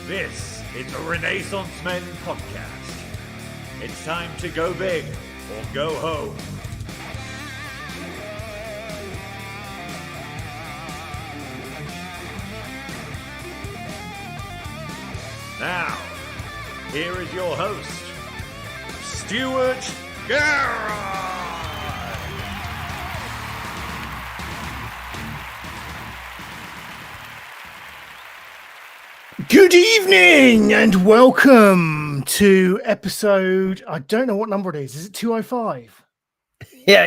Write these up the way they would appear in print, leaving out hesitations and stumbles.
This is the Renaissance Men podcast. It's time to go big or go home. Now, here is your host, Stuart Garrett. Good evening and welcome to episode, I don't know what number it is. Is it 205? Yeah.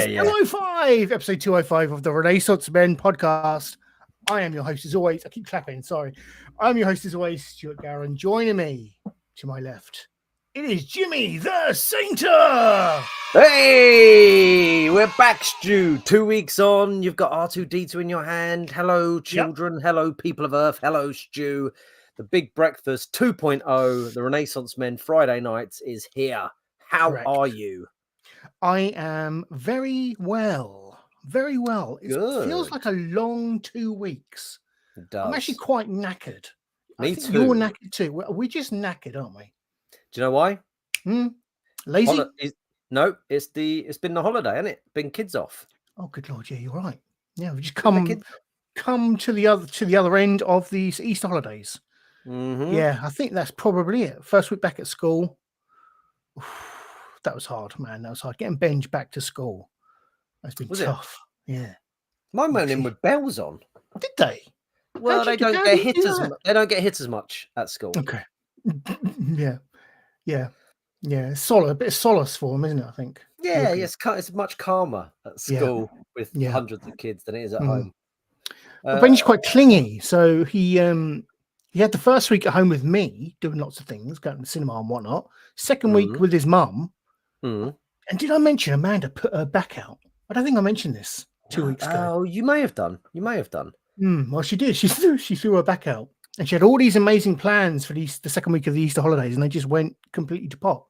205, episode 205 of the Renaissance Men podcast. I am your host as always. I keep clapping, sorry. I'm your host as always, Stuart Garrett. Joining me to my left, it is Jimmy the Sainter. Hey, we're back, Stu. 2 weeks on. You've got R2D2 in your hand. Hello, children. Yep. Hello, people of Earth. Hello, Stu. The Big Breakfast 2.0, the Renaissance Men Friday nights is here. How Correct. Are you? I am very well. Very well. It feels like a long 2 weeks. It does. I'm actually quite knackered. Me too. You're knackered too. We're just knackered, aren't we? Do you know why? Lazy? No, it's been the holiday, hasn't it? Been kids off. Oh, good Lord, yeah, you're right. Yeah, we've just come to the other end of these Easter holidays. Mm-hmm. Yeah, I think that's probably it. First week back at school. That was hard, man. That was hard. Getting Benj back to school. That's been tough. Yeah. Mine went in with bells on. Did they? Well, they don't get hit as much at school. Okay. Yeah. It's a bit of solace for them, isn't it? I think. Yeah, it's much calmer at school with hundreds of kids than it is at home. Ben's quite clingy, so he had the first week at home with me, doing lots of things, going to the cinema and whatnot. Second week with his mum. And did I mention Amanda put her back out? I don't think I mentioned this 2 weeks ago. Oh, you may have done. Well, she did. She threw her back out, and she had all these amazing plans for the second week of the Easter holidays, and they just went completely to pot.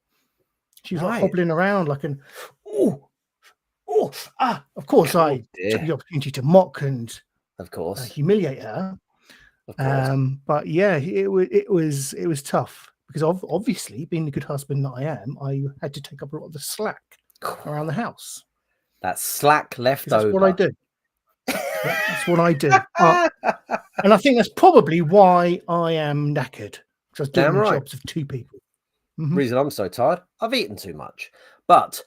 She was like hobbling around like an Of course, I took the opportunity to mock and of course humiliate her. But yeah, it was tough because obviously, being the good husband that I am, I had to take up a lot of the slack around the house. That slack left over. That's what I do. That's what I do. And I think that's probably why I am knackered, because I was doing the jobs of two people. Mm-hmm. Reason I'm so tired, I've eaten too much. But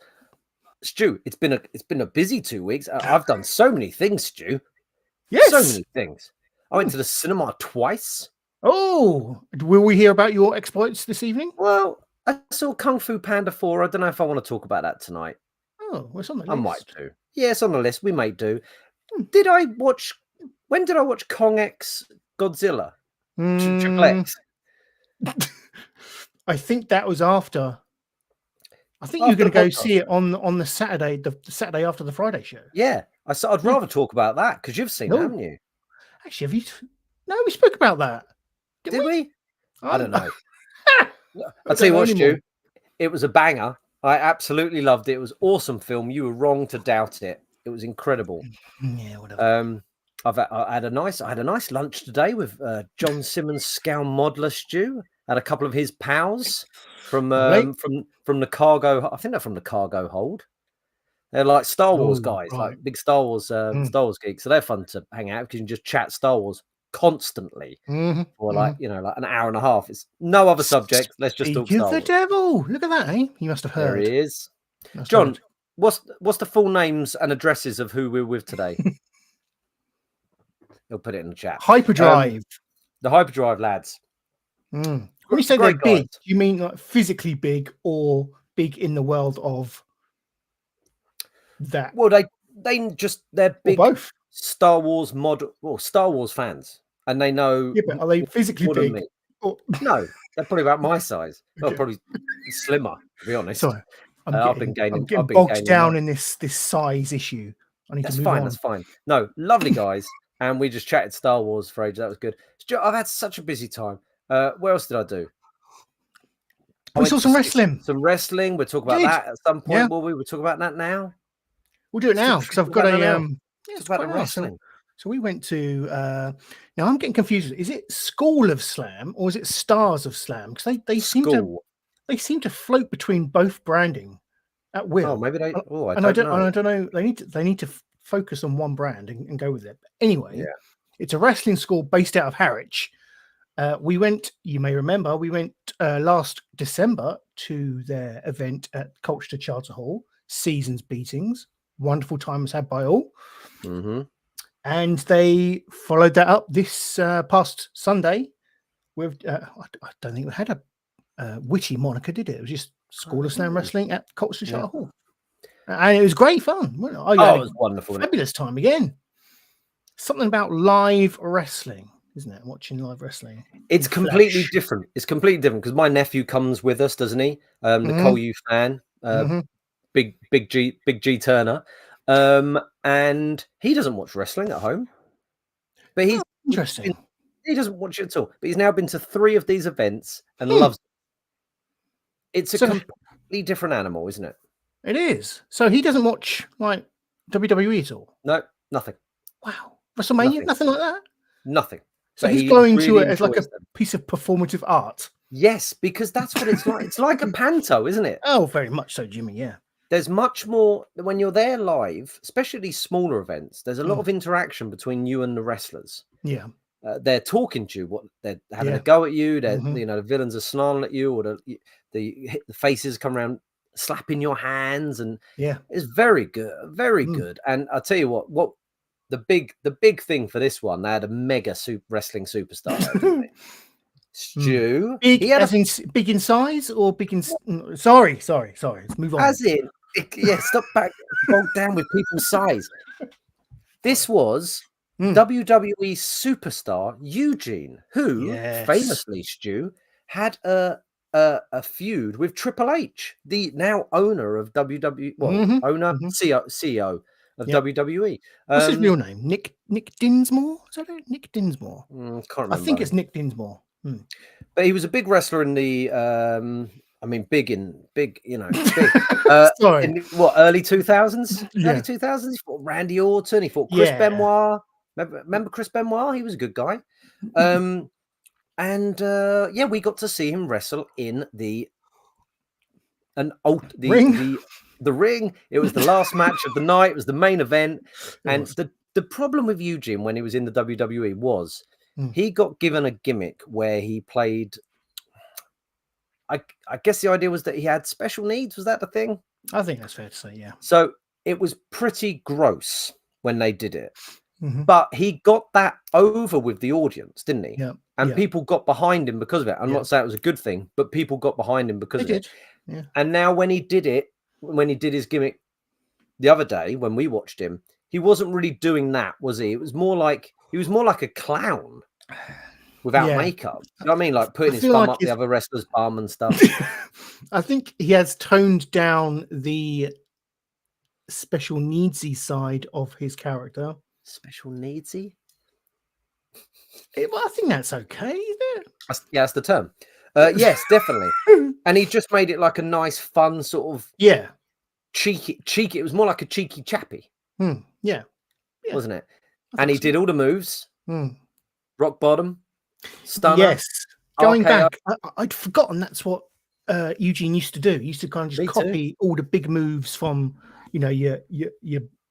Stu, it's been a busy 2 weeks. I've done so many things, Stu. Yes, so many things. I went to the cinema twice. Oh, will we hear about your exploits this evening? Well, I saw Kung Fu Panda 4. I don't know if I want to talk about that tonight. Oh, it's on the list. I might do. Yeah, it's on the list. We may do. When did I watch Kong X Godzilla? Triple X. I think that was after. I think you're going to go see it on the Saturday, the Saturday after the Friday show. Yeah, I'd rather talk about that because you've seen it, haven't you? Actually, have you? No, we spoke about that. Did we? I don't know. I'll tell you what, Stu. It was a banger. I absolutely loved it. It was an awesome film. You were wrong to doubt it. It was incredible. Yeah, whatever. I had a nice lunch today with John Simmons, Scowl Modeler, Stu. Had a couple of his pals from the cargo. I think they're from the cargo hold. They're like Star Wars guys, like big Star Wars geeks. So they're fun to hang out because you can just chat Star Wars constantly for like an hour and a half. It's no other subject. Let's just talk Star Wars. The devil. Look at that, eh? You must have heard. There he is. John, what's the full names and addresses of who we're with today? He'll put it in the chat. Hyperdrive. The Hyperdrive lads. When you say they're big, do you mean like physically big or big in the world of that? Well, they're big both. Star Wars Star Wars fans, and they know. Yeah, but are they physically big? No, they're probably about my size. Okay. Well, probably slimmer, to be honest. Sorry, I've been gaining bogged down in this size issue. I need to move on. That's fine. No, lovely guys, and we just chatted Star Wars for ages. That was good. I've had such a busy time. Where else did I do? We saw some wrestling. We'll talk about that at some point. Yeah. Will we? We'll talk about that now. We'll do it now because I've got a talk about the wrestling. So we went to. Now I'm getting confused. Is it School of Slam or is it Stars of Slam? Because they seem to float between both branding at will. Oh, maybe they. Oh, I and I don't know. don't know. They need to focus on one brand and go with it. But anyway, it's a wrestling school based out of Harwich. We went. You may remember we went last December to their event at Colchester Charter Hall. Seasons beatings. Wonderful time was had by all. Mm-hmm. And they followed that up this past Sunday with, I don't think we had a witty moniker, did it? It was just School of Slam Wrestling at Colchester Charter Hall. And it was great fun. It was wonderful. Fabulous time again. Something about live wrestling, isn't it? Watching live wrestling. It's completely different. It's completely different because my nephew comes with us, doesn't he? The Cole U fan, Big G Turner. And he doesn't watch wrestling at home, but he's interesting. He doesn't watch it at all, but he's now been to 3 of these events and loves it. It's a completely different animal, isn't it? It is. So he doesn't watch like WWE at all? No, nothing. Wow. WrestleMania? Nothing like that? Nothing. So he's going to it as like a piece of performative art. Yes, because that's what it's like. It's like a panto, isn't it? Oh, very much so, Jimmy. Yeah. There's much more when you're there live, especially these smaller events. There's a lot of interaction between you and the wrestlers. Yeah, they're talking to you. What they're having a go at you. They're the villains are snarling at you, or the faces come around slapping your hands, and it's very good, very good. And I'll tell you what the big thing for this one, they had a mega wrestling superstar. Stu. Big, big in size or big in... Sorry. Let's move on. As in, stop bogged down with people's size. This was WWE superstar Eugene, who famously, Stu, had a feud with Triple H, the now owner of WWE, CEO of WWE. What's his real name? Nick Dinsmore? Is that it? Nick Dinsmore? Can't remember. I think it's Nick Dinsmore. But he was a big wrestler in the big, in early 2000s? Early 2000s? He fought Randy Orton, he fought Chris Benoit. Remember Chris Benoit? He was a good guy. We got to see him wrestle in the ring. The ring. It was the last match of the night. It was the main event. And the problem with Eugene when he was in the WWE was he got given a gimmick where he played. I guess the idea was that he had special needs. Was that the thing? I think that's fair to say, yeah. So it was pretty gross when they did it. But he got that over with the audience, didn't he? Yeah. And people got behind him because of it. I'm not saying it was a good thing, but people got behind him because of it. Yeah. And now when he did his gimmick the other day, when we watched him, he wasn't really doing that, was he? It was more like he was more like a clown without makeup. You know what I mean? Like putting his thumb up the other wrestler's bum and stuff. I think he has toned down the special needsy side of his character. Special needsy? I think that's okay, isn't it? That's the term. Yes, definitely. And he just made it like a nice, fun sort of cheeky. It was more like a cheeky chappy. Yeah. Wasn't it? And he did all the moves. Rock bottom, stunner. Yes. Going back, I'd forgotten that's what Eugene used to do. He used to kind of just copy all the big moves from, your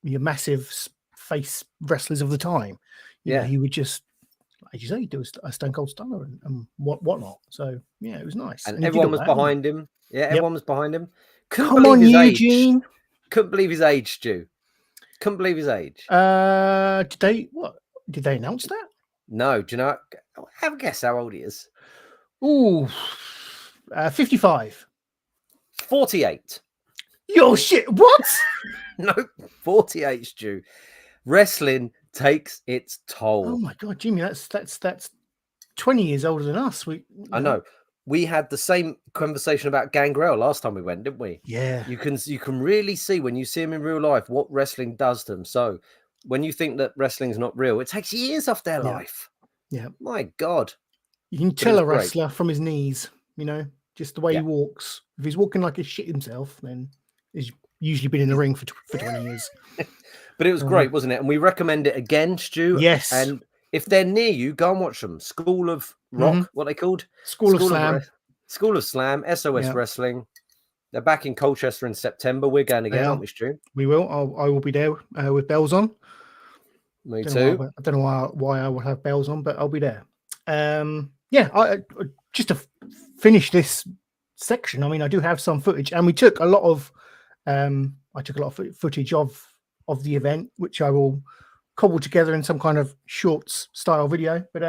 massive face wrestlers of the time. You know, he would just, as you say, do a Stone Cold Stunner and whatnot. So yeah, it was nice. And everyone was behind him. Yeah, everyone was behind him. Come on, Eugene. Couldn't believe his age, Stu. Couldn't believe his age. Did they announce that? No. Do you know? Have a guess how old he is. Ooh, 55. 48. Yo, shit! What? No, 48, Stu. Wrestling takes its toll. Oh my god, Jimmy, that's 20 years older than us. I know. We had the same conversation about Gangrel last time we went, didn't we? Yeah. You can really see when you see him in real life what wrestling does to them. So when you think that wrestling's not real, it takes years off their life. Yeah. My God. You can tell a wrestler from his knees, just the way he walks. If he's walking like a shit himself, then he's usually been in the ring for 20 years. But it was great, wasn't it? And we recommend it again, Stu. Yes. And if they're near you, go and watch them. School of Rock, what they called? School of Slam. School of Slam, SOS Wrestling. They're back in Colchester in September. We're going again, aren't we, Stu? We will. I will be there with bells on. Me too. I don't know why I would have bells on, but I'll be there. Just to finish this section, I mean, I do have some footage, and we took a lot of footage of the event, which I will cobble together in some kind of shorts style video. But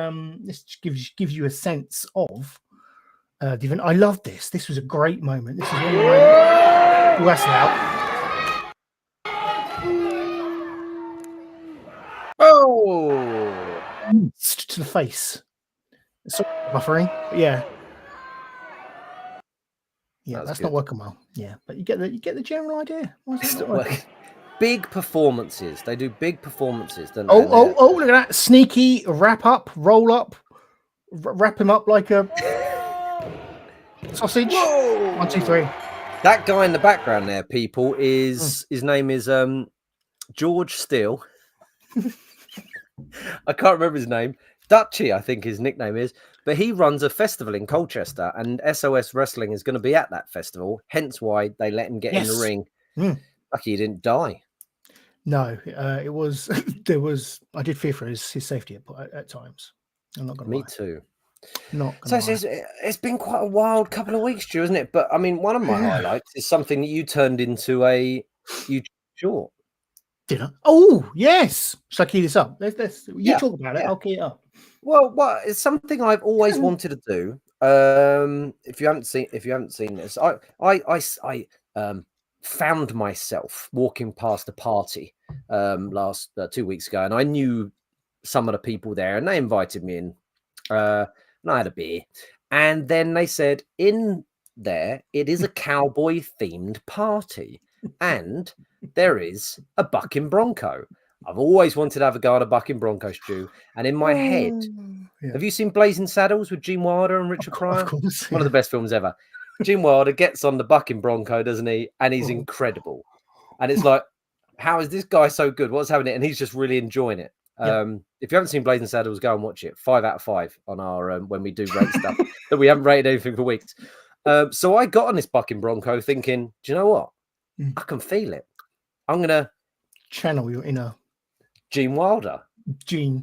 this gives you a sense of the event. I love this. This was a great moment. This is one of my wrestle out. Oh, To the face. It's sort of buffering, but yeah. That's not working well. Yeah, but you get the general idea. Big performances. They do big performances, don't they? Oh! Look at that sneaky wrap up, roll up, wrap him up like a sausage. Whoa. 1, 2, 3. That guy in the background there, people, is his name is George Steele. I can't remember his name. Dutchy, I think his nickname is. But he runs a festival in Colchester, and SOS Wrestling is going to be at that festival. Hence why they let him get in the ring. Lucky he didn't die. No, it was. There was. I did fear for his safety at times. I'm not going to lie. Me too. So it's been quite a wild couple of weeks, Stu, isn't it? But I mean, one of my highlights is something that you turned into a YouTube short. Did I? Oh yes. Should I key this up? Let's talk about it. I'll key it up. Well, it's something I've always wanted to do. If you haven't seen this, I found myself walking past a party last 2 weeks ago, and I knew some of the people there, and they invited me in. And I had a beer, and then they said, in there, it is a cowboy themed party, and there is a bucking bronco. I've always wanted to have a go on a bucking bronco, Stu, and in my head, have you seen Blazing Saddles with Gene Wilder and Richard Pryor? Of course, one of the best films ever. Gene Wilder gets on the bucking bronco, doesn't he? And he's incredible. And it's like, how is this guy so good? What's happening? And he's just really enjoying it. If you haven't seen Blazing Saddles, go and watch it. 5 out of 5 on our when we do rate stuff that we haven't rated anything for weeks. So I got on this bucking bronco thinking, do you know what? I can feel it. I'm gonna channel your inner Gene Wilder.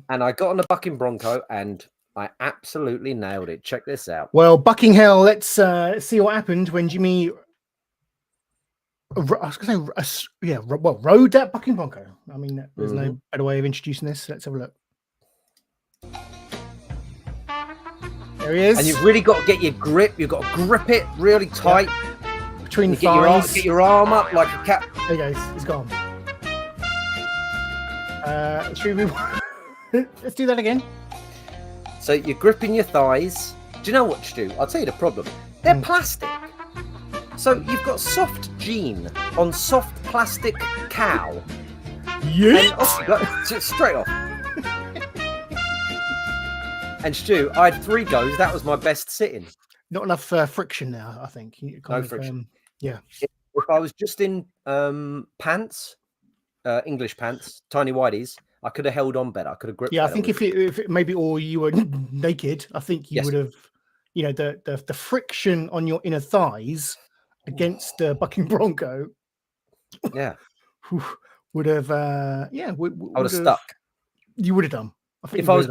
And I got on the bucking bronco and I absolutely nailed it. Check this out. Well, bucking hell, let's see what happened when Jimmy rode that bucking bronco. I mean, there's no better way of introducing this. Let's have a look. There he is. And you've really got to get your grip. You've got to grip it really tight. Between the thighs. Get your arm up like a cat. There he goes. He's gone. Let's do that again. So you're gripping your thighs. Do you know what, Stu? I'll tell you the problem. They're plastic. So you've got soft jean on soft plastic cow. Yeah. Straight off. And Stu, I had 3 goes. That was my best sitting. Not enough friction now, I think. No friction. Yeah. If I was just in pants, English pants, tiny whities, I could have held on better. I could have gripped. Yeah, I think if it maybe, or you were naked, I think you would have, the friction on your inner thighs against the bucking bronco. Yeah. Would have, I would have stuck. You would have done. I think if I was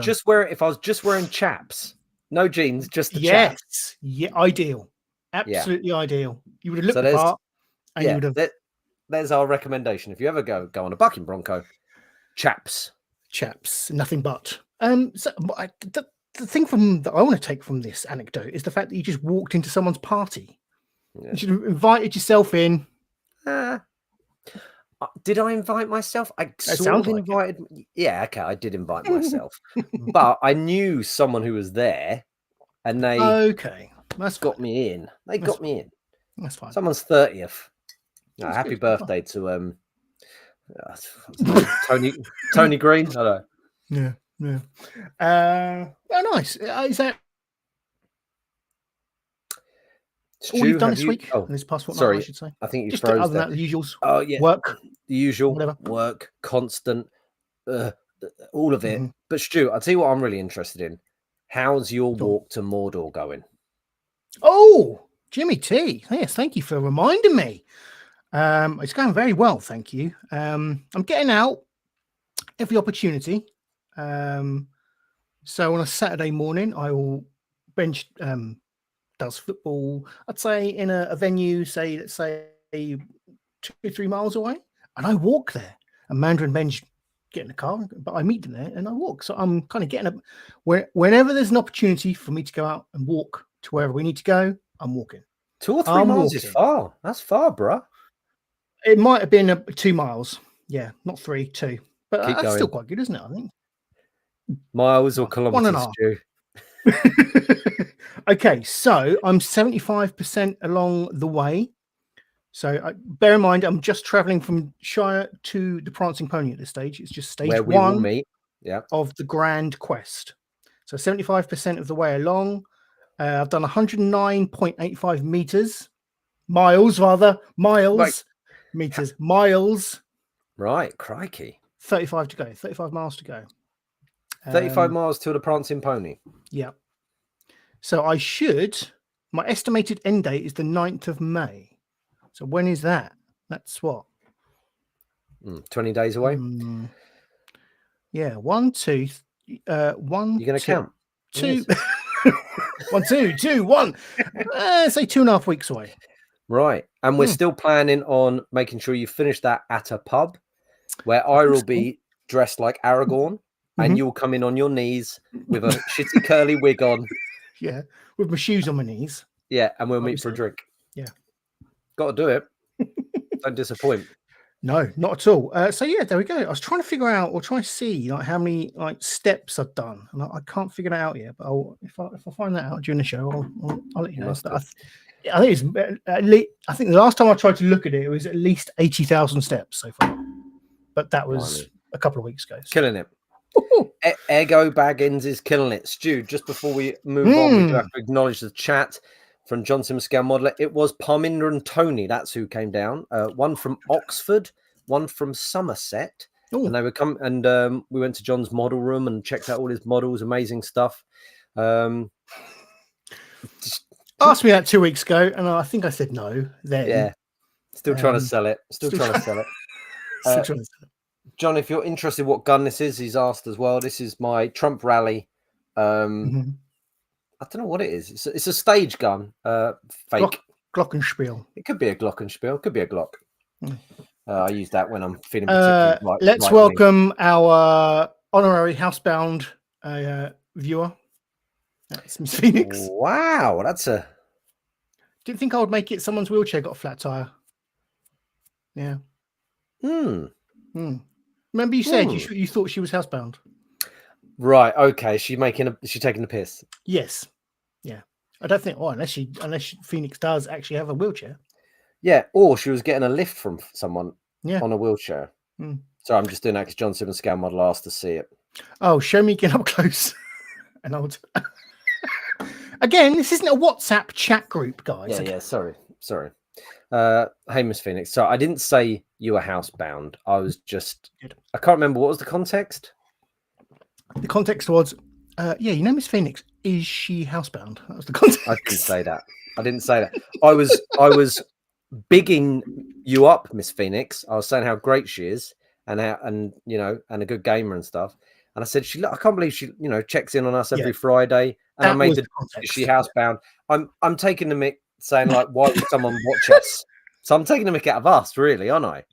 just wearing chaps, no jeans, just the chaps. Yeah, ideal. Absolutely ideal. You would have looked the part, and you would have. There's our recommendation. If you ever go on a bucking bronco, chaps, nothing but. So the thing that I want to take from this anecdote is the fact that you just walked into someone's party. You should have invited yourself in. Did I invite myself? I sort of invited. Yeah, okay, I did invite myself, but I knew someone who was there, and they that's got me in. They got me in. That's fine. Someone's 30th. Happy birthday to Tony Green. I don't know. Yeah. Nice. Is that? All you've done this week, and this past fortnight, sorry, I should say. I think you just froze other than there. that, the usuals. Oh yeah, work, the usual, whatever. work, constant, all of it. Mm-hmm. But Stu, I'll tell you what I'm really interested in. How's your walk to Mordor going? Oh, Jimmy T. Yes, thank you for reminding me. It's going very well, thank you. I'm getting out every opportunity. So on a Saturday morning, I will bench does football, I'd say in a venue, say, let's say 2 or 3 miles away, and I walk there. And Mandarin Benj get in the car, but I meet them there and I walk. So I'm kind of getting up whenever there's an opportunity for me to go out and walk to wherever we need to go, I'm walking. 2 or 3 miles is far. That's far, bruh. It might have been 2 miles. Yeah, not 3, 2. But that's going. Still quite good, isn't it? I think. Miles or kilometers, 1.5. Okay, so I'm 75% along the way. So bear in mind, I'm just traveling from Shire to the Prancing Pony at this stage. It's just stage where we 1 will meet. of the Grand Quest. So 75% of the way along. I've done 109.85 miles, meters, miles. Right, crikey. 35 to go, 35 miles to go. 35 miles to the Prancing Pony. Yeah. So my estimated end date is the 9th of May. So when is that? That's what? 20 days away? Yeah, 1, 2, 1. You're going to count? 2. Yes. 1, 2, 2, 1. Say 2.5 weeks away. Right. And we're still planning on making sure you finish that at a pub where I will be dressed like Aragorn and you'll come in on your knees with a shitty curly wig on. Yeah, with my shoes on my knees. Yeah, and we'll meet for a drink. Yeah. Got to do it. Don't disappoint. No, not at all. So yeah, there we go. I was trying to figure out or try to see like how many steps I've done, and I can't figure that out yet. But if I find that out during the show, I'll let you know. I think it's at least. I think the last time I tried to look at it, it was at least 80,000 steps so far. But that was a couple of weeks ago. So. Killing it. Ego Baggins is killing it. Stu, just before we move on, we do have to acknowledge the chat from John Simmons Scale Modeler. It was Parminder and Tony. That's who came down. One from Oxford, one from Somerset. Ooh. And they would come and we went to John's model room and checked out all his models. Amazing stuff. Asked me that 2 weeks ago, and I think I said no. Then yeah, still trying to sell it. Still trying to sell it. John, if you're interested what gun this is, he's asked as well. This is my Trump rally. I don't know what it is. It's a stage gun, fake. Glockenspiel. It could be a Glockenspiel. It could be a Glock. I use that when I'm feeling particularly let's welcome our honorary housebound viewer. That's Miss Phoenix. Wow, that's a... Didn't think I would make it. Someone's wheelchair got a flat tire. Yeah. Remember you said you thought she was housebound? Right. Okay. She's taking the piss. Yes. Yeah. I don't think. Unless Phoenix does actually have a wheelchair. Yeah. Or she was getting a lift from someone. On a wheelchair. So I'm just doing that because John Simmons Scale Model asked to see it. Oh, show me getting up close. And I'll. Again, this isn't a WhatsApp chat group, guys. Yeah. Sorry. Hey, Miss Phoenix. So I didn't say you were housebound. I was just... I can't remember. What was the context? The context was, Miss Phoenix, is she housebound? That was the context. I didn't say that. I was bigging you up, Miss Phoenix. I was saying how great she is and a good gamer and stuff. And I said, I can't believe she, checks in on us every Friday. And I made is she housebound? I'm taking the mic saying like, why would someone watch us? So I'm taking the mick out of us, really, aren't I?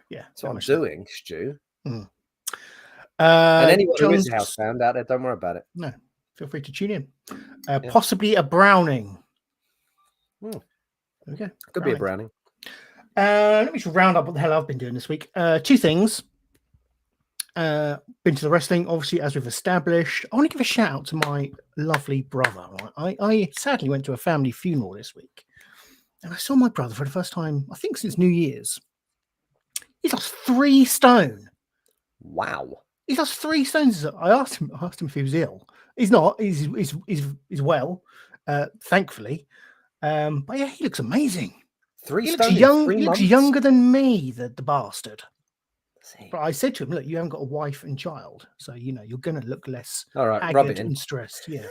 Yeah, that's what I'm doing, Stu. And anyone who is housebound out there, don't worry about it. No, feel free to tune in. Possibly a Browning. There we go. Could be a Browning. Let me just round up what the hell I've been doing this week. 2 things. Been to the wrestling, obviously, as we've established. I want to give a shout out to my lovely brother. Right? I sadly went to a family funeral this week, and I saw my brother for the first time, I think, since New Year's. He's lost 3 stone. Wow. He's lost 3 stones. I asked him if he was ill. He's not. He's well, thankfully. But yeah, he looks amazing. 3 He looks stone young. in 3 He looks months. younger than me, the bastard. See. But I said to him, look, you haven't got a wife and child, so you're going to look less All right, rub haggard it in. and stressed. Yeah,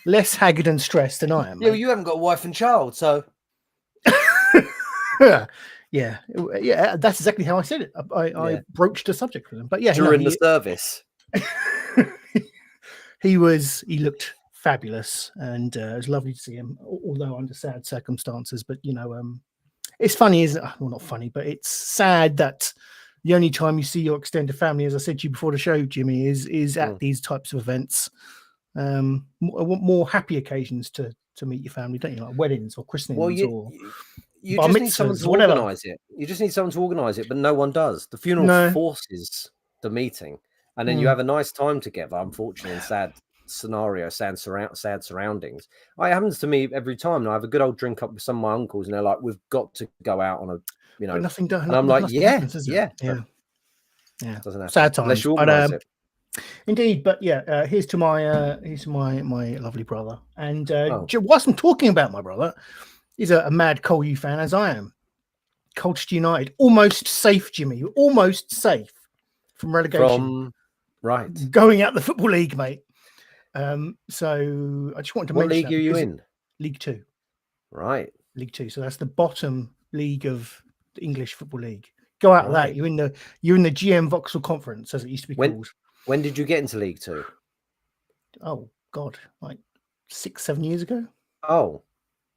less haggard and stressed than I am. Yeah, well, mate. you haven't got a wife and child, so yeah. That's exactly how I said it. I broached the subject with him. But yeah, during the service. he looked fabulous, and it was lovely to see him, although under sad circumstances. But it's funny, isn't it? Well, not funny, but it's sad that the only time you see your extended family, as I said to you before the show, Jimmy, is at these types of events. More happy occasions to meet your family, don't you? Like weddings or christenings. Well, you just need someone to organise it. You just need someone to organise it, but no one does. The funeral forces the meeting, and then you have a nice time together. Unfortunately, in sad surroundings. It happens to me every time. I have a good old drink up with some of my uncles, and they're like, "We've got to go out on a, But nothing done. And I'm like, happens, yeah. Doesn't happen. Sad times. Unless you organise it. Indeed, but yeah, here's to my lovely brother. And whilst I'm talking about my brother, he's a mad Col U fan, as I am. Colchester United, almost safe, Jimmy, almost safe from relegation. Right, going out the Football League, mate. So I just wanted to mention. What league are you in? League 2. Right, League 2. So that's the bottom league of the English Football League. Go out of that. You're in the GM Vauxhall Conference, as it used to be called. When did you get into League 2? Oh God, like 6-7 years ago. Oh,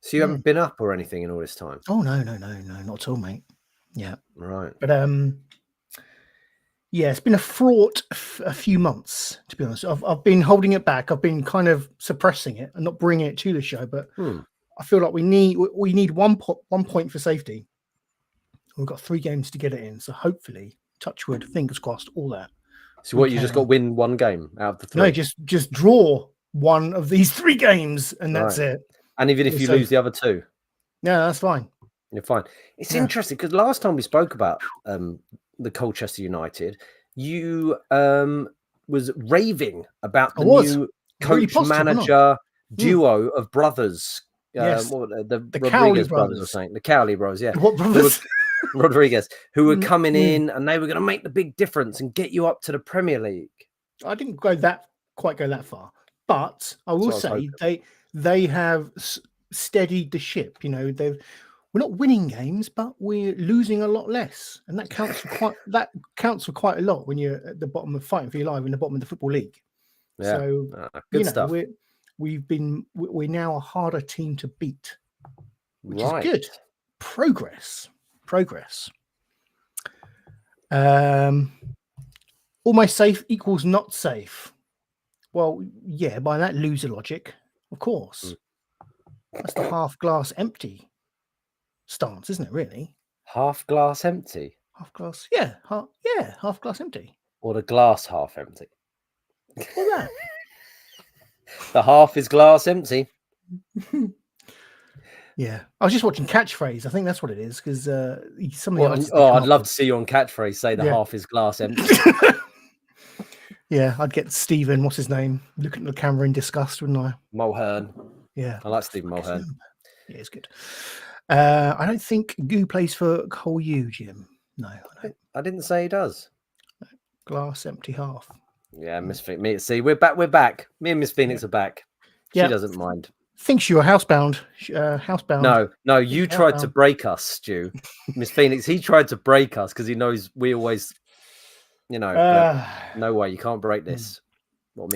so you haven't been up or anything in all this time? Oh no, not at all, mate. Yeah, right. But yeah, it's been a fraught a few months, to be honest. I've been holding it back. I've been kind of suppressing it and not bringing it to the show. But I feel like we need 1 point for safety. We've got 3 games to get it in, so hopefully, touch wood, fingers crossed, all that. So what, you just got to win 1 game out of the 3? No, just draw 1 of these 3 games, and that's it. And even if you lose the other 2? Yeah, that's fine. You're fine. It's interesting, because last time we spoke about the Colchester United, you was raving about the new coach-manager duo of brothers. Yes. The Rodriguez brothers or something. The Cowley brothers, yeah. What brothers? Rodriguez, who were coming in, and they were going to make the big difference and get you up to the Premier League. I didn't quite go that far, but I will say they have steadied the ship. We're not winning games, but we're losing a lot less, and that counts for quite a lot when you're at the bottom of fighting for your life in the bottom of the Football League. Yeah. So good stuff. We're now a harder team to beat, which is good. Progress. Almost safe equals not safe. Well, yeah, by that loser logic, of course. That's the half glass empty stance, isn't it? Really, half glass empty. Half glass, yeah, half glass empty. Or the glass half empty. What's that? The half is glass empty. Yeah, I was just watching Catchphrase. I think that's what it is, because I'd love to see you on Catchphrase say the half is glass empty. Yeah, I'd get Stephen, what's his name, looking at the camera in disgust, wouldn't I? Mulhern. Yeah, I like Stephen Mulhern. Yeah, it's good. I don't think Goo plays for Col U, Jim. No, I didn't say he does. Glass empty half. Yeah, Miss Phoenix. See, we're back. Me and Miss Phoenix are back. She doesn't mind. Thinks you're housebound. No, you tried to break us, Stu. Miss Phoenix, he tried to break us because he knows we always, no way, you can't break this.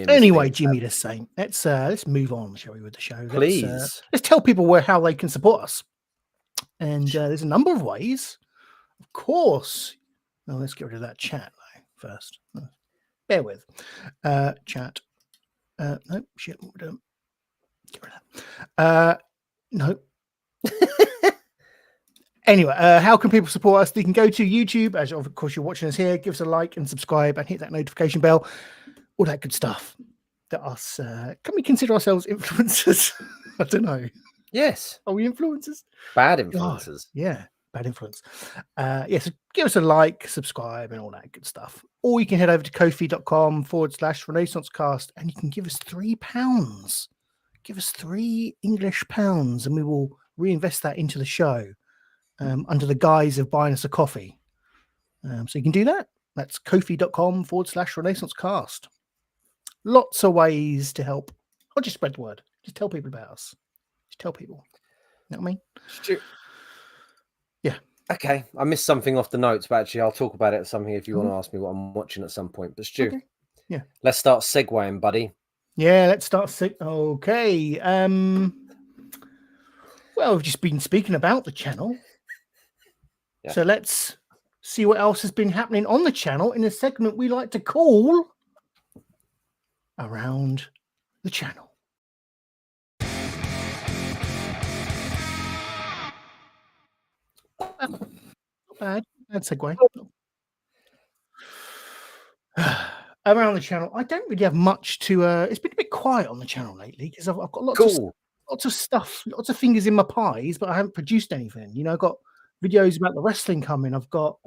Anyway, Jimmy, the same. Let's move on, shall we, with the show? Please. Let's tell people how they can support us. And there's a number of ways. Of course. Now let's get rid of that chat first. Bear with. Chat. No, shit. Get rid of that. No. Anyway, how can people support us? They can go to YouTube, as of course you're watching us here. Give us a like and subscribe and hit that notification bell. All that good stuff. Can we consider ourselves influencers? I don't know. Yes. Are we influencers? Bad influencers. Yeah, bad influence. So give us a like, subscribe, and all that good stuff. Or you can head over to kofi.com/RenaissanceCast and you can give us £3. give us £3 English, and we will reinvest that into the show under the guise of buying us a coffee. So you can do that. That's kofi.com/RenaissanceCast. Lots of ways to help. Or just spread the word. Just tell people about us. Just tell people. You know what I mean? Stu, yeah. Okay. I missed something off the notes, but actually I'll talk about it at something if you want to ask me what I'm watching at some point. But Stu, okay. Yeah. Let's start segueing, buddy. Yeah, let's start. Okay. Well, we've just been speaking about the channel. Yeah. So let's see what else has been happening on the channel in a segment we like to call Around the Channel. Not bad segue. Around the channel, I don't really have much to. It's been a bit quiet on the channel lately because I've got lots of stuff, lots of fingers in my pies, but I haven't produced anything. You know, I've got videos about the wrestling coming. I've got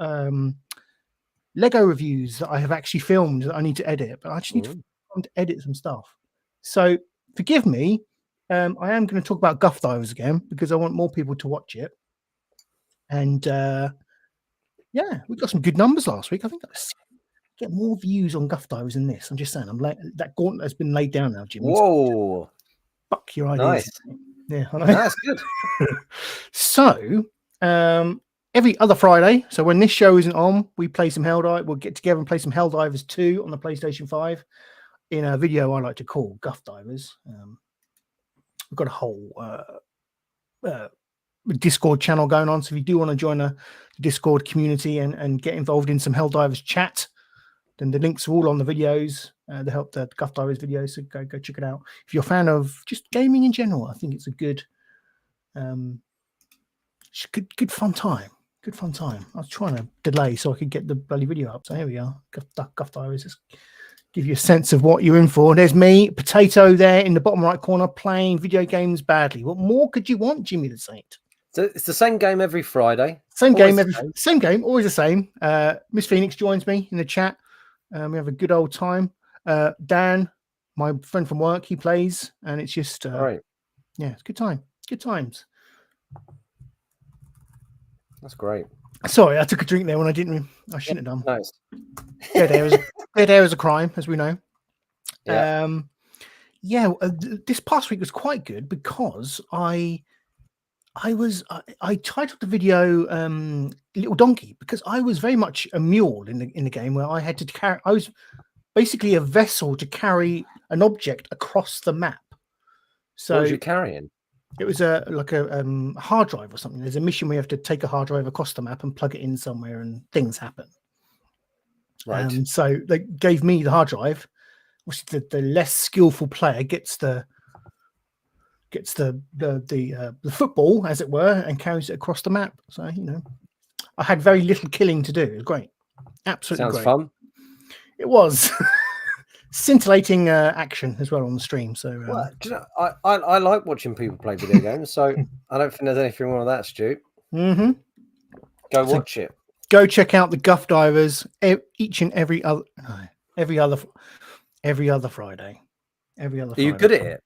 Lego reviews that I have actually filmed that I need to edit, but I just need to edit some stuff. So forgive me. I am going to talk about Guff Divers again because I want more people to watch it. And yeah, we got some good numbers last week. I think I get more views on Guff Divers than this. I'm just saying, that gauntlet has been laid down now, Jimmy. Whoa! Fuck your ideas. Nice. Yeah, I know. That's good. So every other Friday, so when this show isn't on, we play some Helldivers. We'll get together and play some Helldivers 2 on the PlayStation 5 in a video I like to call Guff Divers. We've got a whole Discord channel going on, so if you do want to join the Discord community and get involved in some Helldivers chat, then the links are all on the videos, the Guff Divers videos, so go check it out. If you're a fan of just gaming in general, I think it's a good fun time. Good fun time. I was trying to delay so I could get the bloody video up. So here we are. Guff Divers. Just give you a sense of what you're in for. There's me, Potato there in the bottom right corner, playing video games badly. What more could you want, Jimmy the Saint? So it's the same game every Friday. Same game, always the same. Miss Phoenix joins me in the chat. We have a good old time. Dan, my friend from work, he plays, and it's just right. Yeah, it's a good time. Good times. That's great. Sorry, I took a drink there when I didn't. I shouldn't have done. Nice. Dead air is a crime, as we know. Yeah. This past week was quite good because I titled the video "Little Donkey" because I was very much a mule in the game where I had to carry. I was basically a vessel to carry an object across the map. So what was you carrying? It was a hard drive or something. There's a mission where you have to take a hard drive across the map and plug it in somewhere, and things happen. Right. So they gave me the hard drive. Obviously, the less skillful player gets the football, as it were, and carries it across the map. So I had very little killing to do. It was great, absolutely Sounds great. Fun. It was. Scintillating action as well on the stream. So do you know, I like watching people play video games, so I don't think there's anything wrong with that, Stu. Mm-hmm. Go watch it. Go check out the Guff Divers each and every other Friday. Are you good at it?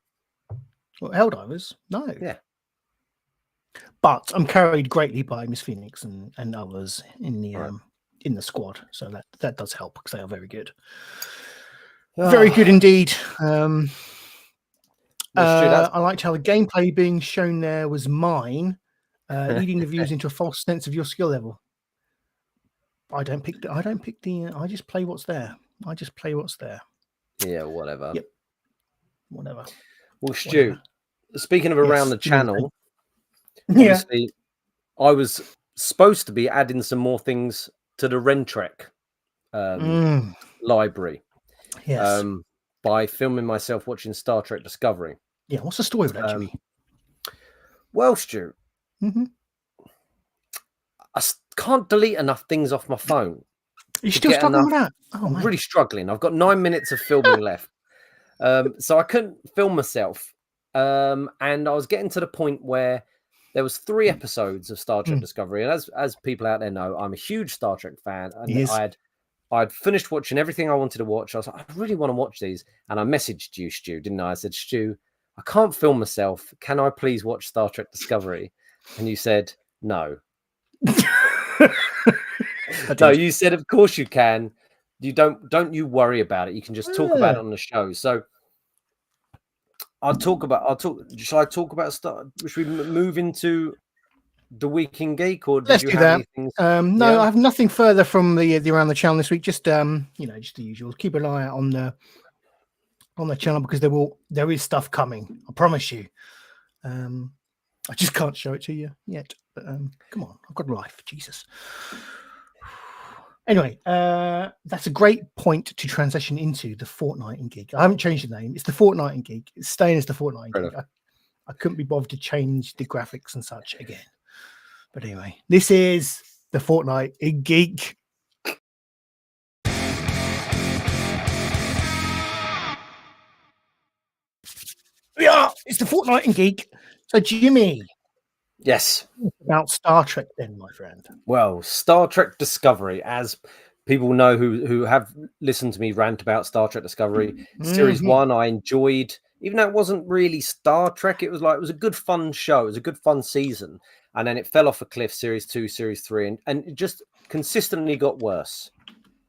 Well, Helldivers? No. Yeah. But I'm carried greatly by Miss Phoenix and others in the squad, so that does help because they are very good. Very good indeed. I liked how the gameplay being shown there was mine, leading the viewers into a false sense of your skill level. I just play what's there. Yeah, whatever. Yep. Whatever. Well, Stu, speaking of around the channel, obviously, I was supposed to be adding some more things to the Rentrek library. Yes. By filming myself watching Star Trek Discovery. Yeah, what's the story of that, Jimmy? Well, Stu, I can't delete enough things off my phone. You're still struggling with that? Oh, I'm really struggling. I've got 9 minutes of filming left. So I couldn't film myself. And I was getting to the point where there was 3 episodes of Star Trek Discovery. And as people out there know, I'm a huge Star Trek fan. And I'd finished watching everything I wanted to watch. I was like, I really want to watch these. And I messaged you, Stu, didn't I? I said, Stu, I can't film myself. Can I please watch Star Trek Discovery? And you said, no. No, you said, of course you can. You don't you worry about it. You can just talk about it on the show. So shall I talk about should we move into the Week in Geek, or did you have anything? No, I have nothing further from the Around the Channel this week. Just just the usual. Keep an eye out on the channel, because there is stuff coming. I promise you. I just can't show it to you yet. But come on, I've got life, Jesus. Anyway, that's a great point to transition into the Fortnite in Geek. I haven't changed the name. It's the Fortnite in Geek. It's staying as the Fortnite in Geek. I couldn't be bothered to change the graphics and such again. But anyway, this is the Fortnite in Geek. Yeah, it's the Fortnite in Geek. So, Jimmy. Yes. About Star Trek, then, my friend. Well, Star Trek Discovery, as people know who have listened to me rant about Star Trek Discovery, Series 1, I enjoyed. Even though it wasn't really Star Trek, it was a good fun show. It was a good fun season. And then it fell off a cliff, Series 2, Series 3, and it just consistently got worse.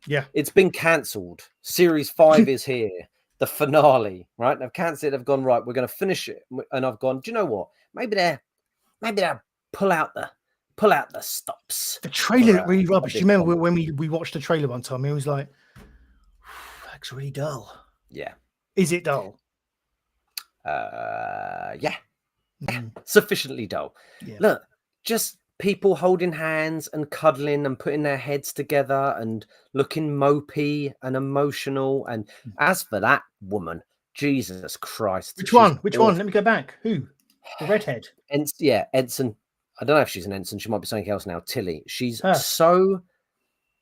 Yeah. It's been cancelled. Series 5 is here. The finale, right? They've cancelled it. They've gone, right, we're going to finish it. And I've gone, do you know what? Maybe they'll pull out the stops. The trailer looked really rubbish. Do you remember when we watched the trailer one time? It was like, that's really dull. Yeah. Is it dull? Yeah. Sufficiently dull. Yeah. Look, just people holding hands and cuddling and putting their heads together and looking mopey and emotional. And as for that woman, Jesus Christ. Which one? Let me go back. Who? The redhead. Ensign. I don't know if she's an ensign. She might be something else now. Tilly. She's so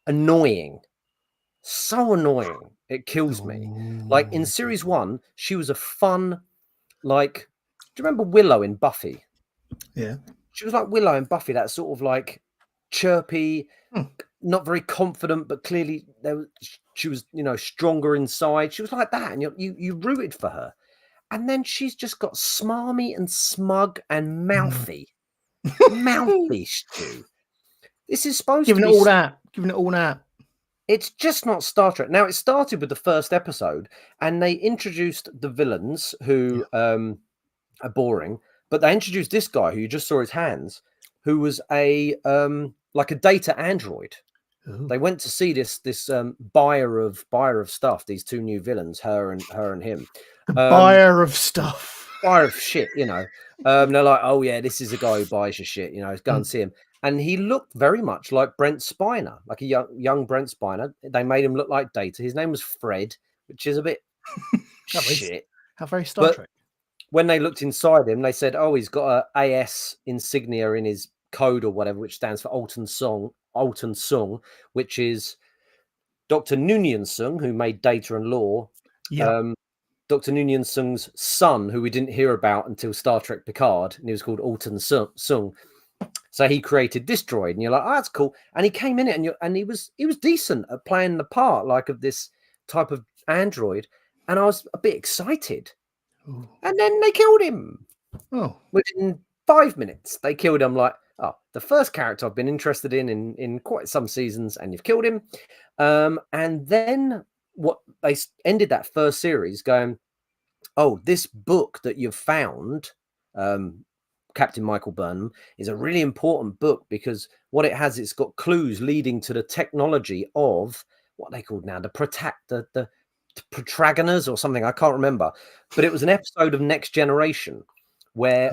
annoying. So annoying. It kills me. Like in Series 1, she was a fun, like, do you remember Willow in Buffy? Yeah. She was like Willow in Buffy, that sort of like chirpy, not very confident, but clearly she was, stronger inside. She was like that, and you rooted for her. And then she's just got smarmy and smug and mouthy. Mouthy, Stu. This is supposed to be... Giving it all that. It's just not Star Trek. Now, it started with the first episode, and they introduced the villains who are boring, but they introduced this guy who you just saw his hands, who was a data android. Ooh. They went to see this buyer of stuff, these two new villains, her and him. Buyer of stuff. Buyer of shit, They're like, oh yeah, this is a guy who buys your shit, go and see him. And he looked very much like Brent Spiner, like a young Brent Spiner. They made him look like Data. His name was Fred, which is a bit shit. How very Star Trek. When they looked inside him, they said, oh, he's got a AS insignia in his code or whatever, which stands for Alton Sung, which is Dr. Noonien Sung, who made Data and Law. Yeah. Dr. Noonien Sung's son, who we didn't hear about until Star Trek Picard, and he was called Alton Sung. So he created this droid, and you're like, oh, that's cool. And he came in it, and he was decent at playing the part, like, of this type of android. And I was a bit excited. Ooh. And then they killed him. Oh. Within 5 minutes, they killed him. Like, oh, the first character I've been interested in quite some seasons, and you've killed him. And then they ended that first series going, oh, this book that you've found, Captain Michael Burnham, is a really important book, because what it has, it's got clues leading to the technology of what they called now the protagoners or something. I can't remember, but it was an episode of Next Generation where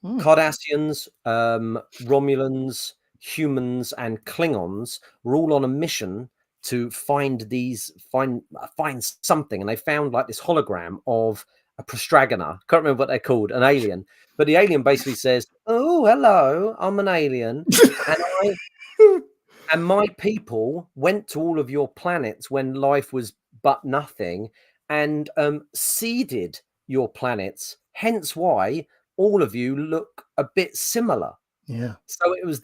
Cardassians, Romulans, humans, and Klingons were all on a mission to find something, and they found like this hologram of a prostragoner. Can't remember what they're called, an alien. But the alien basically says, "Oh, hello, I'm an alien, and my people went to all of your planets when life was but nothing, and seeded your planets. Hence why all of you look a bit similar." Yeah. So it was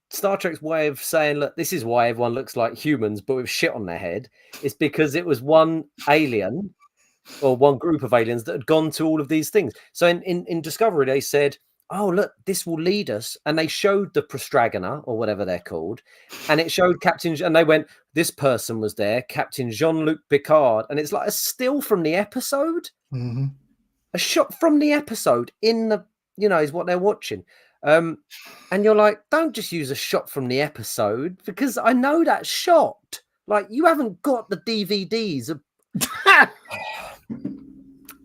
Star Trek's way of saying, look, this is why everyone looks like humans, but with shit on their head. It's because it was one alien or one group of aliens that had gone to all of these things. So in Discovery, they said, oh, look, this will lead us. And they showed the Prostragana, or whatever they're called. And it showed Captain, and they went, this person was there, Captain Jean-Luc Picard. And it's like a still from the episode. Mm-hmm. A shot from the episode in the, is what they're watching. And you're like, don't just use a shot from the episode, because I know that shot. Like, you haven't got the DVDs.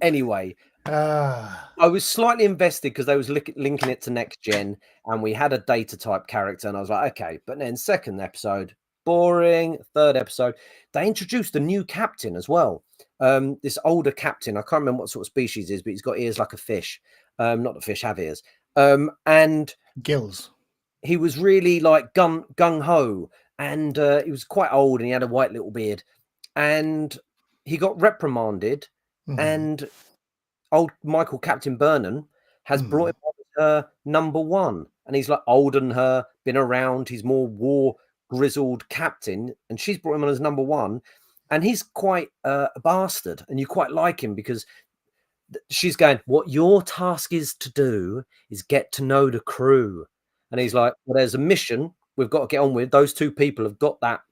Anyway, I was slightly invested because they was linking it to Next Gen, and we had a data type character, and I was like, okay. But then second episode, boring. Third episode, they introduced a new captain as well. This older captain, I can't remember what sort of species it is, but he's got ears like a fish. Not the fish have ears. And gills. He was really like gung ho, and he was quite old, and he had a white little beard, and he got reprimanded. And old Michael Captain Burnham has brought him on as her number one, and he's like older than her, been around. He's more war grizzled captain, and she's brought him on as number one, and he's quite a bastard, and you quite like him because she's going, what your task is to do is get to know the crew. And he's like, well, there's a mission we've got to get on with. Those two people have got that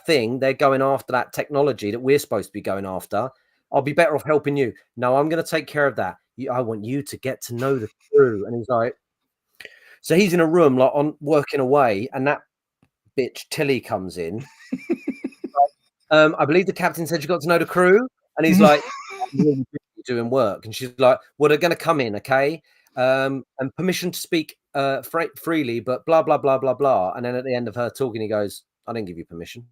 thing. They're going after that technology that we're supposed to be going after. I'll be better off helping you. No, I'm going to take care of that. I want you to get to know the crew. And he's like, so he's in a room like on working away, and that bitch Tilly comes in. I believe the captain said you got to know the crew, and he's like, I'm really busy doing work. And she's like, well, they're going to come in, okay? And permission to speak freely, but blah blah blah blah blah. And then at the end of her talking, he goes, I didn't give you permission.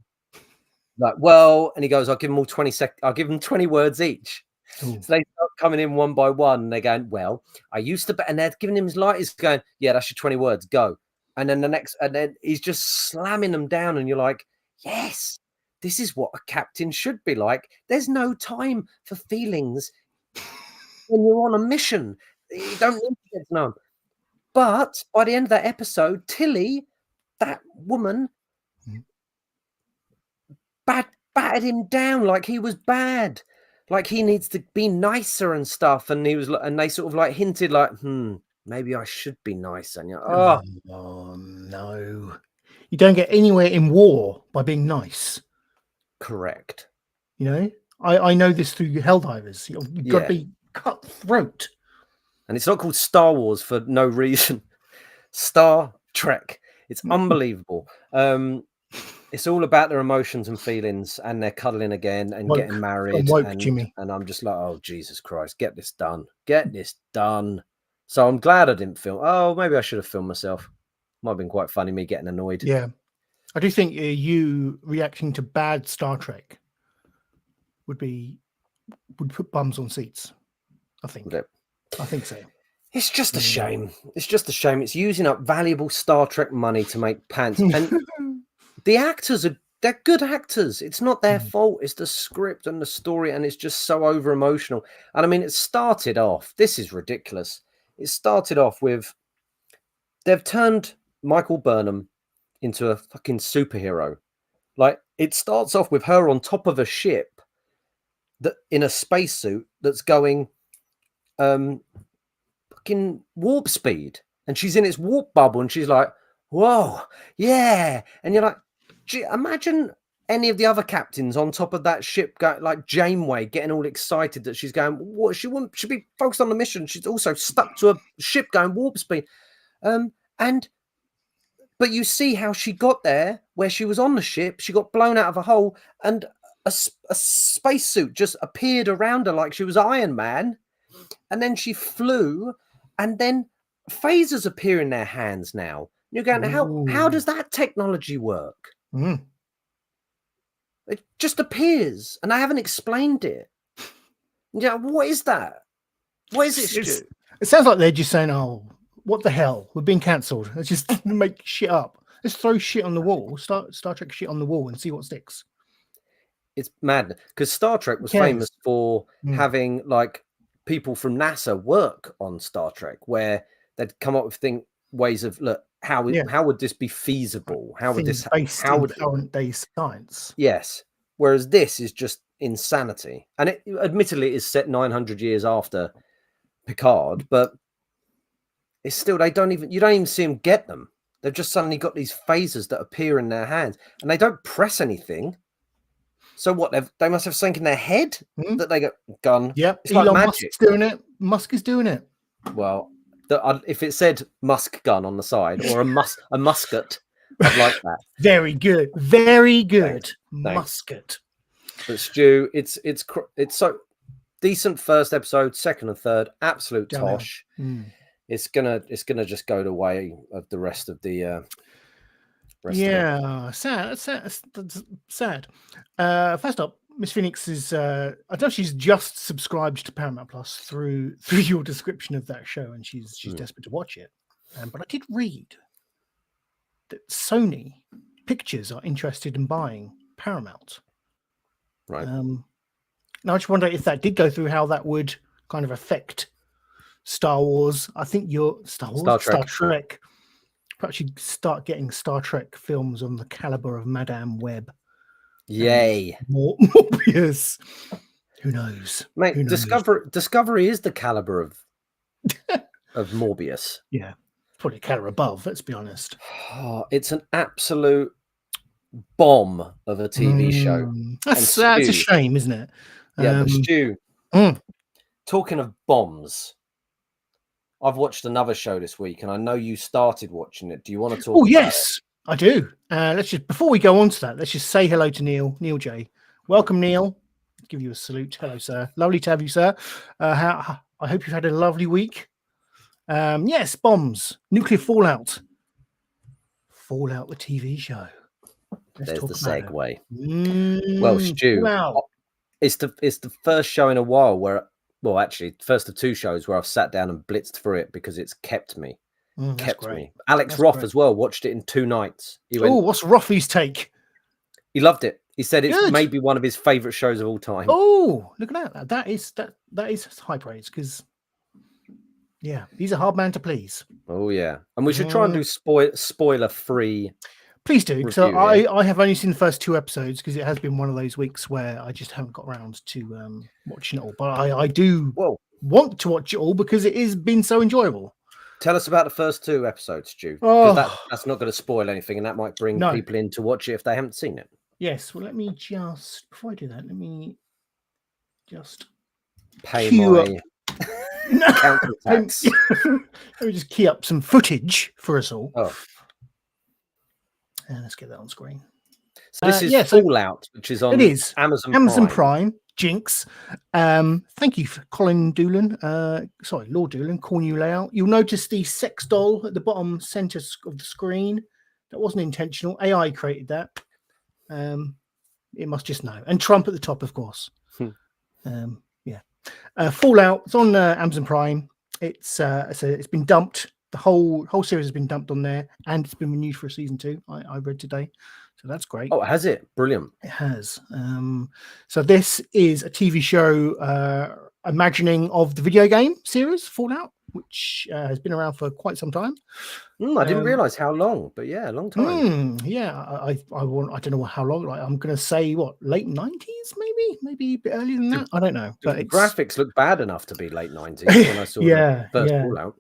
Like, well, and he goes, I'll give them all 20 I'll give them 20 words each. Ooh. So they start coming in one by one, and they're going, well, I used to, and they're giving him his light. He's going, yeah, that's your 20 words, go. And then and then he's just slamming them down, and you're like, yes, this is what a captain should be like. There's no time for feelings when you're on a mission. You don't need to get to know them. But by the end of that episode, Tilly, that woman, battered him down like he was bad, like he needs to be nicer and stuff. And he was, and they sort of like hinted, like, maybe I should be nicer. And you're, oh no, you don't get anywhere in war by being nice. Correct. I know this through Helldivers. You've got to be cutthroat. And it's not called Star Wars for no reason. Star Trek. It's unbelievable. It's all about their emotions and feelings, and they're cuddling again and getting married. And I'm just like, oh, Jesus Christ, get this done. Get this done. So I'm glad I didn't film. Oh, maybe I should have filmed myself. Might have been quite funny, me getting annoyed. Yeah. I do think you reacting to bad Star Trek would put bums on seats. I think. I think so. It's just a shame. It's just a shame. It's using up valuable Star Trek money to make pants. And the actors they're good actors. It's not their fault. It's the script and the story, and it's just so over emotional. And I mean, it started off, this is ridiculous. It started off with, they've turned Michael Burnham into a fucking superhero. Like, it starts off with her on top of a ship that in a spacesuit that's going fucking warp speed, and she's in its warp bubble, and she's like, whoa, yeah. And you're like, gee, imagine any of the other captains on top of that ship, like Janeway, getting all excited that she's going, what, she should be focused on the mission. She's also stuck to a ship going warp speed. But you see how she got there, where she was on the ship, she got blown out of a hole, and a spacesuit just appeared around her like she was Iron Man. And then she flew, and then phasers appear in their hands now. You're going, how does that technology work? It just appears, and I haven't explained it. Yeah, what is that? What is it, Stu? It sounds like they're just saying, oh, what the hell? We're being cancelled. Let's just make shit up. Let's throw shit on the wall. Star Trek shit on the wall and see what sticks. It's mad, because Star Trek was famous for having like people from NASA work on Star Trek, where they'd come up with ways of, look, how would this be feasible? How would this based in current day science? Yes. Whereas this is just insanity. And it admittedly is set 900 years after Picard, but it's still you don't even see them get them. They've just suddenly got these phasers that appear in their hands, and they don't press anything. So what? They must have something in their head that they go gun. Yep, it's like Elon magic. Musk's doing it. Musk is doing it. Well, if it said Musk gun on the side or a musket, I'd like that. Very good, very good. Thanks. Musket. But Stu, it's so decent first episode, second and third, absolute tosh. It's gonna just go the way of the rest of the. Sad. First up, Miss Phoenix is. I don't know if she's just subscribed to Paramount Plus through your description of that show, and she's desperate to watch it. But I did read that Sony Pictures are interested in buying Paramount. Right. Now I just wonder if that did go through, how that would kind of affect Star Wars. I think Star Trek. Perhaps you start getting Star Trek films on the caliber of Madame Web. Yay. Morbius. Who knows? Mate, Who knows? Discovery is the caliber of Morbius. Yeah. Probably a caliber above, let's be honest. Oh, it's an absolute bomb of a TV show. That's a shame, isn't it? Yeah, but Stu, talking of bombs, I've watched another show this week, and I know you started watching it. Do you want to talk? Oh, yes, I do. Let's just, before we go on to that, let's just say hello to Neil J. Welcome, Neil. Give you a salute. Hello, sir. Lovely to have you, sir. I hope you've had a lovely week. Yes, bombs, nuclear fallout. Fallout, the TV show. There's the segue. Well, Stu, it's the first show in a while where. Well, actually, first of two shows where I've sat down and blitzed through it because it's kept me. Me. Alex Roth as well watched it in 2 nights. What's Rothie's take? He loved it. He said it's maybe one of his favorite shows of all time. Oh, look at that! That is high praise, because he's a hard man to please. Oh yeah, and we should try and do spoiler free. Please do. So I have only seen the first 2 episodes because it has been one of those weeks where I just haven't got around to watching it all. But I do want to watch it all because it has been so enjoyable. Tell us about the first 2 episodes, Stu. Because that's not going to spoil anything, and that might bring people in to watch it if they haven't seen it. Yes. Well, let me just, before I do that, let me just pay my council tax. Let me just key up some footage for us all. Oh. And let's get that on screen. So this is Fallout, which is on Amazon Prime. Jinx. Thank you for Lord Doolan, cool new layout. You'll notice the sex doll at the bottom center of the screen. That wasn't intentional. AI created that. It must just know. And Trump at the top, of course. Fallout. It's on Amazon Prime. It's been dumped. The whole series has been dumped on there, and it's been renewed for a season 2. I read today, so that's great. Oh, has it? Brilliant. It has. So this is a TV show imagining of the video game series Fallout, which has been around for quite some time. I didn't realize how long, but a long time. I don't know how long. Like, I'm going to say late 90s, maybe a bit earlier than that. I don't know. But the graphics look bad enough to be late 90s when I saw the first Fallout.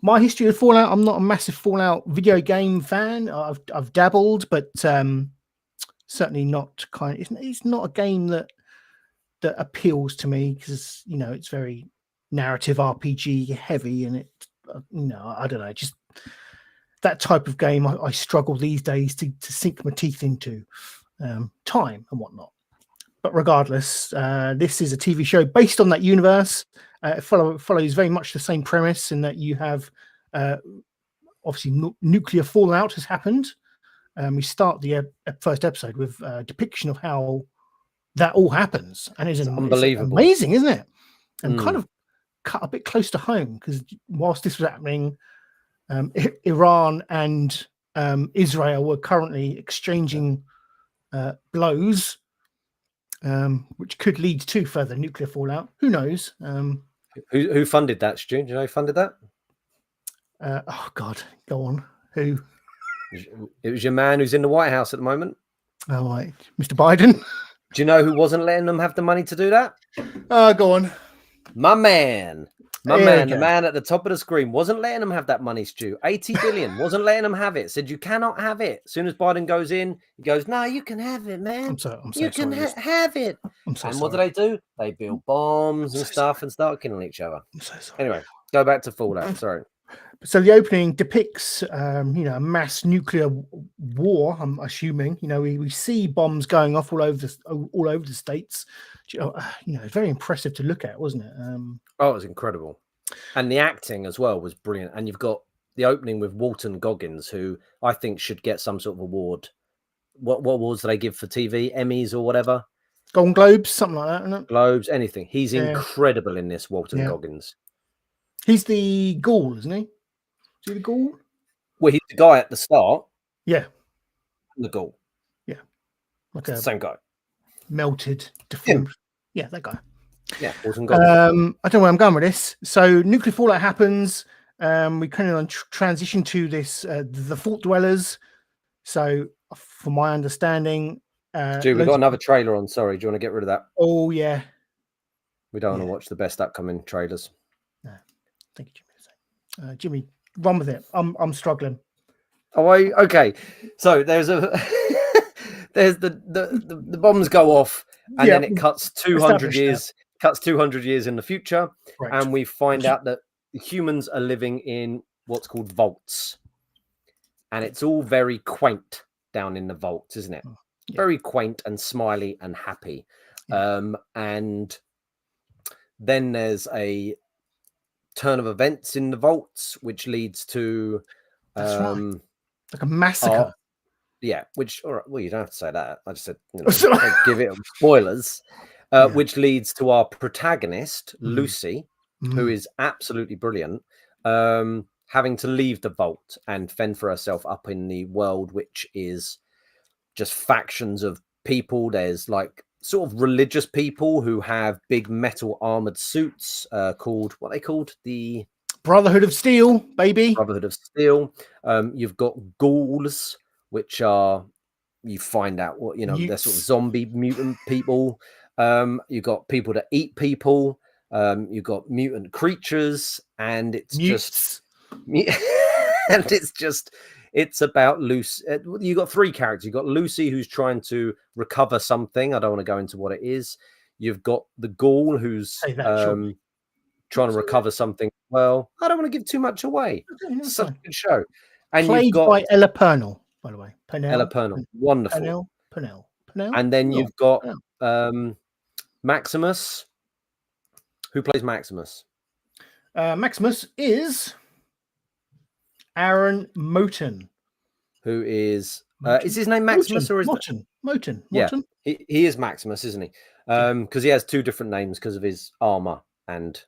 My history of Fallout, I'm not a massive Fallout video game fan. I've dabbled, but certainly not it's not a game that appeals to me, because it's very narrative RPG heavy, and it I don't know, just that type of game I struggle these days to sink my teeth into, time and whatnot. But regardless, this is a TV show based on that universe. It follows very much the same premise, in that you have obviously nuclear fallout has happened. We start the first episode with a depiction of how that all happens, and it's unbelievable, amazing, isn't it? And kind of cut a bit close to home, because whilst this was happening, Iran and Israel were currently exchanging blows, which could lead to further nuclear fallout. Who knows? Who funded that, Stu? Do you know who funded that? Oh God, go on. Who? It was your man who's in the White House at the moment. Oh, right, Mr. Biden. Do you know who wasn't letting them have the money to do that? Go on. My man. Here The man at the top of the screen wasn't letting them have that money, Stu. 80 billion, wasn't letting them have it. Said, you cannot have it. As soon as Biden goes in, he goes, no, you can have it, man. I'm so you can have it. I'm so and sorry. what do they do? They build bombs and stuff and start killing each other. I'm so sorry. Anyway, go back to Fallout. Sorry. So the opening depicts, a mass nuclear war. I'm assuming, we see bombs going off all over the states. It's very impressive to look at, wasn't it? Oh, it was incredible, and the acting as well was brilliant. And you've got the opening with Walton Goggins, who I think should get some sort of award. What awards do they give for TV? Emmys or whatever? Golden Globes, something like that, isn't it? Globes, anything. He's incredible in this. Walton Goggins. He's the ghoul, isn't he? Is he the ghoul? Well, he's the guy at the start. Yeah. The ghoul. Yeah. Like the same guy. Melted, deformed. Yeah, that guy. Yeah. I don't know where I'm going with this. So nuclear fallout happens. We kind of transition to this, the Fort Dwellers. So from my understanding... Dude, we've got another trailer on. Sorry, do you want to get rid of that? Oh, yeah. We don't want to watch the best upcoming trailers. No. Thank you, Jimmy. Jimmy, run with it. I'm struggling. Oh, okay. So there's there's the bombs go off, and then it cuts 200 years. Cuts 200 years in the future, and we find out that humans are living in what's called vaults, and it's all very quaint down in the vaults, isn't it? Yeah. Very quaint and smiley and happy. And then there's a turn of events in the vaults, which leads to like a massacre. Which, all right, well, you don't have to say that. I just said, give it spoilers. Which leads to our protagonist, Lucy, who is absolutely brilliant, having to leave the vault and fend for herself up in the world, which is just factions of people. There's like sort of religious people who have big metal armored suits called, what are they called? The Brotherhood of Steel, baby. Brotherhood of Steel. You've got ghouls, which are, you find out what, they're sort of zombie mutant people. You've got people that eat people. You've got mutant creatures, and it's it's about Lucy. You've got three characters. You've got Lucy, who's trying to recover something. I don't want to go into what it is. You've got the ghoul, who's trying to recover something. Well, I don't want to give too much away. It's such a good show. And played you've got by Ella Purnell, by the way. Ella Purnell, wonderful. Purnell. And then you've got Maximus. Who plays Maximus? Maximus is Aaron Moten. Who is his name Maximus or is Moten? Yeah, he is Maximus, isn't he? Because he has two different names because of his armor and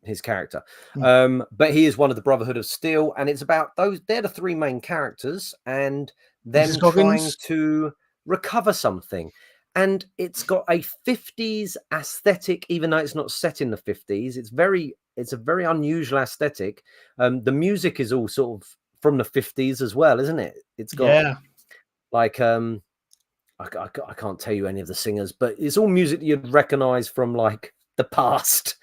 his character. But he is one of the Brotherhood of Steel, and it's about those. They're the three main characters, and them trying to recover something. And it's got a 50s aesthetic, even though it's not set in the 50s. It's a very unusual aesthetic. The music is all sort of from the 50s as well, isn't it? It's got like I can't tell you any of the singers, but it's all music that you'd recognize from like the past.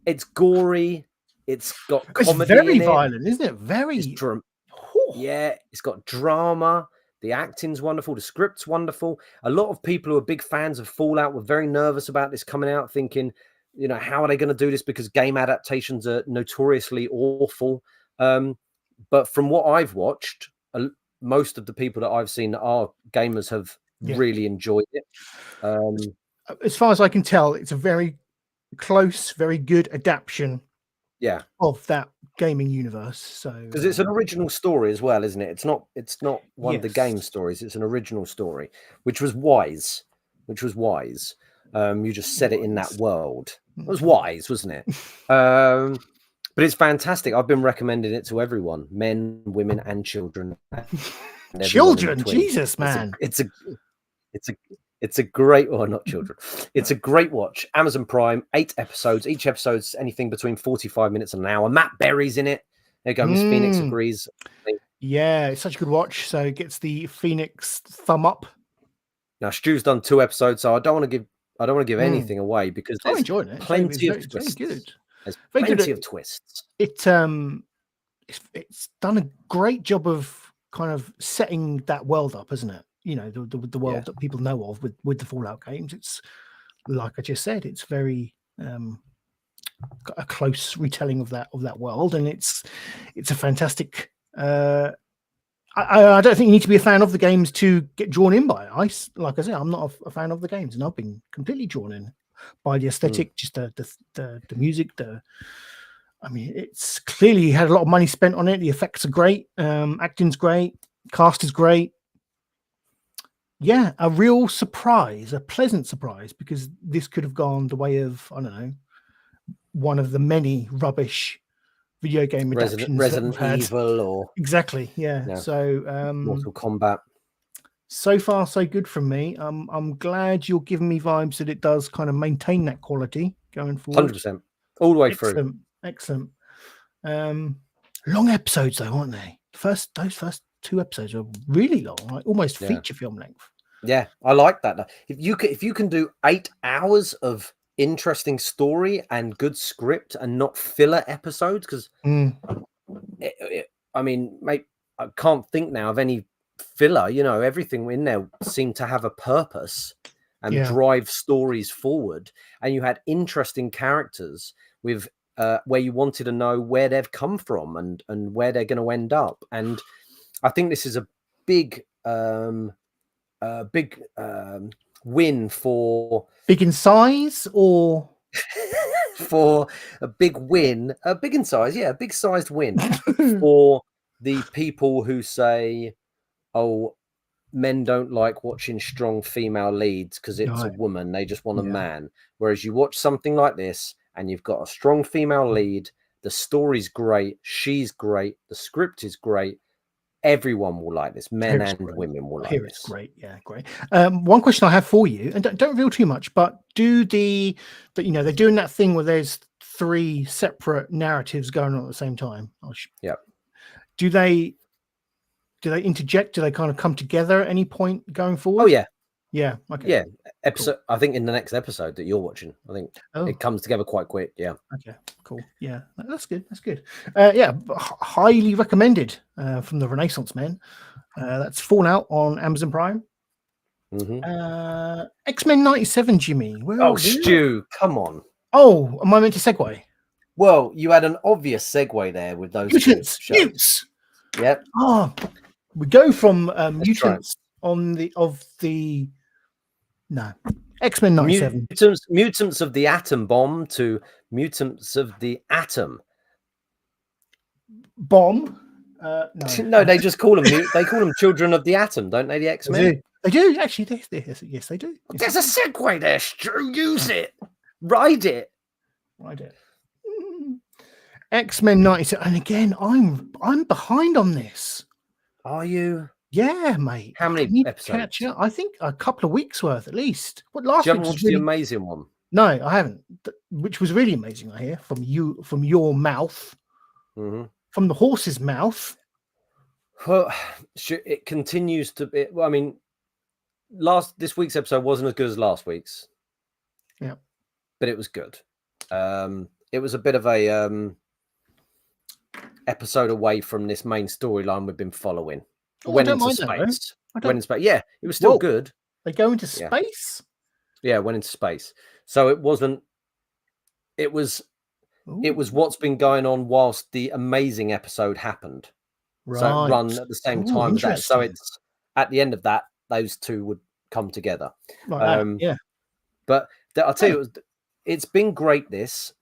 It's gory. It's got comedy. It's very violent, isn't it? It's got drama. The acting's wonderful. The script's wonderful. A lot of people who are big fans of Fallout were very nervous about this coming out, thinking, how are they going to do this? Because game adaptations are notoriously awful. But from what I've watched, most of the people that I've seen that are gamers have really enjoyed it. As far as I can tell, it's a very close, very good adaptation of that gaming universe. So because it's an original story as well, isn't it? It's not one of the game stories. It's an original story, which was wise. You just set it in that world. It was wise, wasn't it? But it's fantastic. I've been recommending it to everyone, men, women, and children. Children, Jesus, man! It's a great, or not children. It's a great watch. Amazon Prime, 8 episodes. Each episode's anything between 45 minutes and an hour. Matt Berry's in it. There you go. Miss Phoenix agrees. Yeah, it's such a good watch. So it gets the Phoenix thumb up. Now Stu's done 2 episodes, so I don't want to give anything away because I'm there's enjoying it. plenty of It's very twists. good. There's Very good plenty at- of twists. It's done a great job of kind of setting that world up, isn't it? You know, the world that people know of with the Fallout games. It's like I just said, it's very got a close retelling of that world, and it's a fantastic. I don't think you need to be a fan of the games to get drawn in by it. Like I said, I'm not a fan of the games, and I've been completely drawn in by the aesthetic, just the music, I mean, it's clearly had a lot of money spent on it. The effects are great. Acting's great. Cast is great. Yeah, a real surprise, a pleasant surprise, because this could have gone the way of, I don't know, one of the many rubbish video game adaptations Resident Evil or exactly. Yeah. So Mortal Kombat. So far, so good from me. I'm glad you're giving me vibes that it does kind of maintain that quality going forward. 100%. All the way through. Excellent. Long episodes though, aren't they? Those first 2 episodes are really long, like almost feature film length. Yeah, I like that. If you can do 8 hours of interesting story and good script and not filler episodes, because I mean, mate, I can't think now of any filler. You know, everything in there seemed to have a purpose and drive stories forward, and you had interesting characters with where you wanted to know where they've come from and where they're going to end up. And I think this is a big win for big in size, or for a big in size, a big sized win for the people who say, oh, men don't like watching strong female leads because it's a woman, they just want a man. Whereas you watch something like this and you've got a strong female lead, the story's great, she's great, the script is great, everyone will like this. Men and women will like this. It's great. Yeah, great. One question I have for you, and don't reveal too much, but they're doing that thing where there's 3 separate narratives going on at the same time. Yeah. Do they interject? Do they kind of come together at any point going forward? Oh yeah. Yeah. Okay. Yeah. Episode. Cool. I think in the next episode that you're watching, I think it comes together quite quick. Yeah. Okay. Cool. Yeah. That's good. That's good. Highly recommended from the Renaissance Men. That's Fallout on Amazon Prime. X-Men 97, Jimmy. Stu, come on. Oh, am I meant to segue? Well, you had an obvious segue there with those mutants. Yep. Oh, we go from mutants X-Men 97. Mutants of the atom bomb to mutants of the atom bomb. No, they just call them they call them children of the atom, don't they? The X-Men. They do actually. Yes, they do. There's a segue there, Stu. Use it. Ride it. X-Men 97, and again, I'm behind on this. Are you? Yeah, mate. How many episodes? Catch up. I think a couple of weeks worth at least. What last week? Was really... the amazing one? No, I haven't. Which was really amazing. I hear from your mouth, from the horse's mouth. Well, it continues to be. Well, I mean, this week's episode wasn't as good as last week's. Yeah, but it was good. It was a bit of a episode away from this main storyline we've been following. Went into space. Yeah, it was still good. They go into space? Yeah, went into space. So it wasn't. It was what's been going on whilst the amazing episode happened. Right. So it run at the same time as that. So it's at the end of that, those two would come together. Yeah. But I'll tell you, it's been great. It's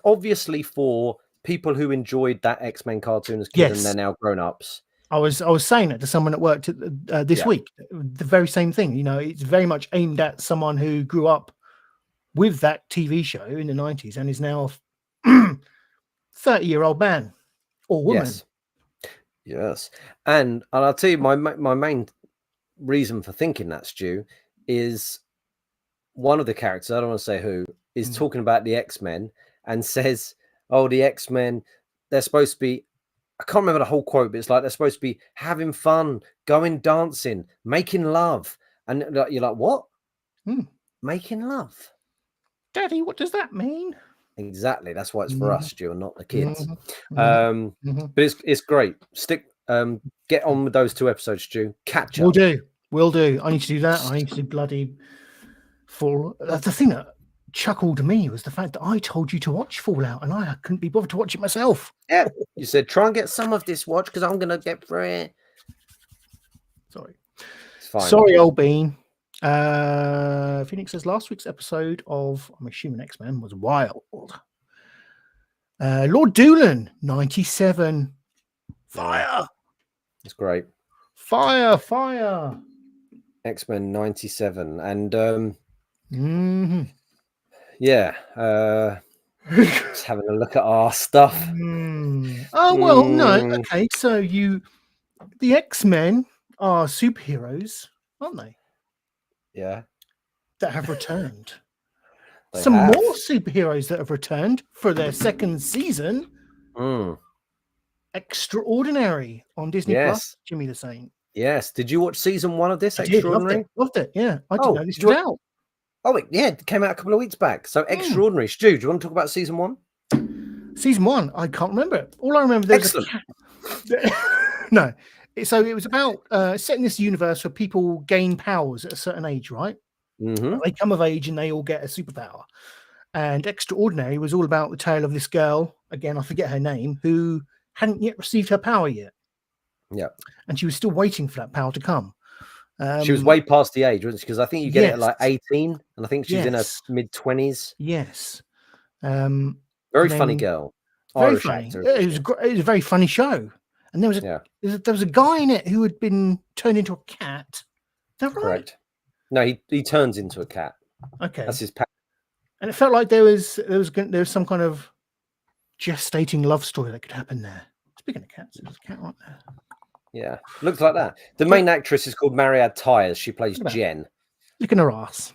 obviously for people who enjoyed that X-Men cartoon as kids and they're now grown-ups. I was saying that to someone at work this week. The very same thing. You know, it's very much aimed at someone who grew up with that TV show in the 90s and is now a 30-year-old man or woman. Yes. And I'll tell you, my main reason for thinking that, Stu, is one of the characters, I don't want to say who, is talking about the X-Men and says, oh, the X-Men, they're supposed to be I can't remember the whole quote, but it's like they're supposed to be having fun, going dancing, making love. And you're like, what? Making love? Daddy, what does that mean? Exactly. That's why it's for us, Stu, and not the kids. Mm-hmm. But it's great. Get on with those 2 episodes, Stu. Catch up. We'll do. I need to do that. I need to do bloody Fall. The thing that chuckled me was the fact that I told you to watch Fallout, and I couldn't be bothered to watch it myself. Yeah, you said try and get some of this watch because I'm gonna get through it. Sorry, it's fine. Sorry, old bean. Phoenix says last week's episode of I'm assuming X-Men was wild. Lord Doolan 97. Fire. It's great. Fire. X-Men 97 and yeah, just having a look at our stuff. Oh well, no. Okay, so the X-Men are superheroes, aren't they? Yeah, that have returned. More superheroes that have returned for their second season. Extraordinary on Disney Plus. Jimmy the Saint. Yes. Did you watch season 1 of this? Extraordinary. Loved it. Yeah, I didn't know this was out. Oh, yeah, it came out a couple of weeks back. So Extraordinary. Stu, do you want to talk about season 1? Season 1, I can't remember it. All I remember there's a cat. No. So it was about set in this universe where people gain powers at a certain age, right? They come of age and they all get a superpower. And Extraordinary was all about the tale of this girl, again, I forget her name, who hadn't yet received her power yet. Yeah. And she was still waiting for that power to come. She was way past the age, wasn't she? Because I think you get it at like 18, and I think she's in her mid-20s. Yes. Very funny girl. Very funny. Actor. It was a very funny show. And there was a guy in it who had been turned into a cat. Is that right? Correct. No, he turns into a cat. Okay. That's his power. And it felt like there was some kind of gestating love story that could happen there. Speaking of cats, there's a cat right there. Yeah, looks like that. The main actress is called Mariad Tyers. She plays Jen. Licking her ass.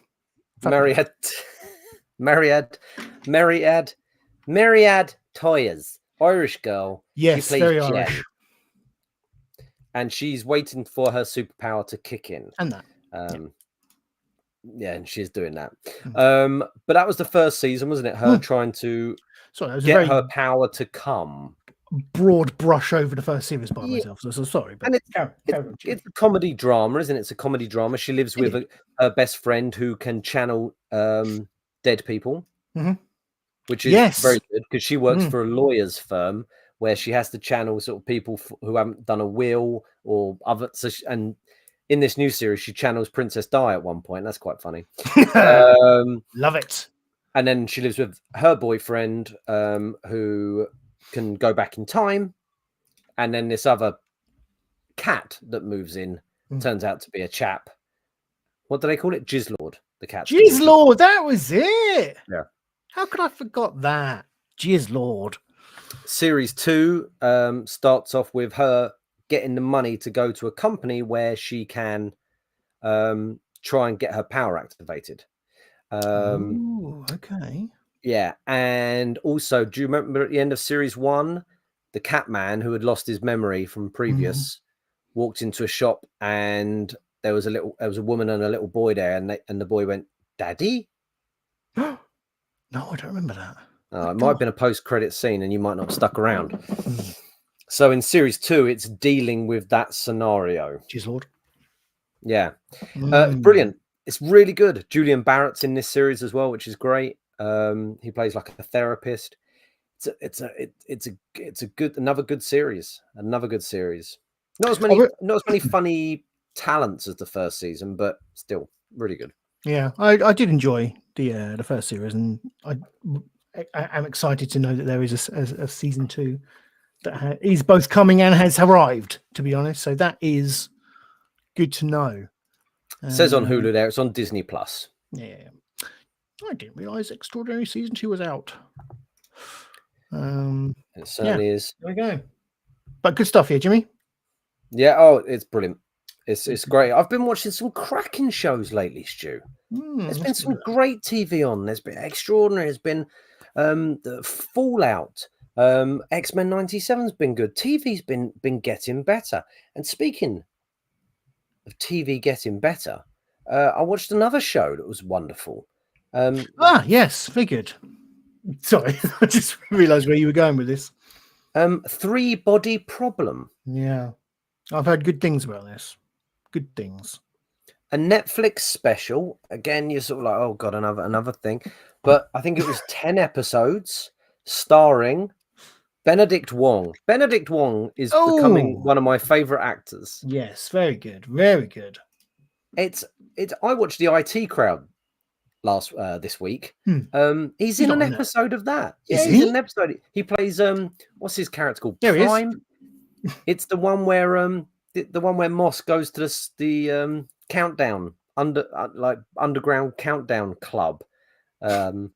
Mariad Tyers, Irish girl. Yes, she plays very Jen. Irish. And she's waiting for her superpower to kick in. And that. Yeah, and she's doing that. But that was the first season, wasn't it? Her trying to get her power to come. Broad brush over the first series by myself, so sorry. But and it's a comedy drama, isn't it? It's a comedy drama. She lives with her best friend who can channel dead people, which is very good because she works for a lawyer's firm where she has to channel sort of people who haven't done a will or other. And in this new series, she channels Princess Di at one point. That's quite funny. Love it. And then she lives with her boyfriend, who can go back in time, and then this other cat that moves in turns out to be a chap. What do they call it? Jizzlord. The cat. Jizzlord. That was it. Yeah. How could I forgot that? Jizzlord. Series 2 starts off with her getting the money to go to a company where she can try and get her power activated. Okay. Yeah, and also, do you remember at the end of series 1, the cat man who had lost his memory from previous walked into a shop, and there was a woman and a little boy there, and the boy went, "Daddy?" No, I don't remember that. It might have been a post-credit scene, and you might not have stuck around. So in series 2, it's dealing with that scenario. Jizzlord. Yeah, brilliant. It's really good. Julian Barrett's in this series as well, which is great. He plays like a therapist. It's a good, another good series. Not as many funny talents as the first season, but still really good. Yeah, I did enjoy the first series, and I'm excited to know that there is a season 2 that is both coming and has arrived. To be honest, so that is good to know. It says on Hulu there, it's on Disney Plus. Yeah. I didn't realize Extraordinary season 2 was out. It certainly is. There we go. But good stuff here, Jimmy. Yeah. Oh, it's brilliant. It's great. I've been watching some cracking shows lately, Stu. There's been some great TV on. There's been Extraordinary. There's been the Fallout. X-Men 97's been good. TV's been getting better. And speaking of TV getting better, I watched another show that was wonderful. Yes, figured. Sorry, I just realised where you were going with this. Three Body Problem. Yeah, I've heard good things about this. Good things. A Netflix special. Again, you're sort of like, oh god, another thing. But I think it was 10 episodes starring Benedict Wong. Benedict Wong is becoming one of my favorite actors. Yes, very good, very good. It's. I watched the IT Crowd this week. He's in an episode of that. Is he's he? in an episode. He plays what's his character called? There he is. Prime. It's the one where the one where Moss goes to the countdown underground countdown club, and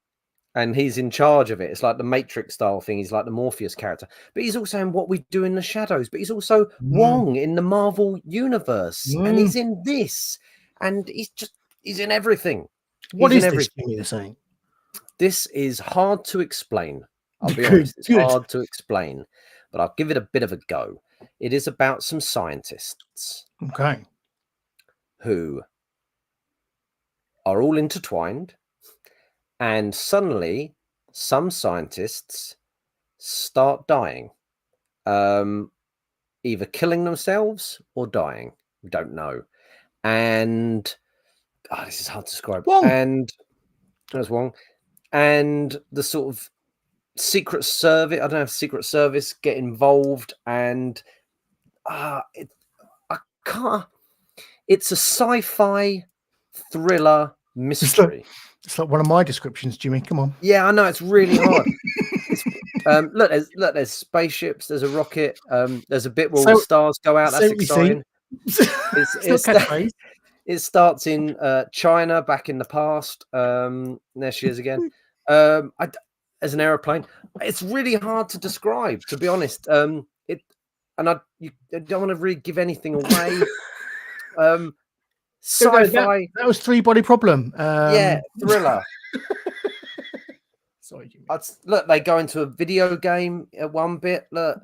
he's in charge of it. It's like the Matrix style thing. He's like the Morpheus character, but he's also in What We Do in the Shadows. But he's also Wong in the Marvel universe, and he's in this, and he's in everything. What is this thing you're saying? This is hard to explain. I'll be honest, it's hard to explain, but I'll give it a bit of a go. It is about some scientists, who are all intertwined, and suddenly some scientists start dying, either killing themselves or dying. We don't know. And this is hard to describe. And there's Wong, and the sort of Secret Service. I don't know if Secret Service get involved, and I can't. It's a sci-fi thriller mystery. It's like one of my descriptions, Jimmy. Come on. Yeah, I know, it's really hard. Look, there's spaceships. There's a rocket. There's a bit where all the stars go out. That's exciting. It starts in China back in the past. There she is again. As an aeroplane. It's really hard to describe, to be honest. I don't want to really give anything away. Sci-fi. That was Three Body Problem. Thriller. Sorry, Jimmy. Look, they go into a video game at one bit. Look,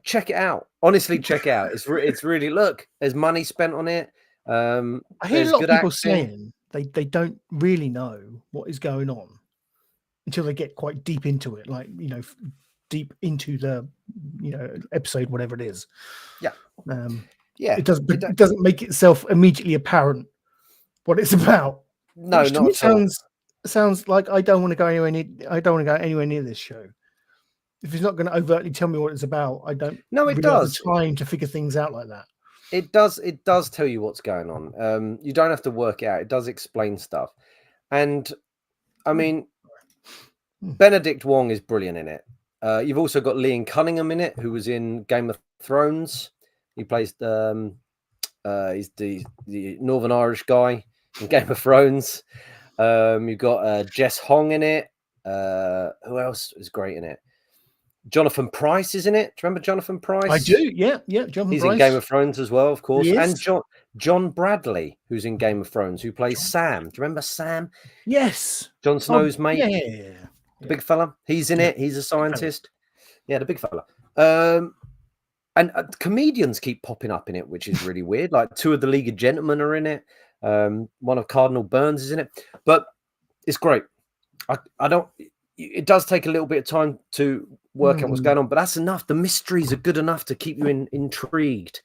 check it out. Honestly, check it out. It's really, look. There's money spent on it. I hear a lot of people saying they don't really know what is going on until they get quite deep into it, like, deep into the episode, whatever it is. It doesn't make itself immediately apparent what it's about. No, not at all. Sounds like I don't want to go anywhere near this show. If it's not going to overtly tell me what it's about, I don't. No, it does. Have the time to figure things out like that. It does. It does tell you what's going on. You don't have to work it out. It does explain stuff, and I mean, Benedict Wong is brilliant in it. You've also got Liam Cunningham in it, who was in Game of Thrones. He plays he's the Northern Irish guy in Game of Thrones. You've got Jess Hong in it. Who else is great in it? Jonathan Pryce is in it. Do you remember Jonathan Pryce? I do. Yeah. Jonathan He's Pryce. in Game of Thrones as well, of course. And John Bradley, who's in Game of Thrones, who plays Sam. Do you remember Sam? Yes. Jon Snow's mate. Yeah. The big fella. He's in it. He's a scientist. Yeah, the big fella. And comedians keep popping up in it, which is really weird. Like two of the League of Gentlemen are in it. One of Cardinal Burns is in it. But it's great. I don't. It does take a little bit of time to work out what's going on, but that's enough. The mysteries are good enough to keep you intrigued.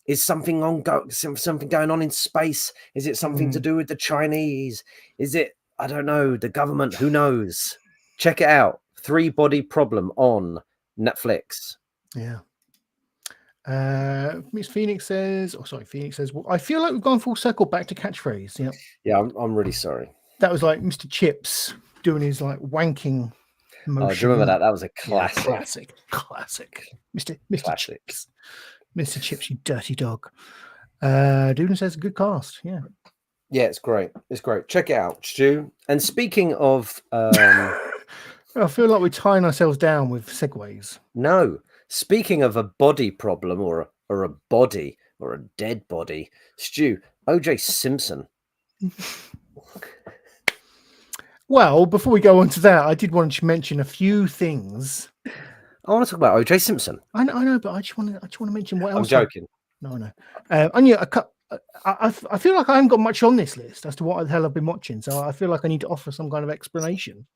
Is something going on in space? Is it something to do with the Chinese? Is it, I don't know, the government? Who knows? Check it out. Three Body Problem on Netflix. Yeah. Miss Phoenix says, well, I feel like we've gone full circle back to catchphrase. Yeah. Yeah, I'm really sorry. That was like Mr. Chips doing his like wanking motion. Oh, do you remember that? That was a classic. Yeah, classic. Mr. Chips. Mr. Chips, you dirty dog. Duden says good cast. Yeah. Yeah, it's great. It's great. Check it out, Stu. And speaking of I feel like we're tying ourselves down with segues. No. Speaking of a body problem or a body or a dead body, Stu, OJ Simpson. Well, before we go on to that, I did want to mention a few things. I want to talk about O.J. Simpson. I know, but I just want to mention what else. I'm joking. No. And yeah, I feel like I haven't got much on this list as to what the hell I've been watching, so I feel like I need to offer some kind of explanation.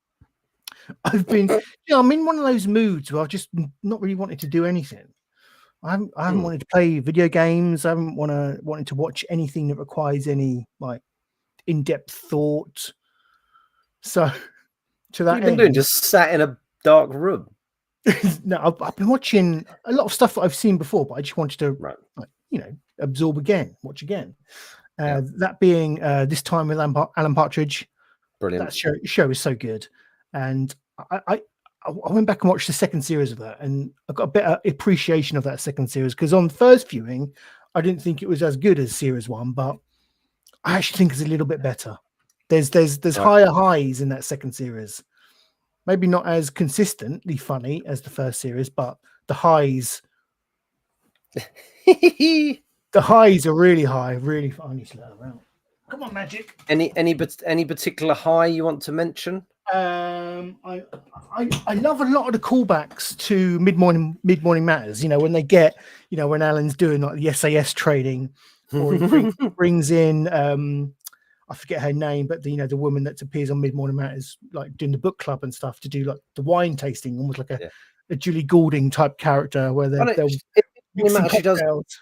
I've been, I'm in one of those moods where I've just not really wanted to do anything. I haven't wanted to play video games. I haven't wanted to watch anything that requires any like in-depth thought. So, to that What have you been end, doing? Just sat in a dark room. no, I've been watching a lot of stuff that I've seen before, but I just wanted to, absorb again, watch again. That being This Time with Alan Partridge. Brilliant. That show is so good, and I went back and watched the second series of that, and I got a better appreciation of that second series because on first viewing, I didn't think it was as good as series one, but I actually think it's a little bit better. There's higher highs in that second series. Maybe not as consistently funny as the first series, but the highs, the highs are really high, really funny. Come on, Magic. Any particular high you want to mention? I love a lot of the callbacks to mid-morning matters. When they get, when Alan's doing like the SAS training, or he brings in I forget her name, but the woman that appears on Mid-Morning Matters, like doing the book club and stuff, to do like the wine tasting, almost like a Julie Goulding type character, where they'll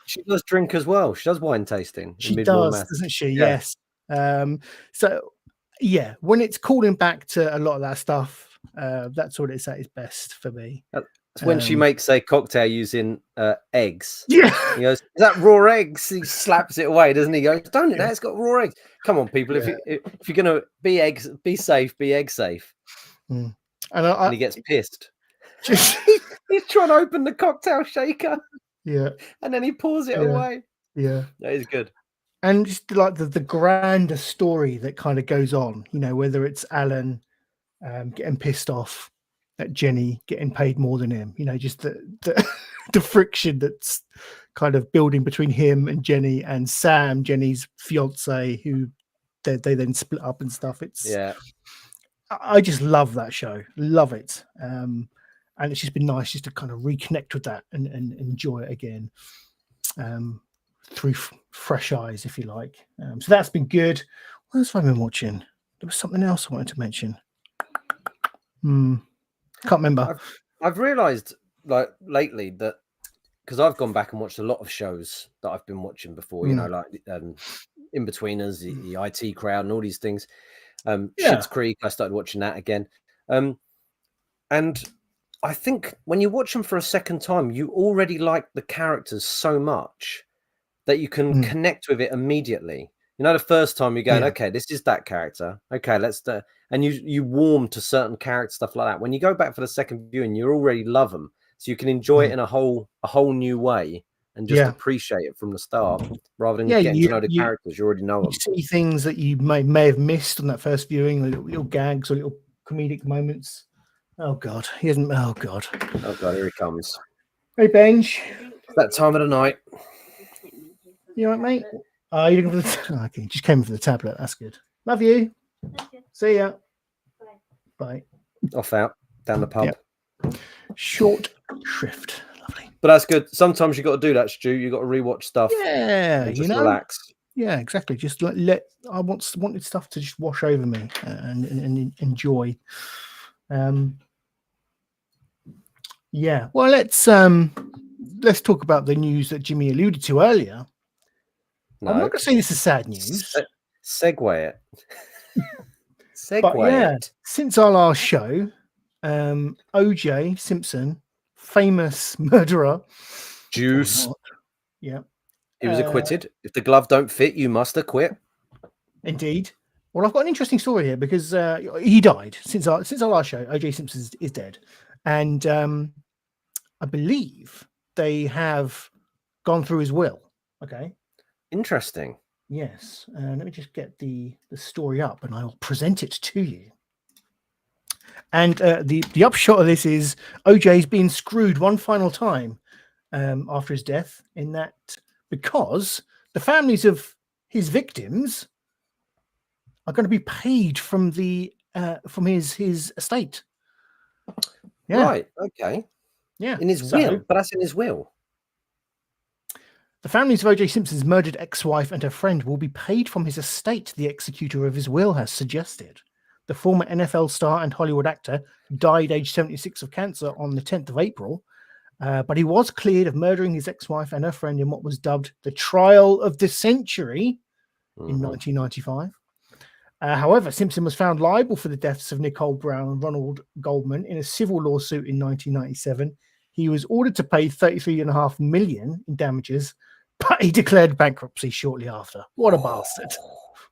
she does drink as well. She does wine tasting. She does, doesn't she? Yeah. Yes. So yeah, when it's calling back to a lot of that stuff, that's what it's at its best for me. It's when she makes a cocktail using eggs. Yeah. He goes, "Is that raw eggs?" He slaps it away, doesn't he? He goes, "Don't do that. It's got raw eggs." Come on, people. If you're gonna be safe, be egg safe. And he gets pissed. He's trying to open the cocktail shaker. Yeah. And then he pours it away. Yeah. That is good. And just like the grander story that kind of goes on, whether it's Alan getting pissed off at Jenny getting paid more than him, just the friction that's kind of building between him and Jenny and Sam, Jenny's fiance, who they then split up and stuff. I just love that show, love it, and it's just been nice just to kind of reconnect with that and enjoy it again through fresh eyes, if you like. So that's been good. What else have I been watching? There was something else I wanted to mention. Can't remember. I've realized like lately that because I've gone back and watched a lot of shows that I've been watching before, like In-Betweeners, the IT Crowd, and all these things. Schitt's Creek, I started watching that again. And I think when you watch them for a second time, you already like the characters so much that you can connect with it immediately. The first time you're going, okay, this is that character. Okay, and you warm to certain character stuff like that. When you go back for the second viewing, you already love them, so you can enjoy it in a whole new way and just appreciate it from the start, rather than getting to know the characters. You already know them. You see things that you may have missed on that first viewing, little gags or little comedic moments. Oh God, he hasn't. Oh God, here he comes. Hey Benj, it's that time of the night. You all right, mate? You're looking for the okay, just came for the tablet. That's good. Love you. See ya. Bye. Off out down the pub. Yep. Short shrift. Lovely. But that's good. Sometimes you got to do that, Stu. You got to rewatch stuff. Yeah, just relax. Yeah, exactly. Just I wanted stuff to just wash over me and enjoy. Yeah. Well, let's talk about the news that Jimmy alluded to earlier. No. I'm not going to say this is sad news. Segue it. Since our last show, O.J. Simpson, famous murderer, Juice. Yeah, he was acquitted. If the glove don't fit, you must acquit. Indeed. Well, I've got an interesting story here because he died since our last show. O.J. Simpson is dead, and I believe they have gone through his will. Okay. Interesting. Yes. Let me just get the story up and I'll present it to you. And the upshot of this is OJ's been screwed one final time after his death, in that because the families of his victims are going to be paid from the from his estate. Yeah. Right. Okay. Yeah. In his will, but that's in his will. The families of O.J. Simpson's murdered ex-wife and her friend will be paid from his estate, the executor of his will has suggested. The former NFL star and Hollywood actor died aged 76 of cancer on the 10th of April, but he was cleared of murdering his ex-wife and her friend in what was dubbed the trial of the century in 1995. However, Simpson was found liable for the deaths of Nicole Brown and Ronald Goldman in a civil lawsuit in 1997. He was ordered to pay $33.5 million in damages, but he declared bankruptcy shortly after. What a bastard.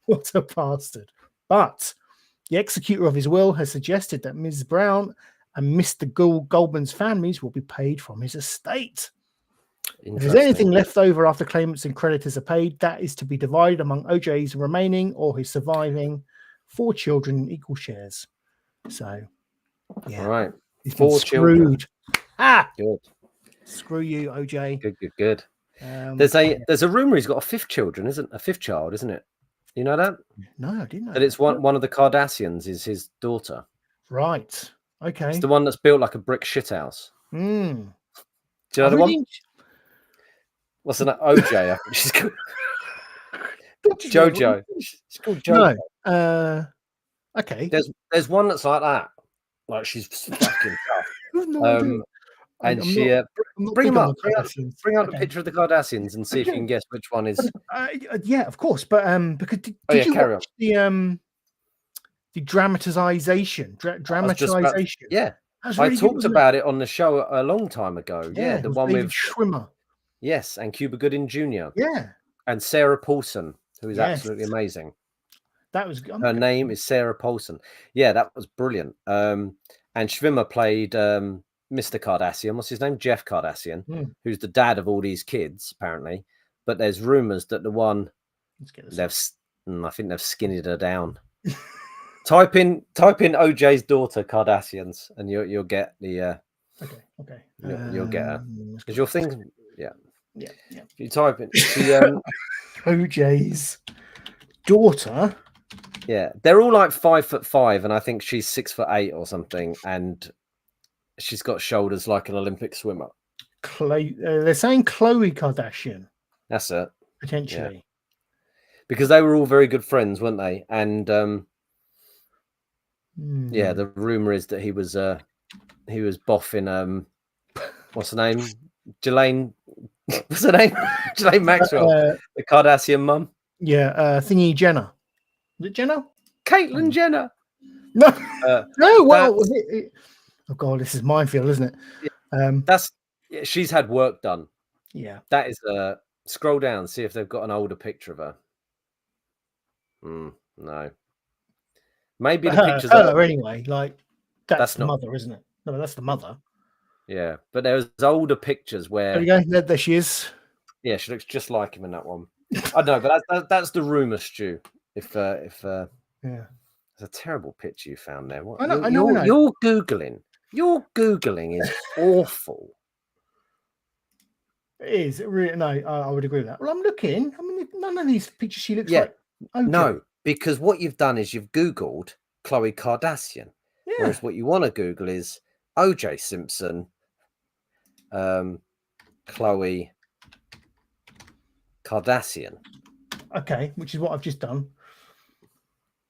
What a bastard. But the executor of his will has suggested that Ms. Brown and Mr. Goldman's families will be paid from his estate. If there's anything left over after claimants and creditors are paid, that is to be divided among OJ's remaining or his surviving 4 children in equal shares. So, yeah. All right. He's 4 children. Ah! Good. Screw you, OJ. Good. There's a rumor he's got a 5th child, isn't it? You know that? No, I didn't know. That it's one of the Kardashians is his daughter. Right. Okay. It's the one that's built like a brick shithouse. Do you know the one? What's the name? OJ. I think she's called Jojo. She's called Jojo. No. Okay. There's one that's like that. Like she's fucking tough. And she bring up the picture of the Kardashians and see if you can guess which one is. Yeah, of course. But because did you watch the dramatization? Dramatization. Yeah, really I talked about it on the show a long time ago. Yeah, the one David with Schwimmer. Yes, and Cuba Gooding Jr. Yeah, and Sarah Paulson, who is absolutely amazing. That was her name is Sarah Paulson. Yeah, that was brilliant. And Schwimmer played Mr. Kardashian. What's his name? Jeff Kardashian, who's the dad of all these kids, apparently. But there's rumors that the one I think they've skinnied her down. Type in OJ's daughter Kardashians, and you'll get the. Okay. You'll get her because you're thinking, yeah. If you type in OJ's daughter. Yeah, they're all like 5'5", and I think she's 6'8" or something, and she's got shoulders like an Olympic swimmer. They're saying Khloe Kardashian. That's it. Potentially. Yeah. Because they were all very good friends, weren't they? And yeah, the rumor is that he was boffing what's her name? Ghislaine. What's her name? Ghislaine Maxwell, the Kardashian mum. Yeah, thingy Jenner. Is it Jenner? Caitlyn Jenner. No, no. Well, was it? Oh God, this is minefield, isn't it? She's had work done. Yeah, that is. Scroll down, see if they've got an older picture of her. No, maybe the pictures. Anyway, like that's the mother, isn't it? No, that's the mother. Yeah, but there's older pictures where. There you go. There she is. Yeah, she looks just like him in that one. I know, but that's the rumor, Stu. If yeah, it's a terrible picture you found there. What? I know. You're googling. Your googling is awful. It is. Really, no, I would agree with that. Well, I'm looking. I mean, none of these pictures she looks like. Okay. No, because what you've done is you've googled Khloe Kardashian, whereas what you want to Google is OJ Simpson, Khloe Kardashian. Okay, which is what I've just done.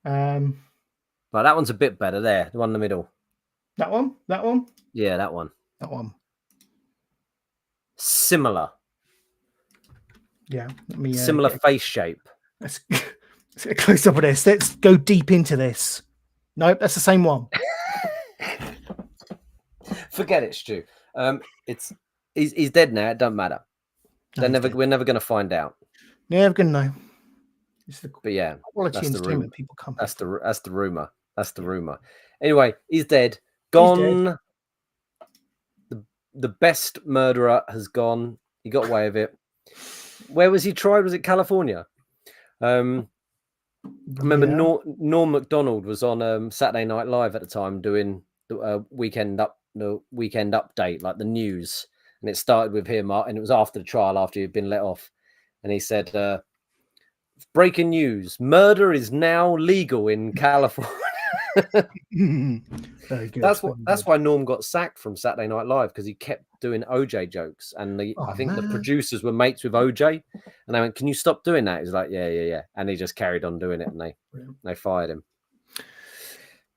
But that one's a bit better there, the one in the middle. That one? Yeah, that one. Similar. Yeah. Similar face shape. Let's get close up of this. Let's go deep into this. Nope, that's the same one. Forget it, Stu. He's dead now. It doesn't matter. We're never going to find out. Never going to know. But yeah, quality entertainment people come. That's the rumor. That's the rumor. Anyway, he's dead. Gone. He's dead. The best murderer has gone. He got away with it. Where was he tried? Was it California? I remember Norm Macdonald was on Saturday Night Live at the time doing the weekend update, like the news, and it started with him, and it was after the trial, after he'd been let off, and he said, "Breaking news: murder is now legal in California." Very good. That's why Norm got sacked from Saturday Night Live, because he kept doing OJ jokes, and I think the producers were mates with OJ, and they went, "Can you stop doing that?" He's like, "Yeah," and he just carried on doing it, and they fired him.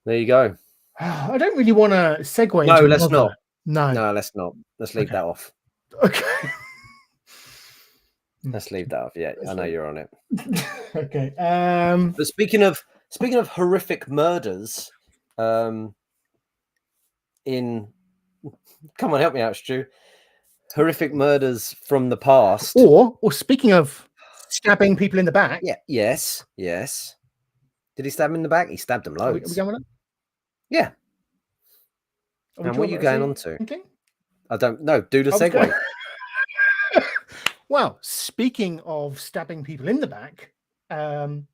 There you go. I don't really want to segue. No, into let's not. No, let's not. Let's leave that off. Okay. Let's leave that off. Yeah, I know you're on it. Okay. But speaking of horrific murders, come on, help me out, Stu. Horrific murders from the past, or speaking of stabbing people in the back. Yeah. Yes. Did he stab him in the back? He stabbed him loads. Are we going with that? Yeah. And what are you going on to? Okay. I don't know. Do the segue. Well, speaking of stabbing people in the back, the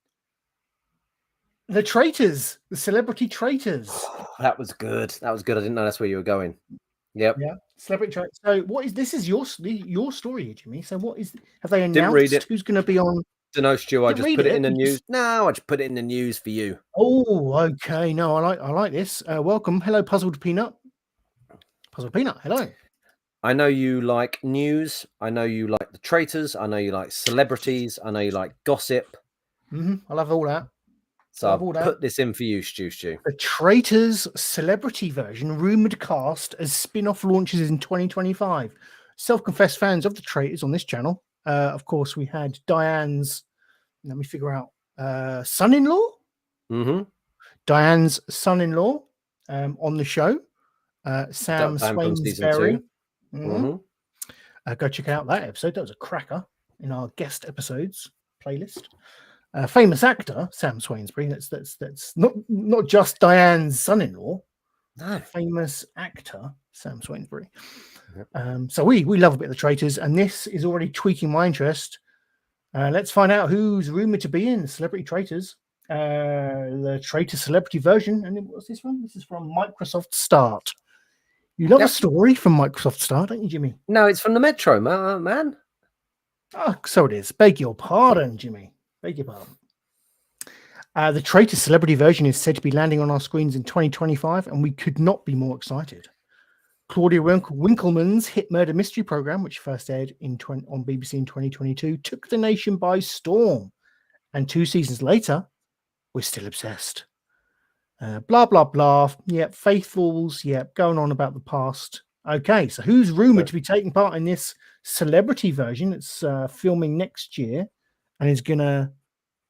traitors, the celebrity traitors. That was good. I didn't know that's where you were going. Yep. Yeah. Celebrity traitors. So, what is this? Is your story, Jimmy? So, what is? Have they announced Didn't read it. Who's going to be on? Don't know, Stu. I just put it in the news. No, I just put it in the news for you. Oh, okay. No, I like this. Welcome. Hello, Puzzled Peanut. Puzzled Peanut. Hello. I know you like news. I know you like the traitors. I know you like celebrities. I know you like gossip. I love all that. So I'll put this in for you, Stu. The Traitors celebrity version, rumored cast as spin-off launches in 2025. Self-confessed fans of the Traitors on this channel. Of course, we had Diane's. Let me figure out. Son-in-law. Diane's son-in-law on the show. Sam Swainsbury. Go check out that episode. That was a cracker in our guest episodes playlist. Famous actor Sam Swainsbury. That's not just Diane's son-in-law. No. Famous actor Sam Swainsbury. So we love a bit of the Traitors, and this is already tweaking my interest. Let's find out who's rumored to be in Celebrity Traitors. The Traitor celebrity version. And what's this from? This is from Microsoft Start. You love a story from Microsoft Start, don't you, Jimmy? No, it's from the Metro, man. Oh, so it is. Beg your pardon, Jimmy. Beg your pardon. The Traitor celebrity version is said to be landing on our screens in 2025, and we could not be more excited. Claudia Winkleman's hit murder mystery program, which first aired on BBC in 2022, took the nation by storm. And 2 seasons later, we're still obsessed. Blah, blah, blah. Yep, faithfuls. Yep, going on about the past. Okay, so who's rumored to be taking part in this celebrity version? It's filming next year and is going to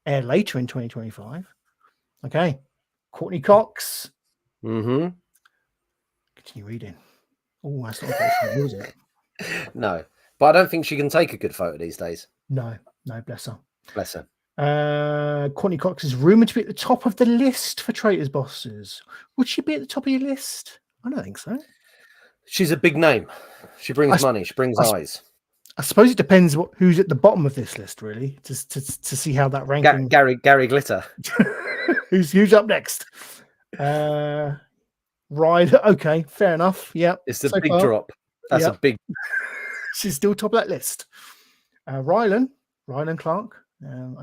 air later in 2025. Okay. Courtney Cox. Continue reading. Oh, that's not a is it? No, but I don't think she can take a good photo these days. No, bless her. Bless her. Courtney Cox is rumored to be at the top of the list for Traitors bosses. Would she be at the top of your list? I don't think so. She's a big name. She brings money. She brings eyes. I suppose it depends who's at the bottom of this list, really, to see how that ranking. Gary Glitter. who's up next? Ryder. Okay, fair enough. Yeah, it's a big drop. That's a big. She's still top of that list. Rylan Clark.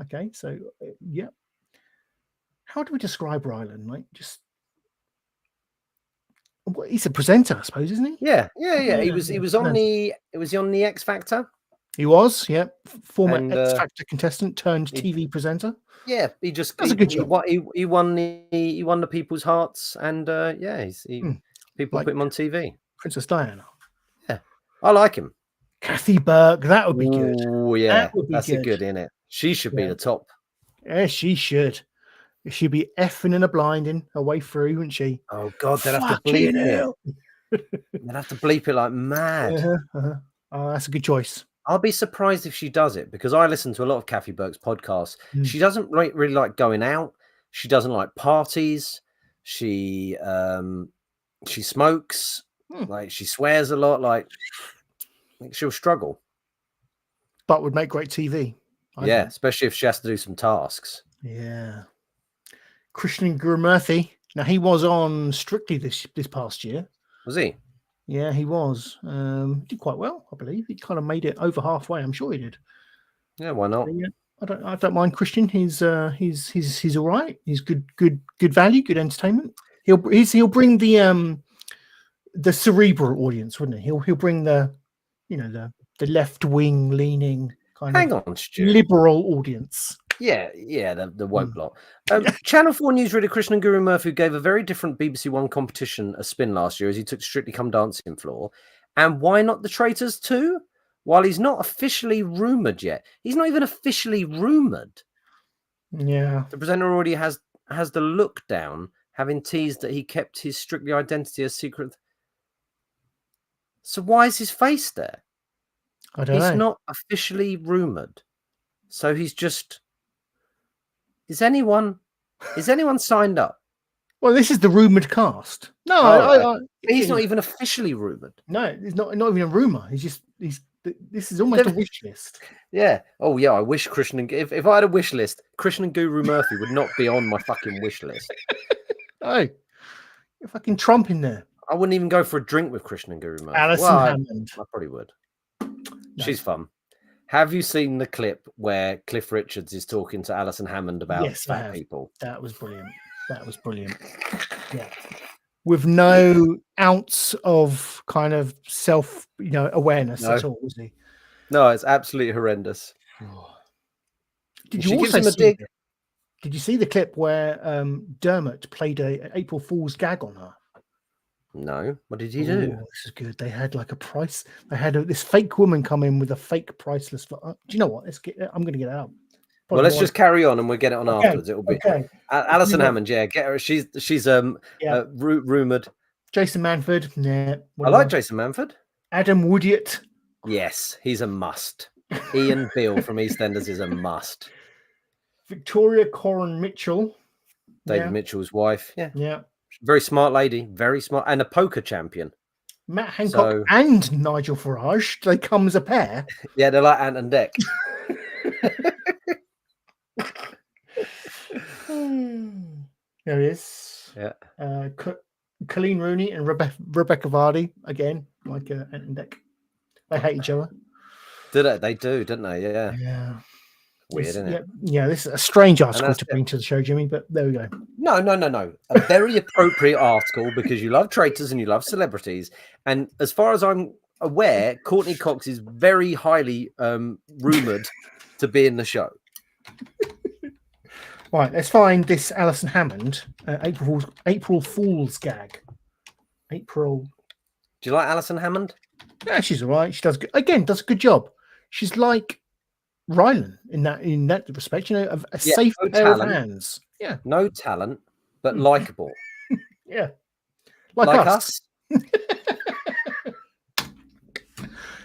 Okay, so yeah. How do we describe Rylan? Like, just he's a presenter, I suppose, isn't he? Yeah. He was on the X Factor. He was, yeah. Former X Factor contestant turned TV presenter. Yeah, he just that's a good job. He won the people's hearts, and people put him on TV. Princess Diana. Yeah, I like him. Kathy Burke, that would be good. Oh yeah, that's a good, isn't it? She should be the top. Yeah, she should. She'd be effing and a blinding her way through, wouldn't she? Oh God, they'd have to bleep it. They'd have to bleep it like mad. Oh, that's a good choice. I'll be surprised if she does it, because I listen to a lot of Kathy Burke's podcasts. She doesn't really like going out. She doesn't like parties. She smokes. Like, she swears a lot. Like she'll struggle. But would make great TV. I think. Especially if she has to do some tasks. Yeah. Krishnan Gurumurthy. Now, he was on Strictly this past year. Was he? Yeah, he was. Did quite well, I believe. He kind of made it over halfway. I'm sure he did. Yeah, why not? I don't mind Christian. He's all right. He's good value, good entertainment. He'll bring the cerebral audience, wouldn't he? He'll bring the left wing leaning kind Hang of on, Stu. liberal audience. Yeah, the woke lot. Channel 4 newsreader Krishnan and Guru Murphy gave a very different BBC One competition a spin last year as he took Strictly Come Dancing floor. And why not the Traitors too? While he's not officially rumoured yet. He's not even officially rumoured. Yeah. The presenter already has the look down, having teased that he kept his Strictly identity a secret. So why is his face there? I don't know. He's not officially rumoured. So he's just... Is anyone signed up? Well, this is the rumoured cast. No, right. He's not even officially rumoured. No, he's not even a rumour. This is almost a wish list. Yeah. Oh, yeah. I wish Krishnan... If I had a wish list, Krishnan and Guru Murphy would not be on my fucking wish list. Oh, you're fucking Trump in there. I wouldn't even go for a drink with Krishnan and Guru Murphy. Alison Hammond. I probably would. No. She's fun. Have you seen the clip where Cliff Richards is talking to Alison Hammond about fat people? That was brilliant. Yeah. With no ounce of kind of self, awareness at all, was he? No, it's absolutely horrendous. Did you also see? Did you see the clip where Dermot played a April Fool's gag on her? No. What did he do? This is good. They had like a price. They had this fake woman come in with a fake priceless. Do you know what? I'm going to get it out. Well, let's just carry on and we'll get it on afterwards. It'll be Alison Hammond. Yeah, get her. She's rumored. Jason Manford. Yeah, I like Jason Manford. Adam Woodyatt. Yes, he's a must. Ian Beale from EastEnders is a must. Victoria Coren Mitchell. David Mitchell's wife. Yeah. Very smart lady. Very smart. And a poker champion. Matt Hancock and Nigel Farage. They come as a pair. Yeah, they're like Ant and Dec. There he is. Yeah. Colleen Rooney and Rebecca Vardy again, like Ant and Dec. They hate each other. Do they? They do, don't they? Yeah. Yeah. Weird, isn't it? Yeah, this is a strange article to bring to the show, Jimmy, but there we go. No. A very appropriate article because you love traitors and you love celebrities. And as far as I'm aware, Courtney Cox is very highly rumoured to be in the show. Right, let's find this Alison Hammond April Fool's gag. April. Do you like Alison Hammond? Yeah, she's all right. She does a good job. She's like Rylan in that respect, a safe pair of hands. Yeah, no talent, but likable. Yeah, like us.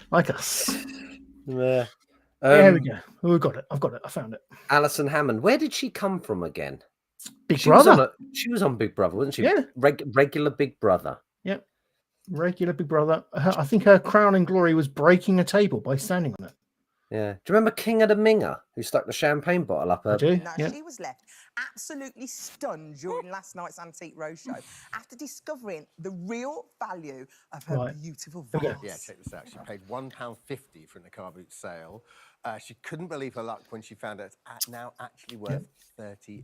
Like us. Yeah. There we go. We've got it. I've got it. I found it. Alison Hammond. Where did she come from again? Big Brother. She was on Big Brother, wasn't she? Yeah. Regular Big Brother. Yeah. Regular Big Brother. I think her crown and glory was breaking a table by standing on it. Yeah. Do you remember King of the Minger, who stuck the champagne bottle up her? I do. No, she was left absolutely stunned during last night's Antique Roadshow after discovering the real value of her beautiful voice. Yeah, check this out. She paid £1.50 for a car boot sale. She couldn't believe her luck when she found out it's now actually worth £30,000.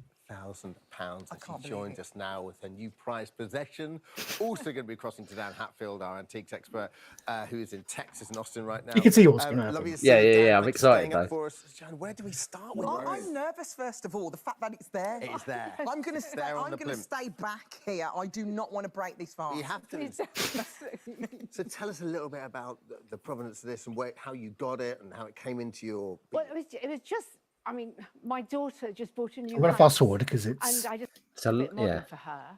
She joins us now with her new prized possession. Also going to be crossing to Dan Hatfield, our antiques expert, who is in Texas and Austin right now. You can see what's going to happen. Yeah. I'm excited though. Jan, where do we start with? I'm nervous, first of all. The fact that it's there. It is there. I'm going to stay back here. I do not want to break this fast. You have to. So tell us a little bit about the provenance of this and how you got it and how it came into your... Well, it was just... I mean, my daughter just bought a new. I'm going to fast forward because it's. And I just a bit modern for her.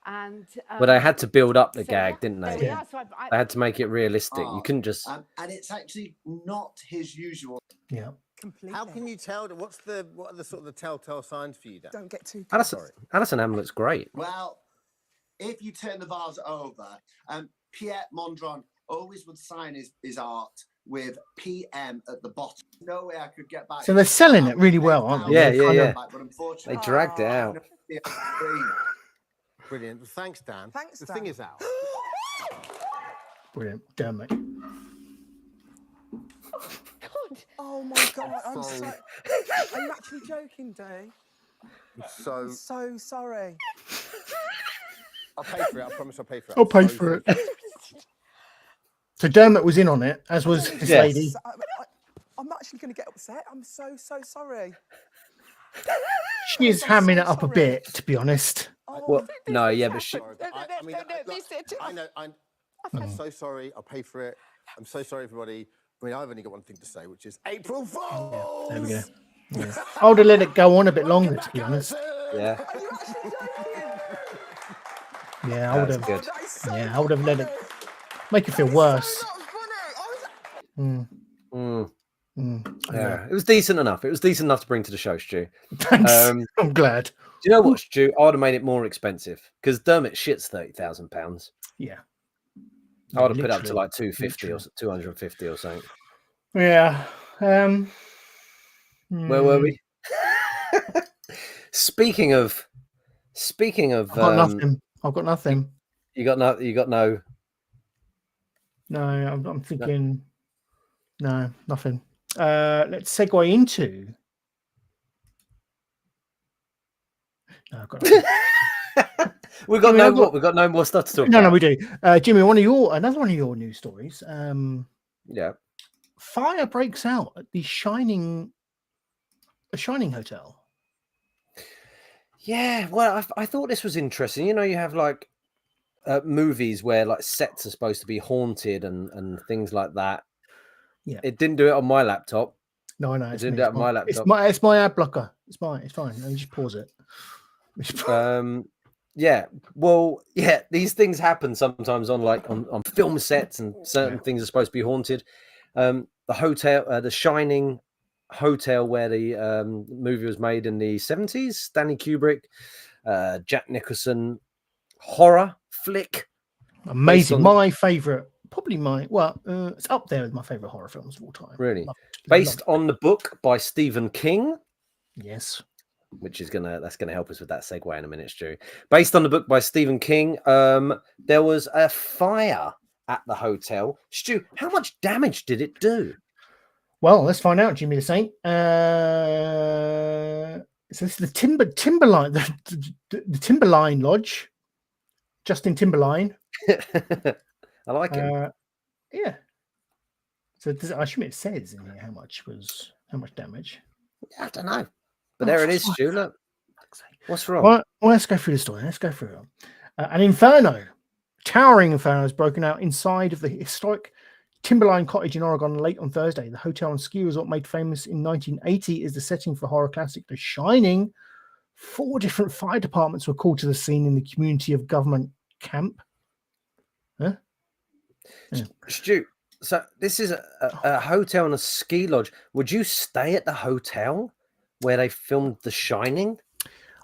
And but they had to build up the gag, didn't they? Yeah. So they had to make it realistic. You couldn't just. And it's actually not his usual. Yeah. Completely. How can you tell? What are the sort of the telltale signs for you, Dan? Don't get too. Alison Hammond looks great. Well, if you turn the vase over, Pierre Mondron always would sign his art with PM at the bottom. No way I could get back. So they're selling it really well, aren't they? Yeah. But unfortunately, They dragged it out. Brilliant. Well, thanks, Dan. The thing is out. Brilliant. Damn, mate. God. Oh my God, I'm so... Are you actually joking, Dave? I'm so sorry. I'll pay for it. I promise I'll pay for it. I'll pay for it. So Dermot was in on it, as was this lady. I'm actually going to get upset. I'm so sorry. She is hamming it up a bit, to be honest. Well, no, yeah, but she... I know. I'm so sorry. I'll pay for it. I'm so sorry, everybody. I mean, I've only got one thing to say, which is April Fools! There we go. Yeah. I would have let it go on a bit longer, to be honest. Yeah. Are you actually joking? Yeah, I would have. Good. Yeah, I would have let it make it feel worse. Yeah, it was decent enough. It was decent enough to bring to the show, Stu. Thanks. I'm glad. Do you know what, Stu? I would have made it more expensive because Dermot shits £30,000. Yeah. I would have put it up to like 250 or 250 or something. Yeah. Where were we? Speaking of. I've got nothing. I've got nothing. You got no. You got no. No, I'm thinking. No, nothing. Let's segue into. No, I've got nothing. We've got no what? We've got no more stuff to talk about. No, we do. Jimmy, another one of your news stories. Yeah. Fire breaks out at the Shining Hotel. Yeah, well, I thought this was interesting. You know, you have like movies where like sets are supposed to be haunted and things like that. Yeah, it didn't do it on my laptop. No, it didn't do it on my laptop. It's my ad blocker. It's fine. Let me just pause it. Yeah, well, yeah, these things happen sometimes on film sets, and certain things are supposed to be haunted. The hotel, the Shining hotel where the movie was made in the 70s, Stanley Kubrick, Jack Nicholson horror flick. Amazing. My favorite, probably it's up there with my favorite horror films of all time. Really? Based on the book by Stephen King. Yes. Which is that's gonna help us with that segue in a minute, Stu. Based on the book by Stephen King, there was a fire at the hotel. Stu, how much damage did it do? Well, let's find out, Jimmy the Saint. So this is the Timberline, the Timberline Lodge. Justin Timberline. I like him. Yeah. So I assume it says in here how much damage. I don't know. But there it is, Stu. Look. What's wrong? Well, let's go through the story. Let's go through it. An inferno, towering inferno, has broken out inside of the historic Timberline Cottage in Oregon late on Thursday. The hotel and ski resort, made famous in 1980, is the setting for horror classic The Shining. 4 different fire departments were called to the scene in the community of government camp. Huh? Yeah. Stu, so this is a hotel and a ski lodge. Would you stay at the hotel where they filmed The Shining?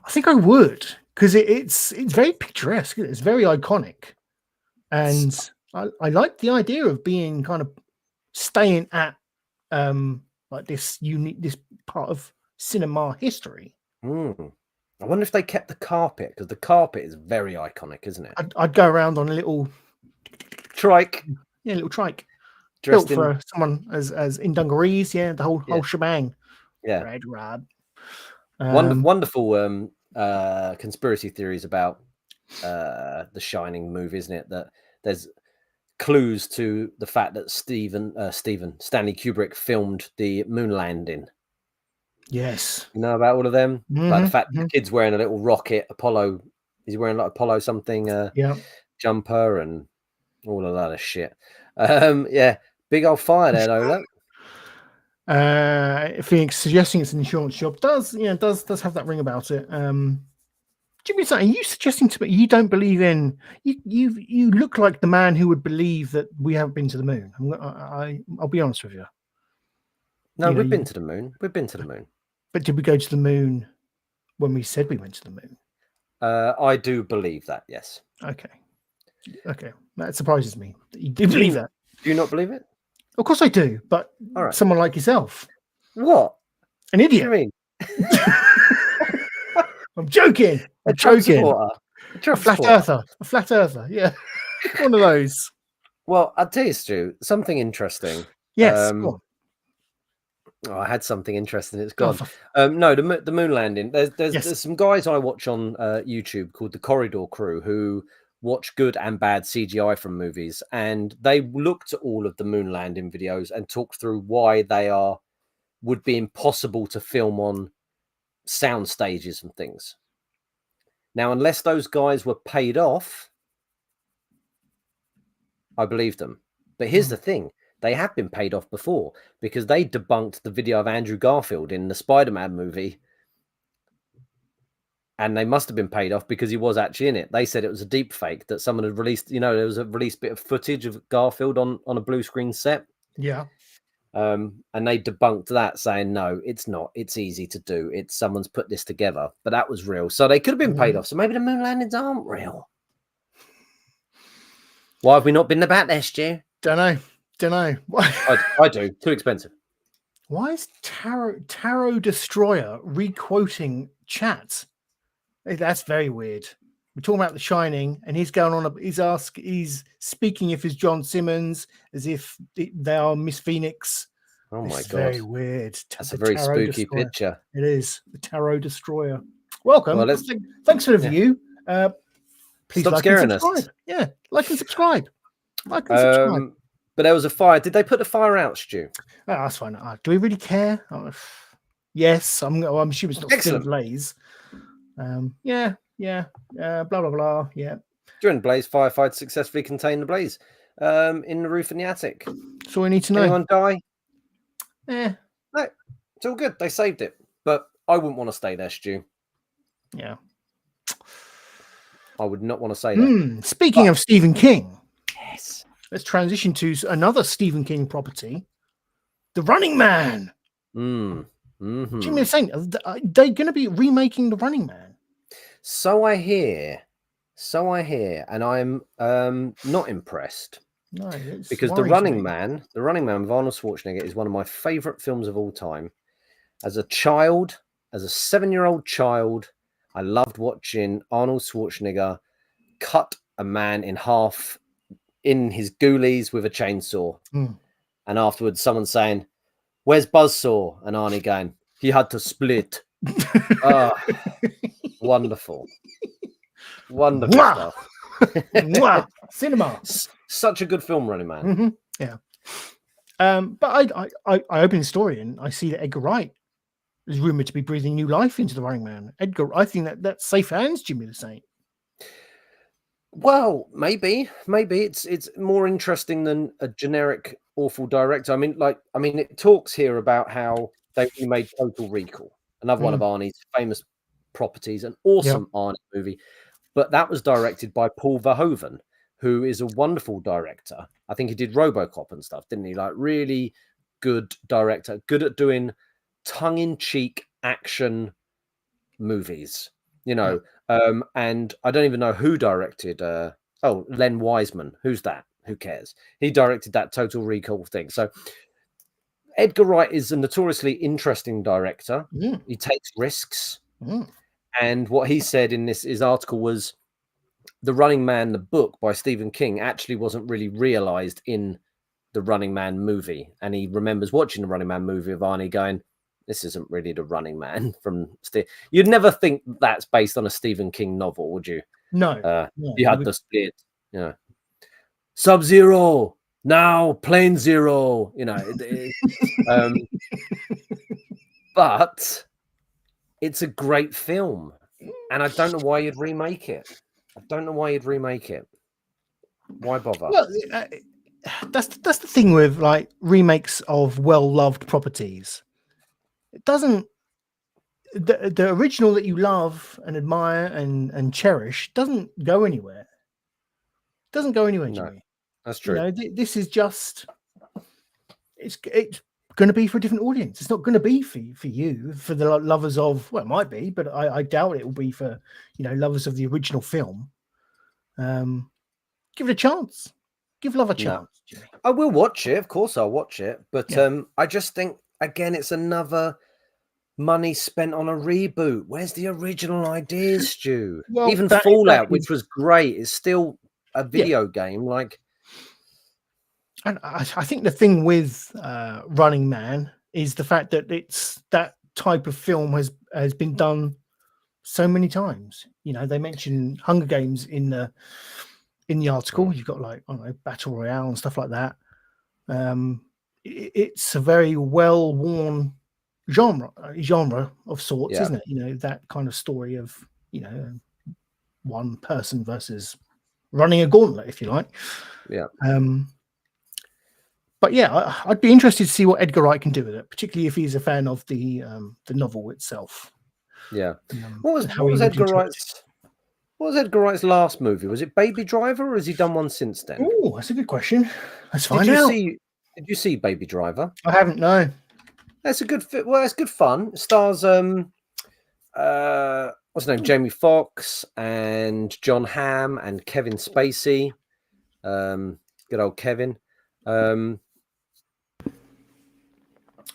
I think I would, because it's very picturesque. It's very iconic, and I like the idea of being kind of staying at like this part of cinema history. I wonder if they kept the carpet, because the carpet is very iconic, isn't it? I'd go around on a little trike. Yeah, a little trike. Dressed built for someone as in dungarees. Yeah, the whole shebang. Yeah, Red Rob. Wonderful conspiracy theories about the Shining movie, isn't it? That there's clues to the fact that Stanley Kubrick filmed the moon landing. Yes, you know about all of them. Like the fact that the kid's wearing a little rocket Apollo. He's wearing like Apollo something jumper and all of that shit. Yeah, big old fire there, though. Phoenix suggesting it's an insurance job does have that ring about it. Jimmy, are you suggesting to me you don't believe in you look like the man who would believe that we haven't been to the moon? I'll be honest with you. No, we've been to the moon. We've been to the moon. But did we go to the moon when we said we went to the moon? I do believe that, yes. Okay. That surprises me. You do believe that. Do you not believe it? Of course I do, but someone like yourself. What? An idiot. What do you mean? I'm joking. A flat earther. Yeah. One of those. Well, I'll tell you, Stu, something interesting. Yes. Go on. Oh, I had something interesting. It's gone. No, the moon landing. There's some guys I watch on YouTube called the Corridor Crew who watch good and bad CGI from movies, and they looked at all of the moon landing videos and talked through why they would be impossible to film on sound stages and things. Now, unless those guys were paid off, I believe them. But here's the thing. They have been paid off before, because they debunked the video of Andrew Garfield in the Spider-Man movie. And they must have been paid off because he was actually in it. They said it was a deep fake that someone had released. You know, there was a released bit of footage of Garfield on a blue screen set. Yeah. And they debunked that, saying, no, it's not. It's easy to do. It's someone's put this together. But that was real. So they could have been paid off. So maybe the moon landings aren't real. Why have we not been about there, Stu? Don't know. I do. Too expensive. Why is Tarot Destroyer re-quoting chat? That's very weird. We're talking about The Shining, and he's going on. He's speaking if it's John Simmons as if they are Miss Phoenix. Oh my God! Very weird. That's a very spooky picture. It is the Tarot Destroyer. Welcome. Well, thanks for the view. Please stop scaring us. Yeah, like and subscribe. But there was a fire. Did they put the fire out, Stu? Oh, that's fine. Do we really care? Yes, I'm assuming it's not still ablaze. Blah blah blah. Yeah. During the blaze, firefighters successfully contained the blaze in the roof in the attic. That's all we need to know. Anyone die? No, it's all good. They saved it, but I wouldn't want to stay there, Stu. Yeah. I would not want to say that. Speaking of Stephen King, yes, let's transition to another Stephen King property, The Running Man. Mm-hmm. Jimmy was saying, are they going to be remaking The Running Man? So I hear, and I'm not impressed. No, because The Running Man with Arnold Schwarzenegger is one of my favorite films of all time. As a child, as a 7-year-old child, I loved watching Arnold Schwarzenegger cut a man in half in his ghoulies with a chainsaw. And afterwards, someone saying, "Where's Buzzsaw?" And Arnie going, "He had to split." Wonderful. Wonderful stuff. Cinema. Such a good film, Running Man. Mm-hmm. Yeah. But I open the story and I see that Edgar Wright is rumored to be breathing new life into The Running Man. Edgar, I think that's safe hands, Jimmy was saying. Well, maybe it's more interesting than a generic awful director. I mean, it talks here about how they remade Total Recall, another one of Arnie's famous properties, an awesome Arnie movie, but that was directed by Paul Verhoeven, who is a wonderful director. I think he did RoboCop and stuff, didn't he? Like, really good director, good at doing tongue-in-cheek action movies, you know. And I don't even know who directed Len Wiseman. Who's that? Who cares? He directed that Total Recall thing. So Edgar Wright is a notoriously interesting director. He takes risks. And what he said in his article was The Running Man, the book by Stephen King, actually wasn't really realized in the Running Man movie. And he remembers watching the Running Man movie of Arnie going, this isn't really the Running Man from Steve. You'd never think that's based on a Stephen King novel, would you? No. You had to split, you know. Sub-Zero, now Plane Zero, you know. But it's a great film. And I don't know why you'd remake it. Why bother? Well, that's the thing with like remakes of well-loved properties. It doesn't. The original that you love and admire and cherish doesn't go anywhere. Doesn't go anywhere, Jimmy. No, that's true. You know, this is just. It's going to be for a different audience. It's not going to be for you, for the lovers of. Well, it might be, but I doubt it will be for lovers of the original film. Give it a chance. Give love a chance, Jimmy. I will watch it. Of course, I'll watch it. But I just think. Again, it's another money spent on a reboot. Where's the original ideas, Stu? Well, even Fallout, which was great, is still a video game. Like, and I think the thing with Running Man is the fact that it's that type of film has been done so many times. You know, they mention Hunger Games in the article. You've got like, I don't know, Battle Royale and stuff like that. It's a very well-worn genre of sorts, isn't it? You know, that kind of story of, you know, one person versus running a gauntlet, if you like. Yeah. But yeah, I'd be interested to see what Edgar Wright can do with it, particularly if he's a fan of the novel itself. Yeah. What was Edgar Wright's last movie? Was it Baby Driver, or has he done one since then? Oh, that's a good question. Let's find out. Did you see Baby Driver? I haven't. No. That's a good fit. Well, it's good fun. It stars what's his name? Jamie Foxx and John Hamm and Kevin Spacey. Good old Kevin.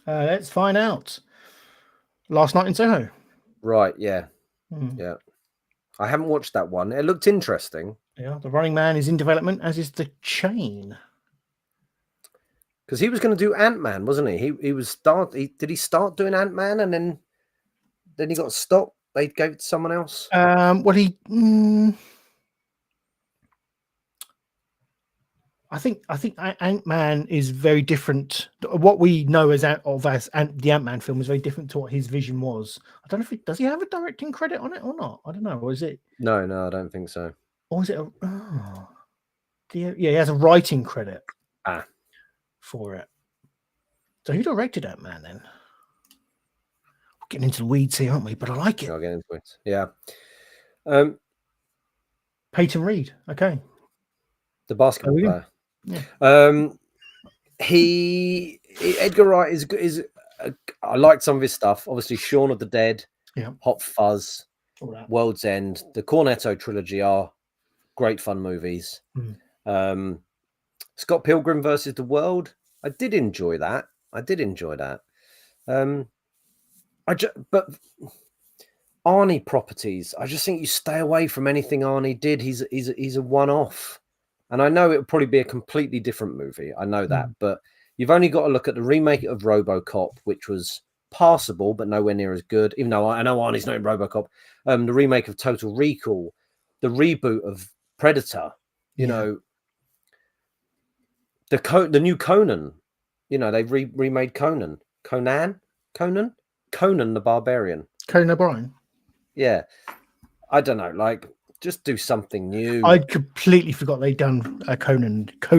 Let's find out. Last Night in Soho. Right, yeah. Yeah. I haven't watched that one. It looked interesting. Yeah, The Running Man is in development, as is The Chain. Because he was going to do Ant-Man, wasn't he? Did he start doing Ant-Man and then he got stopped? They gave it to someone else? I think Ant-Man is very different. What we know as the Ant-Man film is very different to what his vision was. I don't know if does he have a directing credit on it or not? I don't know. Or is it? No, I don't think so. Or is it? He has a writing credit. For it. So who directed Ant-Man then? We're getting into the weeds here, aren't we? But I like it. I'll get into it. Yeah. Peyton Reed. Okay. The basketball player. Yeah. Edgar Wright is I liked some of his stuff. Obviously, Shaun of the Dead, Hot Fuzz, World's End, the Cornetto trilogy are great fun movies. Scott Pilgrim versus the World. I did enjoy that. But Arnie properties, I just think you stay away from anything Arnie did. He's a one-off. And I know it would probably be a completely different movie. I know that. But you've only got to look at the remake of RoboCop, which was passable, but nowhere near as good. Even though I know Arnie's not in RoboCop. The remake of Total Recall, the reboot of Predator, you know, the new Conan, you know, they've remade Conan the Barbarian. Conan O'Brien. Yeah. I don't know, like, just do something new. I'd completely forgot they'd done Conan. I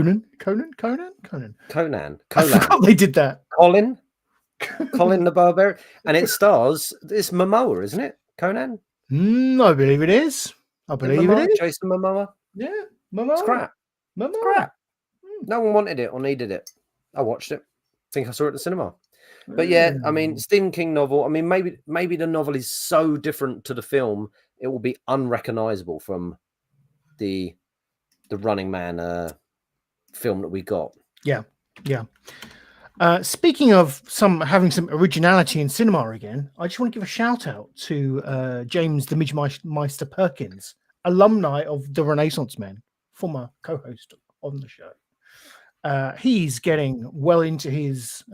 forgot they did that. Colin the Barbarian. And it stars, it's Momoa, isn't it? Conan? I believe it is. Jason Momoa. Yeah, Momoa. It's crap. Momoa. Crap. No one wanted it or needed it. I watched it. I think I saw it at the cinema. But yeah, I mean, Stephen King novel. I mean, maybe the novel is so different to the film, it will be unrecognizable from the Running Man film that we got. Yeah. Speaking of having some originality in cinema again, I just want to give a shout out to James the Midgemeister Perkins, alumni of the Renaissance Men, former co-host on the show. He's getting well into his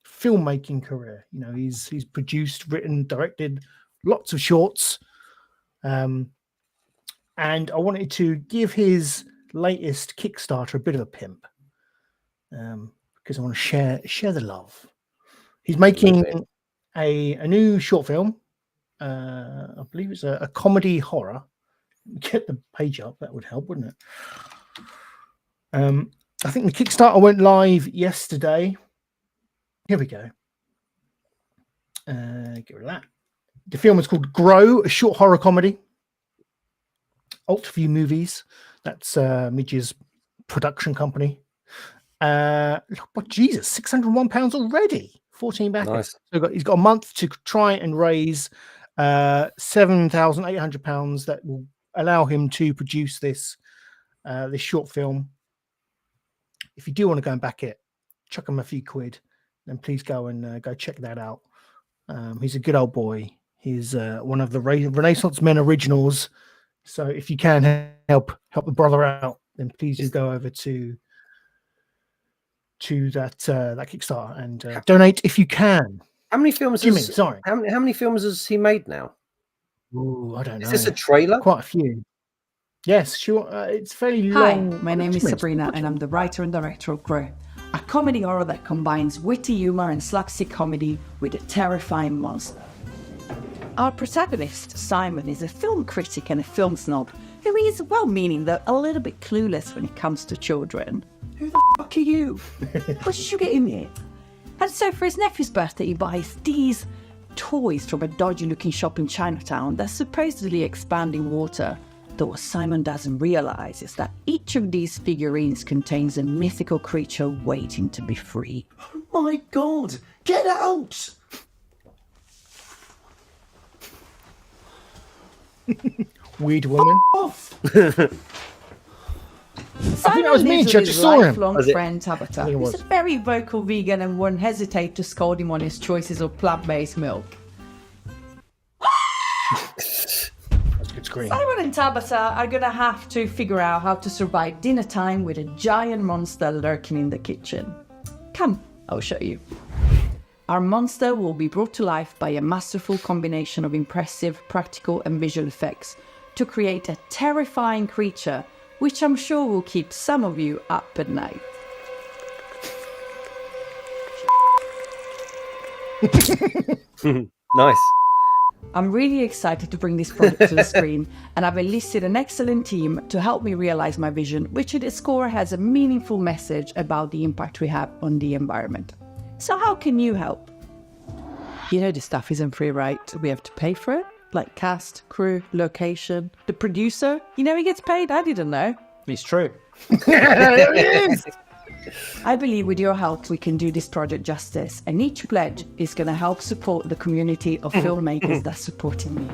filmmaking career. You know, he's produced, written, directed lots of shorts. And I wanted to give his latest Kickstarter a bit of a pimp, because I want to share the love. He's making a new short film. I believe it's a comedy horror. Get the page up, that would help, wouldn't it? I think the Kickstarter went live yesterday. Here we go. Get rid of that. The film is called Grow, a short horror comedy. Altview Movies. That's Midge's production company. But Jesus, £601 already. 14 backers. Nice. So he's got a month to try and raise £7,800 that will allow him to produce this short film. If you do want to go and back it, chuck him a few quid, then please go and go check that out. He's a good old boy. He's one of the Renaissance Men originals. So if you can help the brother out, then please just go over to to that Kickstarter and donate if you can. How many films? Jimmy, sorry. How many films has he made now? Ooh, I don't know. Is this a trailer? Quite a few. Yes, sure. It's fairly Hi, long. my name is Sabrina, and I'm the writer and director of Grey, a comedy horror that combines witty humor and slapstick comedy with a terrifying monster. Our protagonist, Simon, is a film critic and a film snob who is well-meaning, though a little bit clueless when it comes to children. Who the fuck are you? What did you get in here? And so for his nephew's birthday, he buys these toys from a dodgy-looking shop in Chinatown that's supposedly expanding water. Though what Simon doesn't realise is that each of these figurines contains a mythical creature waiting to be free. Oh my God! Get out! Weird woman. Off! I think that was me. I just saw him. Lifelong friend Tabata, who's a very vocal vegan and won't hesitate to scold him on his choices of plant-based milk. That's a good screen. Simon and Tabata are gonna have to figure out how to survive dinner time with a giant monster lurking in the kitchen. Come, I'll show you. Our monster will be brought to life by a masterful combination of impressive practical and visual effects to create a terrifying creature, which I'm sure will keep some of you up at night. Nice. I'm really excited to bring this project to the screen, and I've enlisted an excellent team to help me realize my vision, which at its core has a meaningful message about the impact we have on the environment. So how can you help? You know this stuff isn't free, right? We have to pay for it, like cast, crew, location. The producer, you know he gets paid? I didn't know. It's true. I believe with your help we can do this project justice, and each pledge is going to help support the community of filmmakers that's supporting me.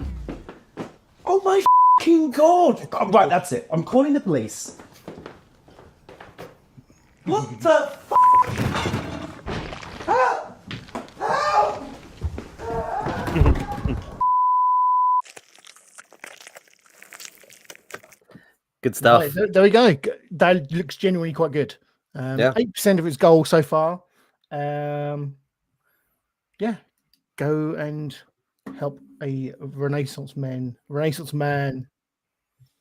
Oh my fucking God! Right, that's it. I'm calling the police. What the fuck? Help! Help! Good stuff. Right, there we go. That looks genuinely quite good. 8% of its goal so far. Yeah, go and help a Renaissance man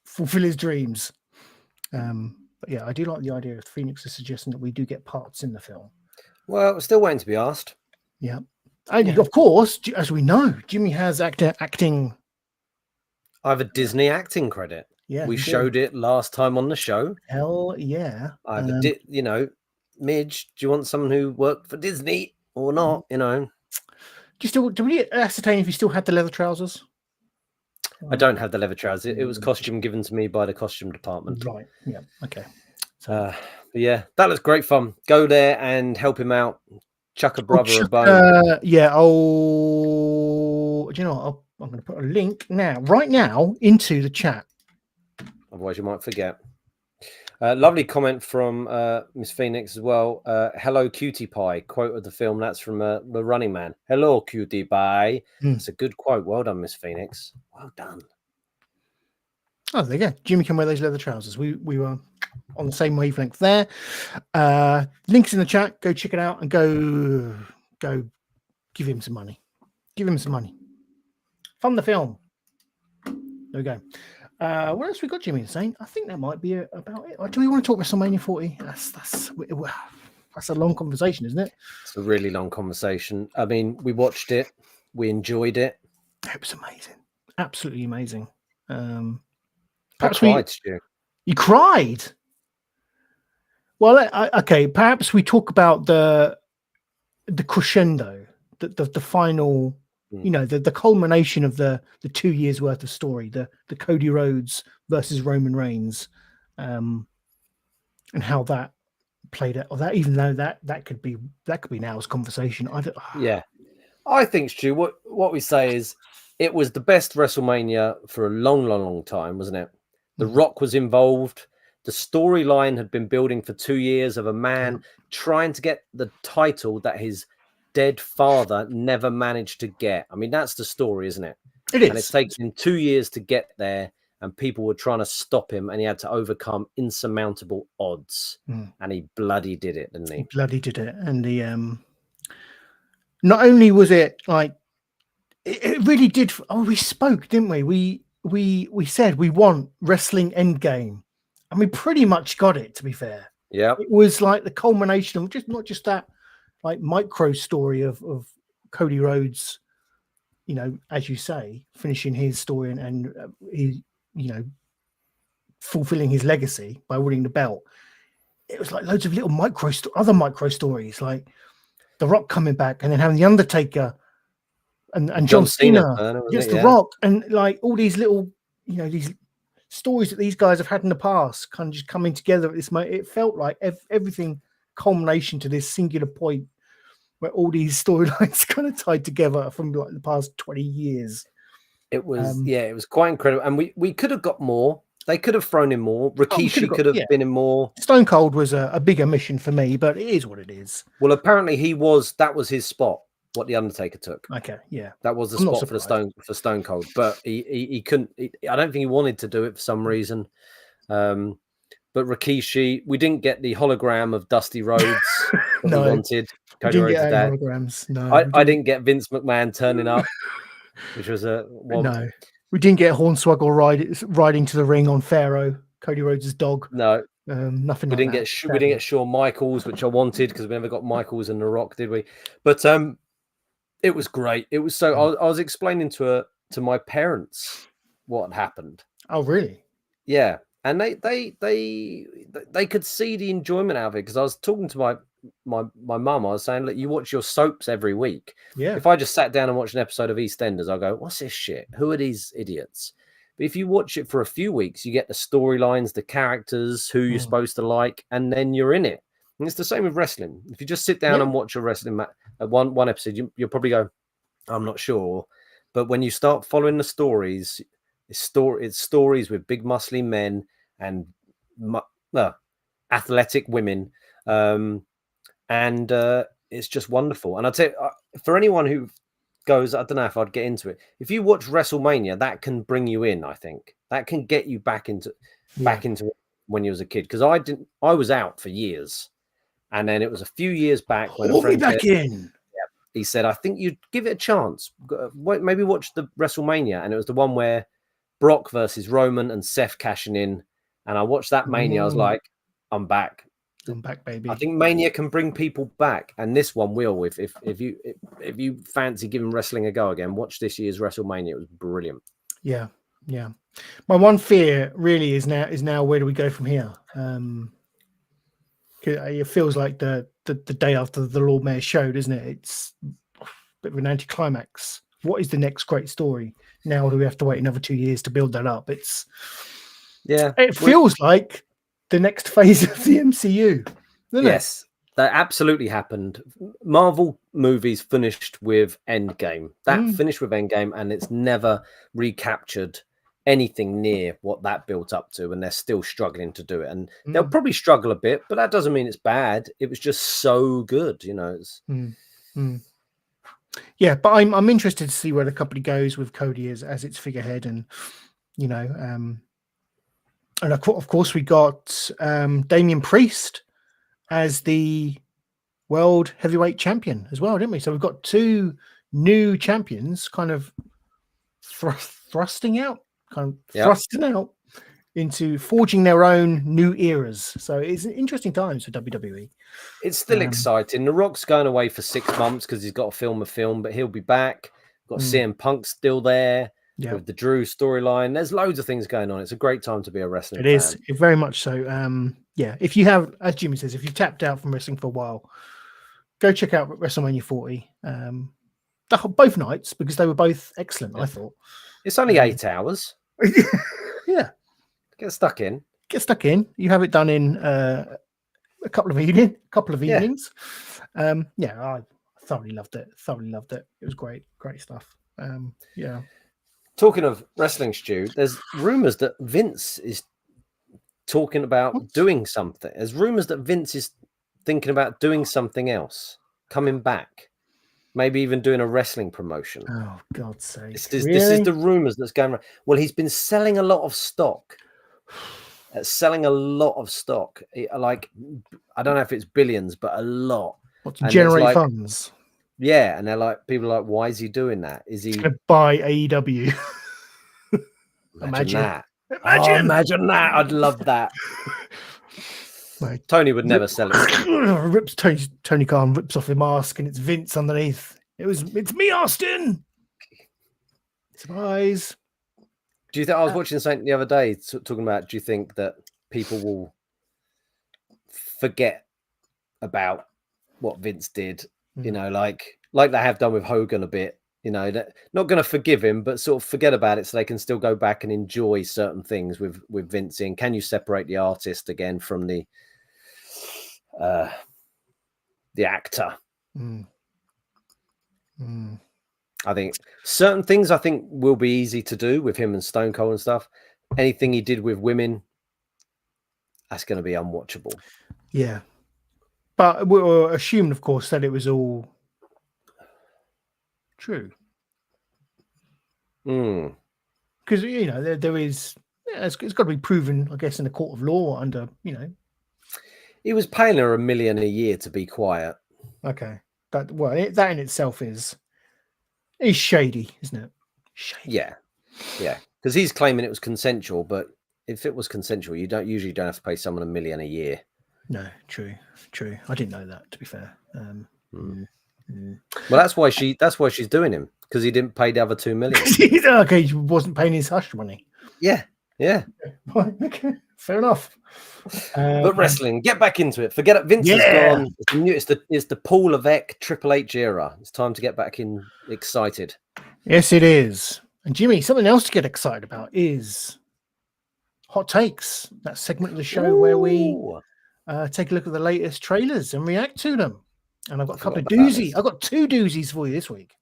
fulfill his dreams. But yeah, I do like the idea of Phoenix is suggesting that we do get parts in the film. Well, we're still waiting to be asked. Yeah, and of course, as we know, Jimmy has acting. I have a Disney acting credit. Yeah, we showed it last time on the show. Hell yeah! I have Midge, do you want someone who worked for Disney or not? You know, do we ascertain if you still had the leather trousers? I don't have the leather trousers. It was costume given to me by the costume department. Right. Yeah. Okay. But yeah, that was great fun. Go there and help him out. Chuck a brother a bone. Yeah. Oh, do you know what? I'm going to put a link right now, into the chat. Otherwise, you might forget. Lovely comment from Miss Phoenix as well. Hello, cutie pie. Quote of the film. That's from The Running Man. Hello, cutie pie. It's a good quote. Well done, Miss Phoenix. Well done. Oh, there you go. Jimmy can wear those leather trousers. We were on the same wavelength there. Links in the chat. Go check it out and go give him some money. Give him some money. Fund the film. There we go. What else we got, Jimmy? Saying I think that might be about it. Or do we want to talk WrestleMania 40? That's a long conversation, isn't it? It's a really long conversation. I mean, we watched it, we enjoyed it. It was amazing, absolutely amazing. I cried, Stu. You cried. Well, okay. Perhaps we talk about the crescendo, the final. You know, the culmination of the 2 years worth of story, the Cody Rhodes versus Roman Reigns, and how that played out. Or that, even though that could be now's conversation. Yeah, I think, Stu, what we say is it was the best WrestleMania for a long time, wasn't it? The Rock was involved. The storyline had been building for 2 years of a man trying to get the title that his dead father never managed to get. I mean, that's the story, isn't it? It is. And it's taken him 2 years to get there. and people were trying to stop him, and he had to overcome insurmountable odds, and he bloody did it, didn't he? He bloody did it, and the not only was it like it really did. Oh, we spoke, didn't we? We said we want wrestling Endgame, and we pretty much got it. To be fair, yeah, it was like the culmination of not just that like micro story of Cody Rhodes, you know, as you say, finishing his story and he, you know, fulfilling his legacy by winning the belt. It was like loads of little other micro stories, like The Rock coming back and then having the Undertaker and John Cena against The Rock, and like all these little, you know, these stories that these guys have had in the past kind of just coming together at this moment. It felt like everything culmination to this singular point where all these storylines kind of tied together from like the past 20 years. It was, it was quite incredible. And we could have got more. They could have thrown in more. Rikishi could have been in more. Stone Cold was a bigger mission for me, but it is what it is. Well, apparently that was his spot, what the Undertaker took. Okay, yeah. That was the spot for Stone Cold. But he couldn't, I don't think he wanted to do it for some reason. But Rikishi, we didn't get the hologram of Dusty Rhodes that we wanted. Cody Rhodes' dad. Holograms. No, I didn't get Vince McMahon turning up, which was no. We didn't get Hornswoggle riding to the ring on Pharaoh, Cody Rhodes' dog. No, nothing. We didn't get Shawn Michaels, which I wanted because we never got Michaels and The Rock, did we? But it was great. It was so. I was explaining to my parents what had happened. Oh, really? Yeah, and they could see the enjoyment out of it because I was talking to my mum. I was saying, look, you watch your soaps every week. Yeah. If I just sat down and watched an episode of EastEnders, I'll go, what's this shit? Who are these idiots? But if you watch it for a few weeks, you get the storylines, the characters, who you're supposed to like, and then you're in it. And it's the same with wrestling. If you just sit down and watch a wrestling match, one episode, you'll probably go, I'm not sure. But when you start following the stories, it's stories with big muscly men and athletic women. And it's just wonderful. And I'd say for anyone who goes, I don't know if I'd get into it. If you watch WrestleMania, that can bring you in. I think that can get you back into when you was a kid. Because I was out for years, and then it was a few years back when a friend back in. He said, I think you'd give it a chance. Maybe watch the WrestleMania, and it was the one where Brock versus Roman and Seth cashing in. And I watched that Mania. I was like, I'm back. I'm back, baby. I think Mania can bring people back, and this one will. If you fancy giving wrestling a go again, watch this year's WrestleMania. It was brilliant. Yeah. My one fear really is now where do we go from here? It feels like the day after the Lord Mayor showed, isn't it? It's a bit of an anticlimax. What is the next great story? Now do we have to wait another 2 years to build that up? It feels like the next phase of the MCU. Yes, that absolutely happened. Marvel movies finished with Endgame. That finished with Endgame, and it's never recaptured anything near what that built up to, and they're still struggling to do it. And they'll probably struggle a bit, but that doesn't mean it's bad. It was just so good, you know. Yeah, but I'm interested to see where the company goes with Cody as its figurehead, and you know, and of course we got Damian Priest as the world heavyweight champion as well, didn't we? So we've got two new champions kind of thrusting out into forging their own new eras. So it's interesting times for WWE. It's still exciting. The Rock's going away for 6 months because he's got to film a film, but he'll be back. Got CM Punk still there with the Drew storyline. There's loads of things going on. It's a great time to be a wrestling fan. It is very much so. If you have, as Jimmy says, if you've tapped out from wrestling for a while, go check out WrestleMania 40. Both nights, because they were both excellent, I thought. It's only 8 hours. Yeah. Get stuck in. You have it done in a couple of evenings. I thoroughly loved it. It was great stuff. Talking of wrestling, Stu, there's rumors that Vince is talking about doing something. There's rumors that Vince is thinking about doing something else, coming back. Maybe even doing a wrestling promotion. Oh, God's sake. This is the rumors that's going around. Well, he's been selling a lot of stock. Like, I don't know if it's billions, but a lot. What, to generate funds? Yeah, and they're like, people are like, why is he doing that? Is he to buy AEW? Imagine that. Imagine that. I'd love that. Like, Tony would never sell it. Rips Tony Khan rips off the mask and it's Vince underneath. It's me, Austin. Surprise. Do you think I was watching something the other day talking about? Do you think that people will forget about what Vince did? You know, like they have done with Hogan a bit. You know, that not going to forgive him, but sort of forget about it so they can still go back and enjoy certain things with Vince in. Can you separate the artist again from the actor? I think certain things will be easy to do with him and Stone Cold and stuff. Anything he did with women, that's going to be unwatchable. Yeah. But we're assuming, of course, that it was all true. Because, you know, there is, it's got to be proven, I guess, in a court of law under, you know. He was paying her $1 million a year to be quiet. Okay. That in itself is shady, isn't it? Shady. Yeah. Because he's claiming it was consensual, but if it was consensual, you don't have to pay someone $1 million a year. No, true. I didn't know that, to be fair. Well, that's why she's doing him, because he didn't pay the other $2 million. Okay, he wasn't paying his hush money. Yeah. Okay, fair enough. But wrestling, get back into it. Forget it. Vince is gone. It's the Paul Levesque Triple H era. It's time to get back in excited. Yes, it is. And Jimmy, something else to get excited about is Hot Takes, that segment of the show where we take a look at the latest trailers and react to them. And I've got a couple of doozies. I've got 2 doozies for you this week.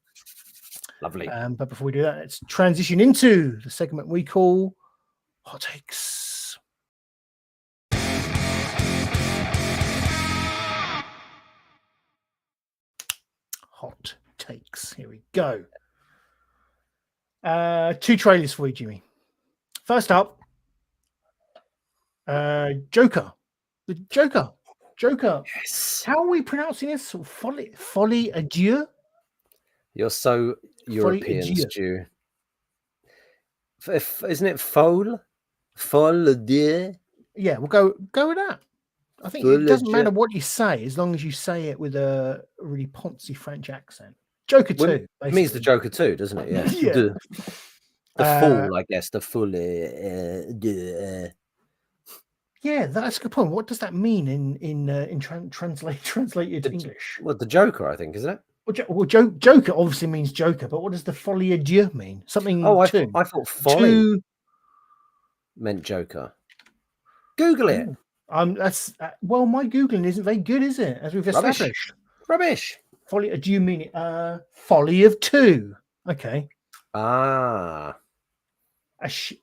Lovely. But before we do that, let's transition into the segment we call Hot Takes. Hot Takes. Here we go. 2 trailers for you, Jimmy. First up, Joker. The Joker. Yes. How are we pronouncing this? Folie adieu? You're so European, Stu. Isn't it Folie? Folie adieu? Yeah, we'll go with that. I think it doesn't matter what you say as long as you say it with a really poncy French accent. Joker 2. It means the Joker 2, doesn't it? Yeah. Yeah. The fool, I guess. The fool. Yeah, that's a good point. What does that mean in translated English? Well, the Joker, I think, isn't it? Well, Joker obviously means Joker, but what does the folie adieu mean? Something. I thought Folie meant Joker. Google it. That's well, my googling isn't very good, is it? As we've established. Rubbish. Folie adieu meaning folly of 2. Okay.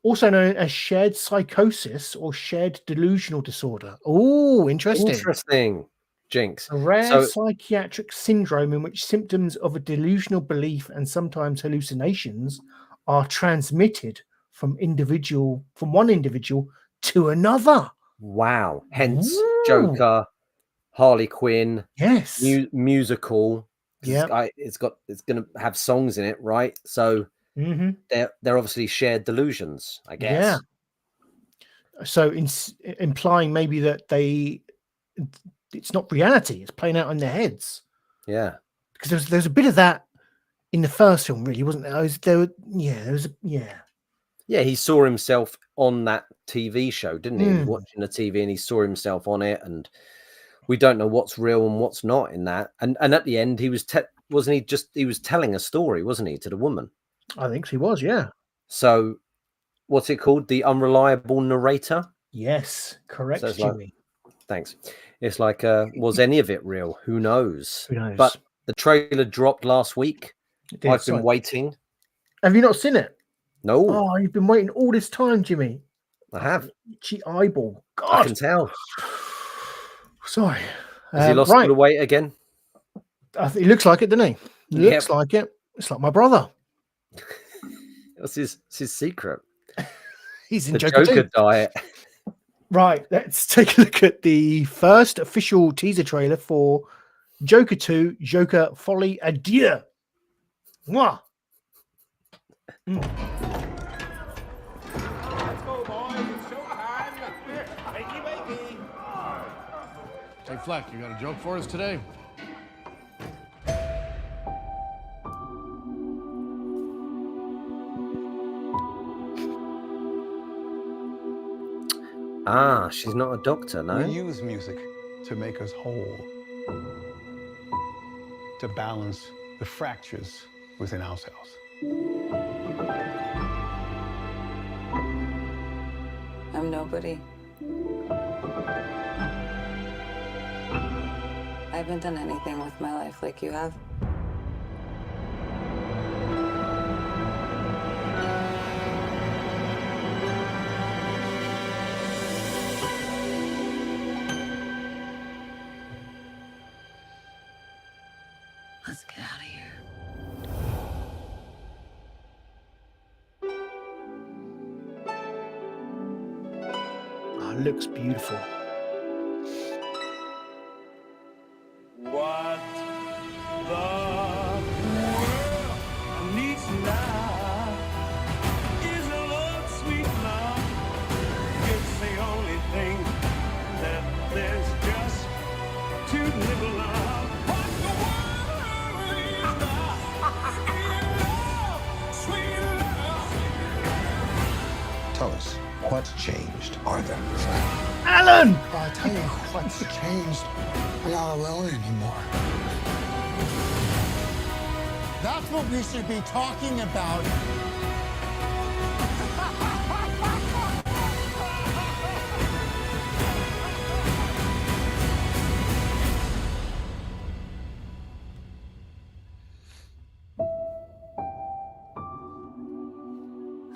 Also known as shared psychosis or shared delusional disorder. Oh, interesting. Jinx. A rare psychiatric syndrome in which symptoms of a delusional belief and sometimes hallucinations are transmitted from one individual to another. Wow. Hence Joker, Harley Quinn. Yes. Musical. Yeah. It's going to have songs in it, right? So they're obviously shared delusions, I guess. Yeah. So implying maybe that it's not reality; it's playing out in their heads. Yeah. Because there's a bit of that in the first film, really, wasn't there? Yeah, he saw himself on that TV show, didn't he? He was watching the TV and he saw himself on it, and we don't know what's real and what's not in that. And at the end, he was he was telling a story, wasn't he, to the woman? I think he was, yeah. So, what's it called? The unreliable narrator? Yes, correct, so Jimmy. Thanks. It's like, was any of it real? Who knows? Who knows? But the trailer dropped last week. I've been waiting. Have you not seen it? No. Oh, you've been waiting all this time, Jimmy. I have. Itchy eyeball. God. I can tell. Sorry. Has he lost all the weight again? He looks like it, doesn't he? Looks like it. It's like my brother. What's his secret? He's in The Joker Joker 2. diet. Right, let's take a look at the first official teaser trailer for Joker 2, Joker Folie Adieu. Mwah. Let's go, boys. It's showtime. Wakey, wakey. Hey, Fleck, you got a joke for us today? Ah, she's not a doctor, no? We use music to make us whole, to balance the fractures within ourselves. I'm nobody. I haven't done anything with my life like you have. Let's get out of here. Oh, it looks beautiful. What the world needs now is a love, sweet love. It's the only thing that there's just too little of. What the world needs now is love, sweet love. Tell us, what's changed, Arthur? Alan! I'll tell you what's changed. I'm not alone anymore. That's what we should be talking about.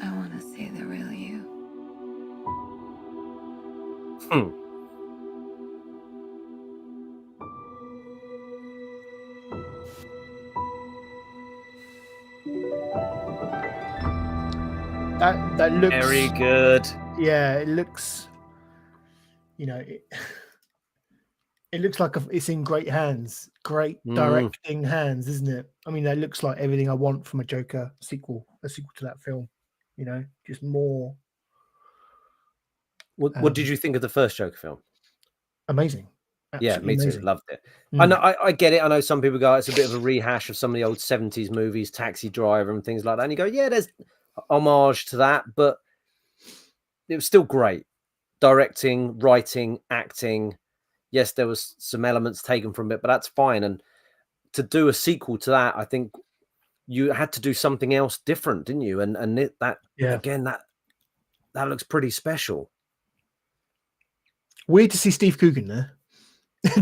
I want to see the real you. That looks very good. Yeah, it looks. It looks like it's in great hands, great directing hands, isn't it? I mean, that looks like everything I want from a Joker sequel, a sequel to that film. Just more. What did you think of the first Joker film? Amazing. Yeah, me amazing. too. Loved it. I get it. I know some people go, it's a bit of a rehash of some of the old 70s movies, Taxi Driver and things like that. And you go, yeah, there's homage to that, but it was still great. Directing, writing, acting. Yes, there was some elements taken from it, but that's fine. And to do a sequel to that, I think you had to do something else different, didn't you? And again, that looks pretty special. Weird to see Steve Coogan there.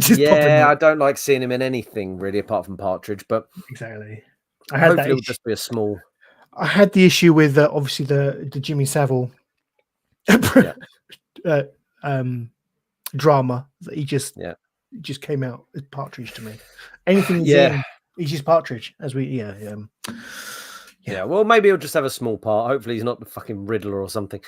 Yeah, I don't like seeing him in anything really apart from Partridge, but exactly. Hopefully it'll just be a small. I had the issue with obviously the Jimmy Savile drama that he just came out as Partridge to me. Anything he's in, he's just Partridge. As we yeah. Well, maybe he'll just have a small part. Hopefully he's not the fucking Riddler or something.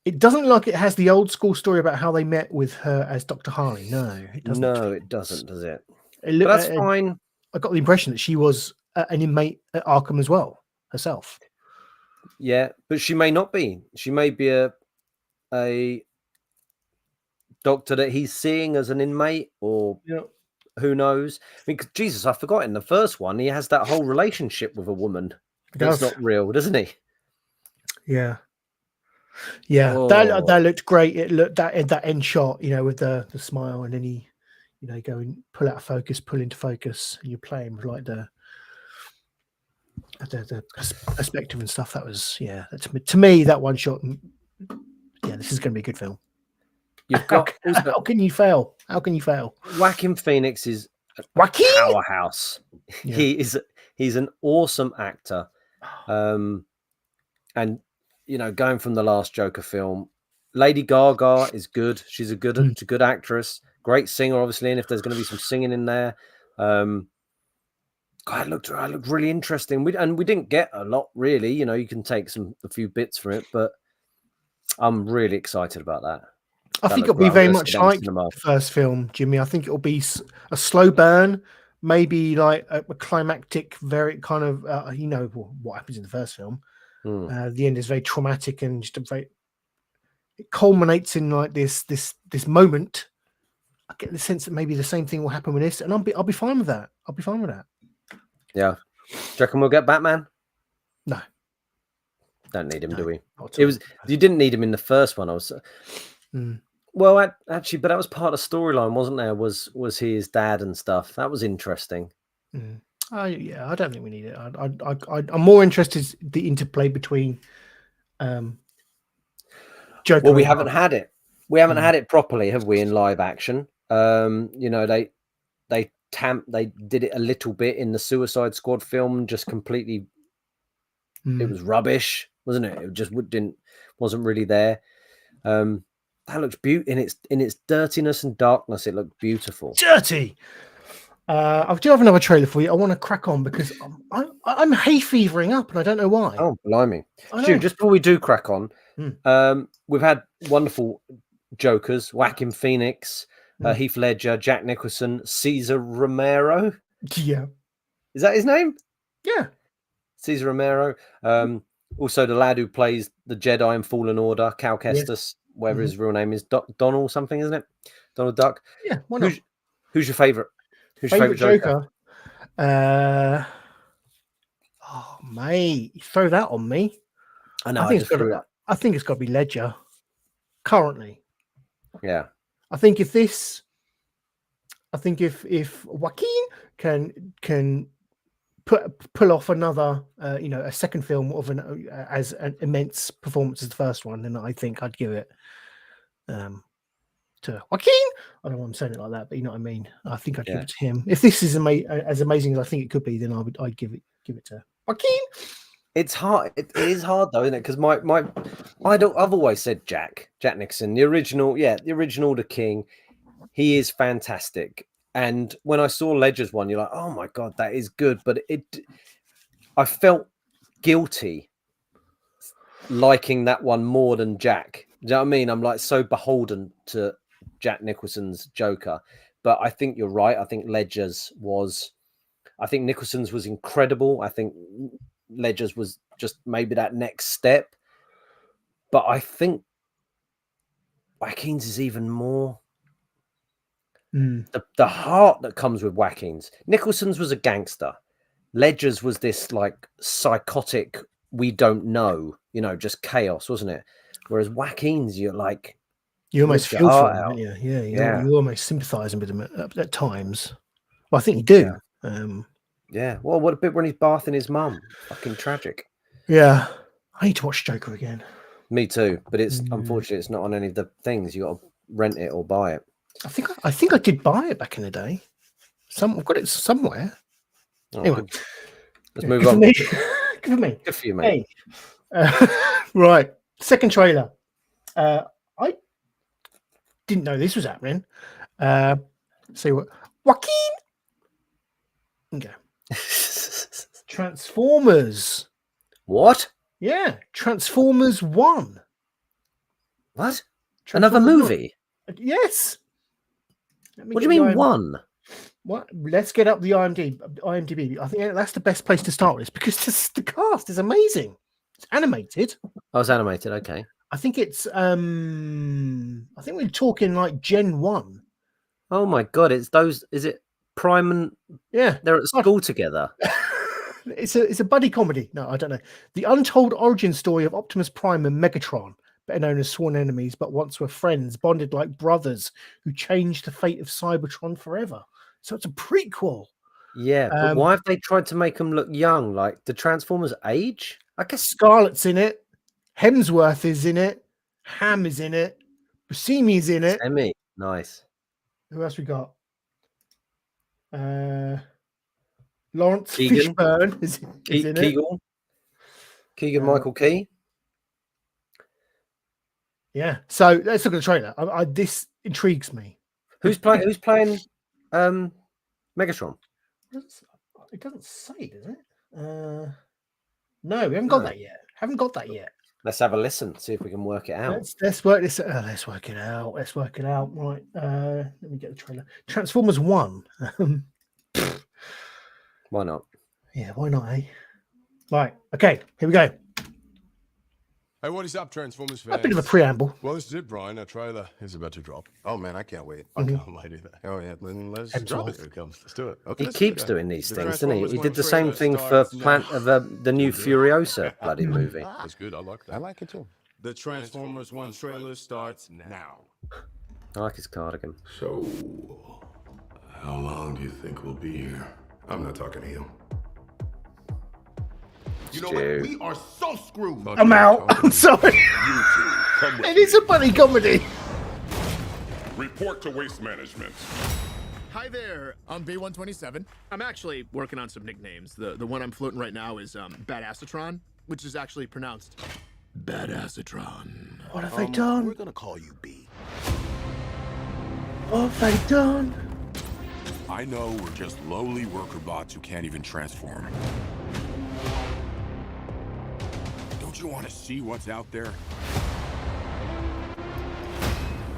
It doesn't look like it has the old school story about how they met with her as Dr. Harley. No, it doesn't. No, it doesn't, does it? But that's fine. I got the impression that she was an inmate at Arkham as well herself. Yeah, but she may not be. She may be a doctor that he's seeing as an inmate, or who knows? I mean, Jesus, I forgot in the first one he has that whole relationship with a woman. That's not real, doesn't he? Yeah. Yeah, that looked great. It looked that end shot, with the smile, and then he, go and pull out of focus, pull into focus, and you're playing with like the perspective and stuff. That was to me that one shot. Yeah, this is going to be a good film. You've got how can you fail? How can you fail? Joaquin Phoenix is a powerhouse. Yeah. He's an awesome actor, and. Going from the last Joker film, Lady Gaga is good. She's a good actress, great singer, obviously. And if there's going to be some singing in there, God, it looked really interesting. We didn't get a lot, really. You know, you can take a few bits from it, but I'm really excited about that. I think it'll be very much like the first film, Jimmy. I think it'll be a slow burn, maybe like a climactic, very kind of, what happens in the first film. The end is very traumatic and just it culminates in like this moment. I get the sense that maybe the same thing will happen with this, and I'll be fine with that. I'll be fine with that. Yeah. Do you reckon we'll get Batman? No. Don't need him, do we? You didn't need him in the first one. Well, actually, but that was part of the storyline, wasn't there? Was he his dad and stuff? That was interesting. Yeah, I don't think we need it. I'm more interested in the interplay between Joker. Well, we haven't had it. We haven't had it properly, have we? In live action, they did it a little bit in the Suicide Squad film, just completely. It was rubbish, wasn't it? It just wasn't really there. That looks beautiful in its dirtiness and darkness. It looked beautiful. Dirty. I do have another trailer for you. I want to crack on because I'm hay fevering up and I don't know why. Oh, blimey! Stu, just before we do crack on, we've had wonderful Jokers: Joaquin Phoenix, Heath Ledger, Jack Nicholson, Cesar Romero. Yeah, is that his name? Yeah, Cesar Romero. Also, the lad who plays the Jedi in Fallen Order, Cal Kestis, whatever his real name is, Donald something, isn't it? Donald Duck. Yeah. Why not? Who's your favorite? Who's your favorite Joker? Oh, mate, you throw that on me. I know. I think it's got to be Ledger. Currently. Yeah. I think if Joaquin can pull off another, a second film of as an immense performance as the first one, then I think I'd give it to Joaquin. I don't know why I'm saying it like that, but you know what I mean. I think I'd give it to him. If this is as amazing as I think it could be, then I'd give it to Joaquin. It's hard. It is hard though, isn't it? Because I've always said Jack Nicholson, the original, the King. He is fantastic. And when I saw Ledger's one, you're like, oh my God, that is good. But I felt guilty liking that one more than Jack. Do you know what I mean? I'm like so beholden to Jack Nicholson's Joker. But I think you're right. I think Nicholson's was incredible. I think Ledger's was just maybe that next step. But I think Joaquin's is even more. The heart that comes with Joaquin's. Nicholson's was a gangster. Ledger's was this like psychotic, we don't know, just chaos, wasn't it? Whereas Joaquin's, you're like, you almost feel for him, don't you? Yeah, you almost sympathising with him at times. Well, I think you do. Yeah. Well, what a bit when he's bathing his mum. Fucking tragic. Yeah. I need to watch Joker again. Me too. But it's unfortunately it's not on any of the things. You got to rent it or buy it. I think I did buy it back in the day. I've got it somewhere. Oh, anyway, let's move on. Good for me. Good for you, mate. Hey. Right. Second trailer. I didn't know this was happening. See what Joaquin. Okay. Transformers. What? Yeah, Transformers 1. What? Another movie? 1. Yes. What do you mean 1? What? Let's get up the IMDb. I think that's the best place to start with this because the cast is amazing. It's animated. Oh, it's animated. Okay. I think it's. I think we're talking like Gen 1. Oh my God! It's those. Is it Prime and? Yeah, they're at school together. It's a buddy comedy. No, I don't know. The untold origin story of Optimus Prime and Megatron, better known as sworn enemies, but once were friends, bonded like brothers who changed the fate of Cybertron forever. So it's a prequel. Yeah, but why have they tried to make them look young? Like the Transformers age? I guess Scarlett's in it. Hemsworth is in it. Ham is in it. Buscemi's in it. Buscemi, nice. Who else we got? Lawrence Fishburne is in it. Keegan Michael Key. Yeah. So let's look at the trailer. This intrigues me. Who's playing Megatron? It doesn't say, does it? No, we haven't got that yet. Haven't got that yet. Let's have a listen. See if we can work it out. Let's work this. Let's work it out. Let's work it out. Right. Let me get the trailer. Transformers 1. Why not? Yeah, why not, eh? Right. Okay, here we go. Hey, what is up, Transformers fans? A bit of a preamble. Well, this is it, Brian. Our trailer is about to drop. Oh man, I can't wait. I can't wait either. Oh yeah, then let's drop it. Here it comes. Let's do it. Okay, He keeps doing these things, doesn't he? He did the same thing for the new Furiosa bloody movie. That's good. I like that. I like it too. The Transformers 1 trailer starts now. I like his cardigan. So, how long do you think we'll be here? I'm not talking to you. You know what? We are so screwed. I'm out. I'm sorry. It is a funny comedy. Report to Waste Management. Hi there, I'm B127. I'm actually working on some nicknames. The one I'm floating right now is Badassatron, which is actually pronounced Badassatron. What have they done? We're gonna call you B. What have they done? I know we're just lowly worker bots who can't even transform. Don't you want to see what's out there?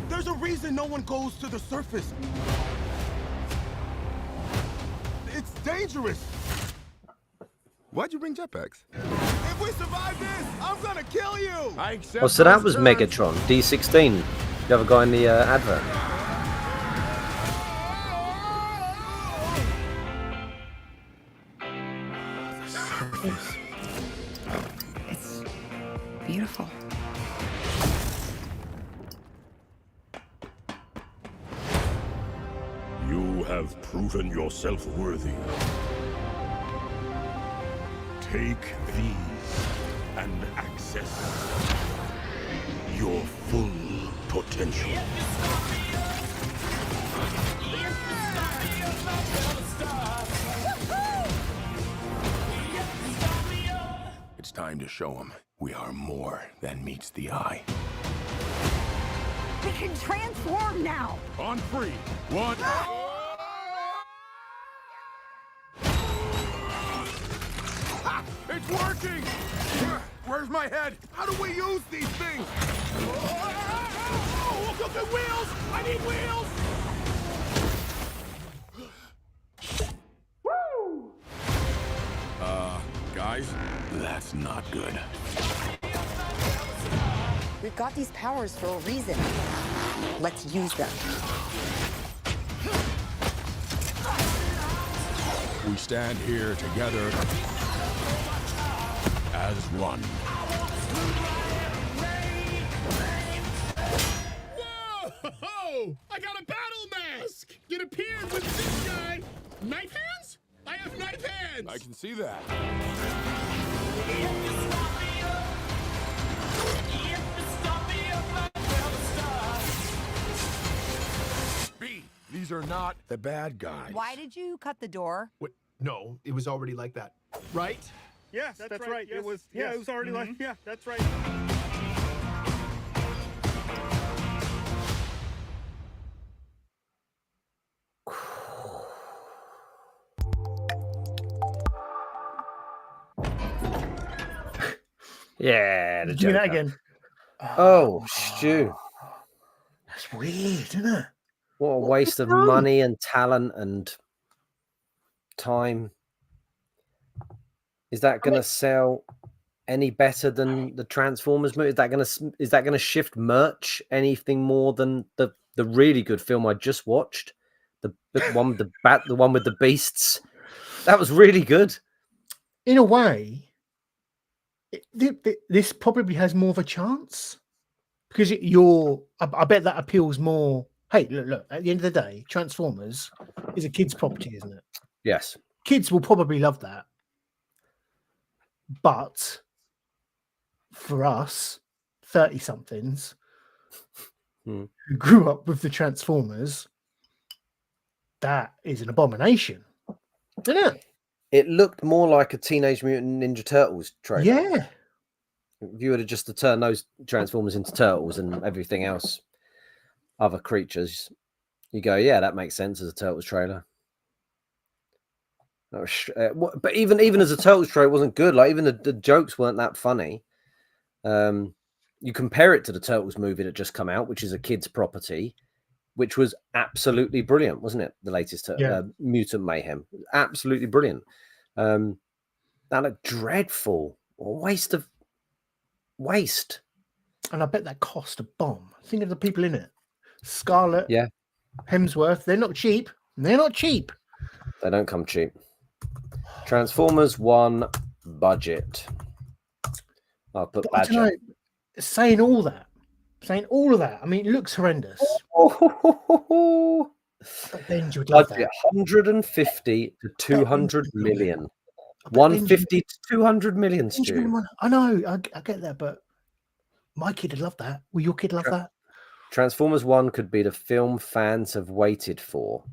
There's a reason no one goes to the surface. It's dangerous. Why'd you bring jetpacks? If we survive this, I'm gonna kill you. I accept. Oh, so that was Megatron, D16, the other guy in the advert. It's beautiful. You have proven yourself worthy. Take these and access your full potential. It's time to show them we are more than meets the eye. We can transform now. On 3, 1. It's working. Where's my head? How do we use these things? Oh, look at the wheels! I need wheels! Woo! Guys, that's not good. We've got these powers for a reason. Let's use them. We stand here together as one. Whoa! I got a battle mask! It appeared with this guy. Knife hands? I have knife hands! I can see that. B, these are not the bad guys. Why did you cut the door? Wait, no, it was already like that. Right? Yes, that's right. Yes. It was. Yeah, it was already like. Yeah, that's right. Yeah, the Do that Joker. again. Oh, Stu. That's weird, isn't it? What a waste of money and talent and time. Is that going to sell any better than the Transformers movie? Is that going to shift merch anything more than the really good film I just watched? The one with the one with the beasts. That was really good. In a way, this probably has more of a chance because I bet that appeals more. Hey, look, at the end of the day, Transformers is a kid's property, isn't it? Yes. Kids will probably love that. But for us, 30-somethings who grew up with the Transformers, that is an abomination, isn't it? It looked more like a Teenage Mutant Ninja Turtles trailer. Yeah. If you were to just turn those Transformers into turtles and everything else, other creatures, you go, yeah, that makes sense as a Turtles trailer. But even as a Turtles trailer, it wasn't good. Like even the jokes weren't that funny. You compare it to the Turtles movie that just come out, which is a kid's property, which was absolutely brilliant, wasn't it? The latest Mutant Mayhem, absolutely brilliant. That looked dreadful. Waste. And I bet that cost a bomb. Think of the people in it. Scarlett, yeah, Hemsworth. They're not cheap. They're not cheap. They don't come cheap. Transformers 1 budget. I'll put I don't know. Saying all of that. I mean, it looks horrendous. But Benj would love budget that. 150 to 200 million. 150 to 200 million, Stu. I know. I get that, but my kid would love that. Will your kid love that? Transformers 1 could be the film fans have waited for.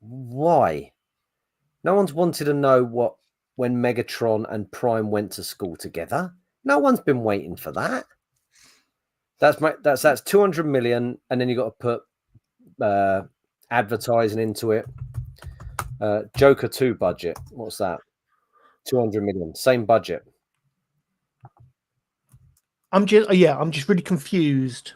Why? No one's wanted to know when Megatron and Prime went to school together. No one's been waiting for that. That's 200 million, and then you got to put advertising into it. Joker 2 budget. What's that? 200 million. Same budget. I'm just really confused.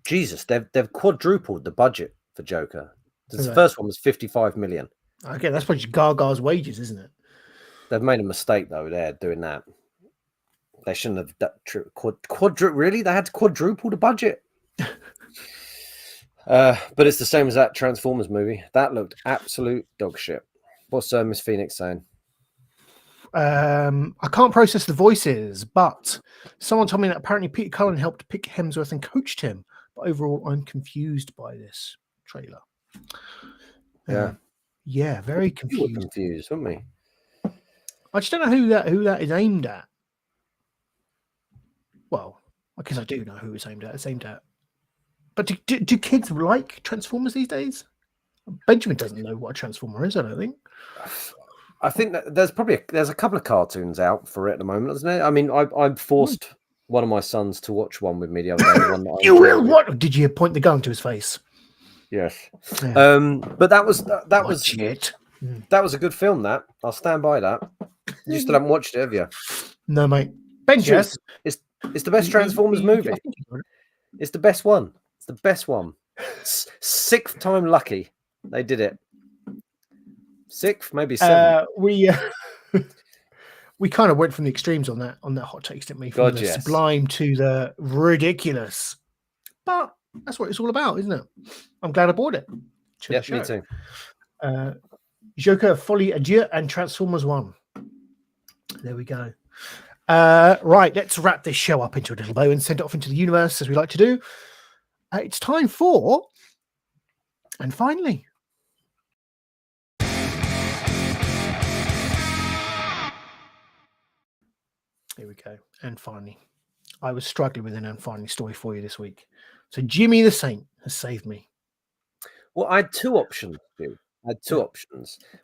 Jesus, they've quadrupled the budget for Joker. The first one was 55 million. Okay, that's probably Gaga's wages, isn't it? They've made a mistake though. They're doing that. They shouldn't have really. They had to quadruple the budget. But it's the same as that Transformers movie. That looked absolute dog shit. What's Miss Phoenix saying? I can't process the voices, but someone told me that apparently Peter Cullen helped pick Hemsworth and coached him. But overall, I'm confused by this trailer. Yeah, very We confused. were confused, weren't we? I just don't know who that is aimed at. Well, I guess I do know who it's aimed at. It's aimed at. But do kids like Transformers these days? Benjamin doesn't know what a Transformer is, I don't think. I think that there's a couple of cartoons out for it at the moment, isn't it? I mean, I forced one of my sons to watch one with me the other day. One that You will what? Did you point the gun to his face? Yes. Yeah. But that was it. That was a good film. That I'll stand by that. You still haven't watched it, have you? No, mate. Benjamin, Yes, it's the best Transformers movie. It's the best one. It's the best one. Sixth time lucky they did it. Sixth, maybe seventh. We kind of went from the extremes on that hot takes, didn't we? From the sublime to the ridiculous. But that's what it's all about, isn't it? I'm glad I bought it. Yeah, me too. Joker, Folie, Adieu, and Transformers 1. There we go. Right, let's wrap this show up into a little bow and send it off into the universe, as we like to do. It's time for... And finally... Here we go. And finally. I was struggling with an and finally story for you this week. So Jimmy the Saint has saved me. Well, I had two options.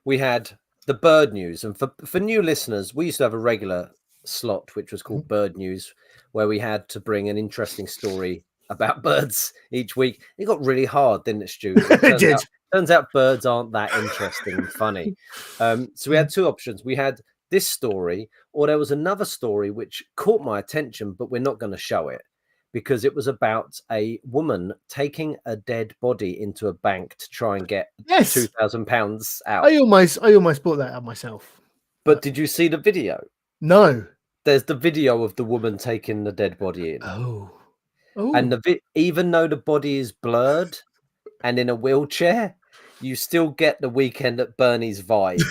We had the bird news. And for new listeners, we used to have a regular slot, which was called Bird News, where we had to bring an interesting story about birds each week. It got really hard, didn't it, Stu? Turns out birds aren't that interesting and funny. So we had two options. We had this story, or there was another story which caught my attention, but we're not going to show it because it was about a woman taking a dead body into a bank to try and get £2,000 out. I almost bought that out myself. But did you see the video? No. There's the video of the woman taking the dead body in. Oh. And even though the body is blurred and in a wheelchair, you still get the Weekend at Bernie's vibe.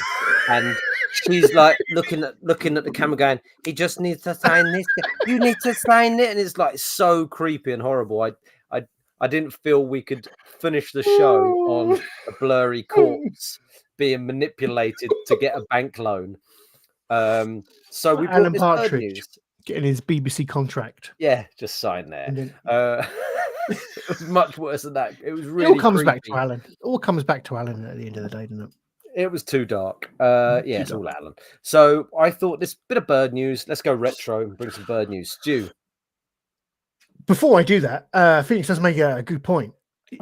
And she's like looking at the camera going, he just needs to sign this. You need to sign it. And it's like so creepy and horrible. I didn't feel we could finish the show on a blurry corpse being manipulated to get a bank loan. So we brought Alan this Partridge bird news. getting his BBC contract. Yeah, just sign there. Then, it was much worse than that. It was really it all comes creepy. back to Alan. It all comes back to Alan at the end of the day, doesn't it? It was too dark. It's all Alan. So I thought this bit of bird news. Let's go retro and bring some bird news. Stu. Before I do that, Phoenix does make a good point.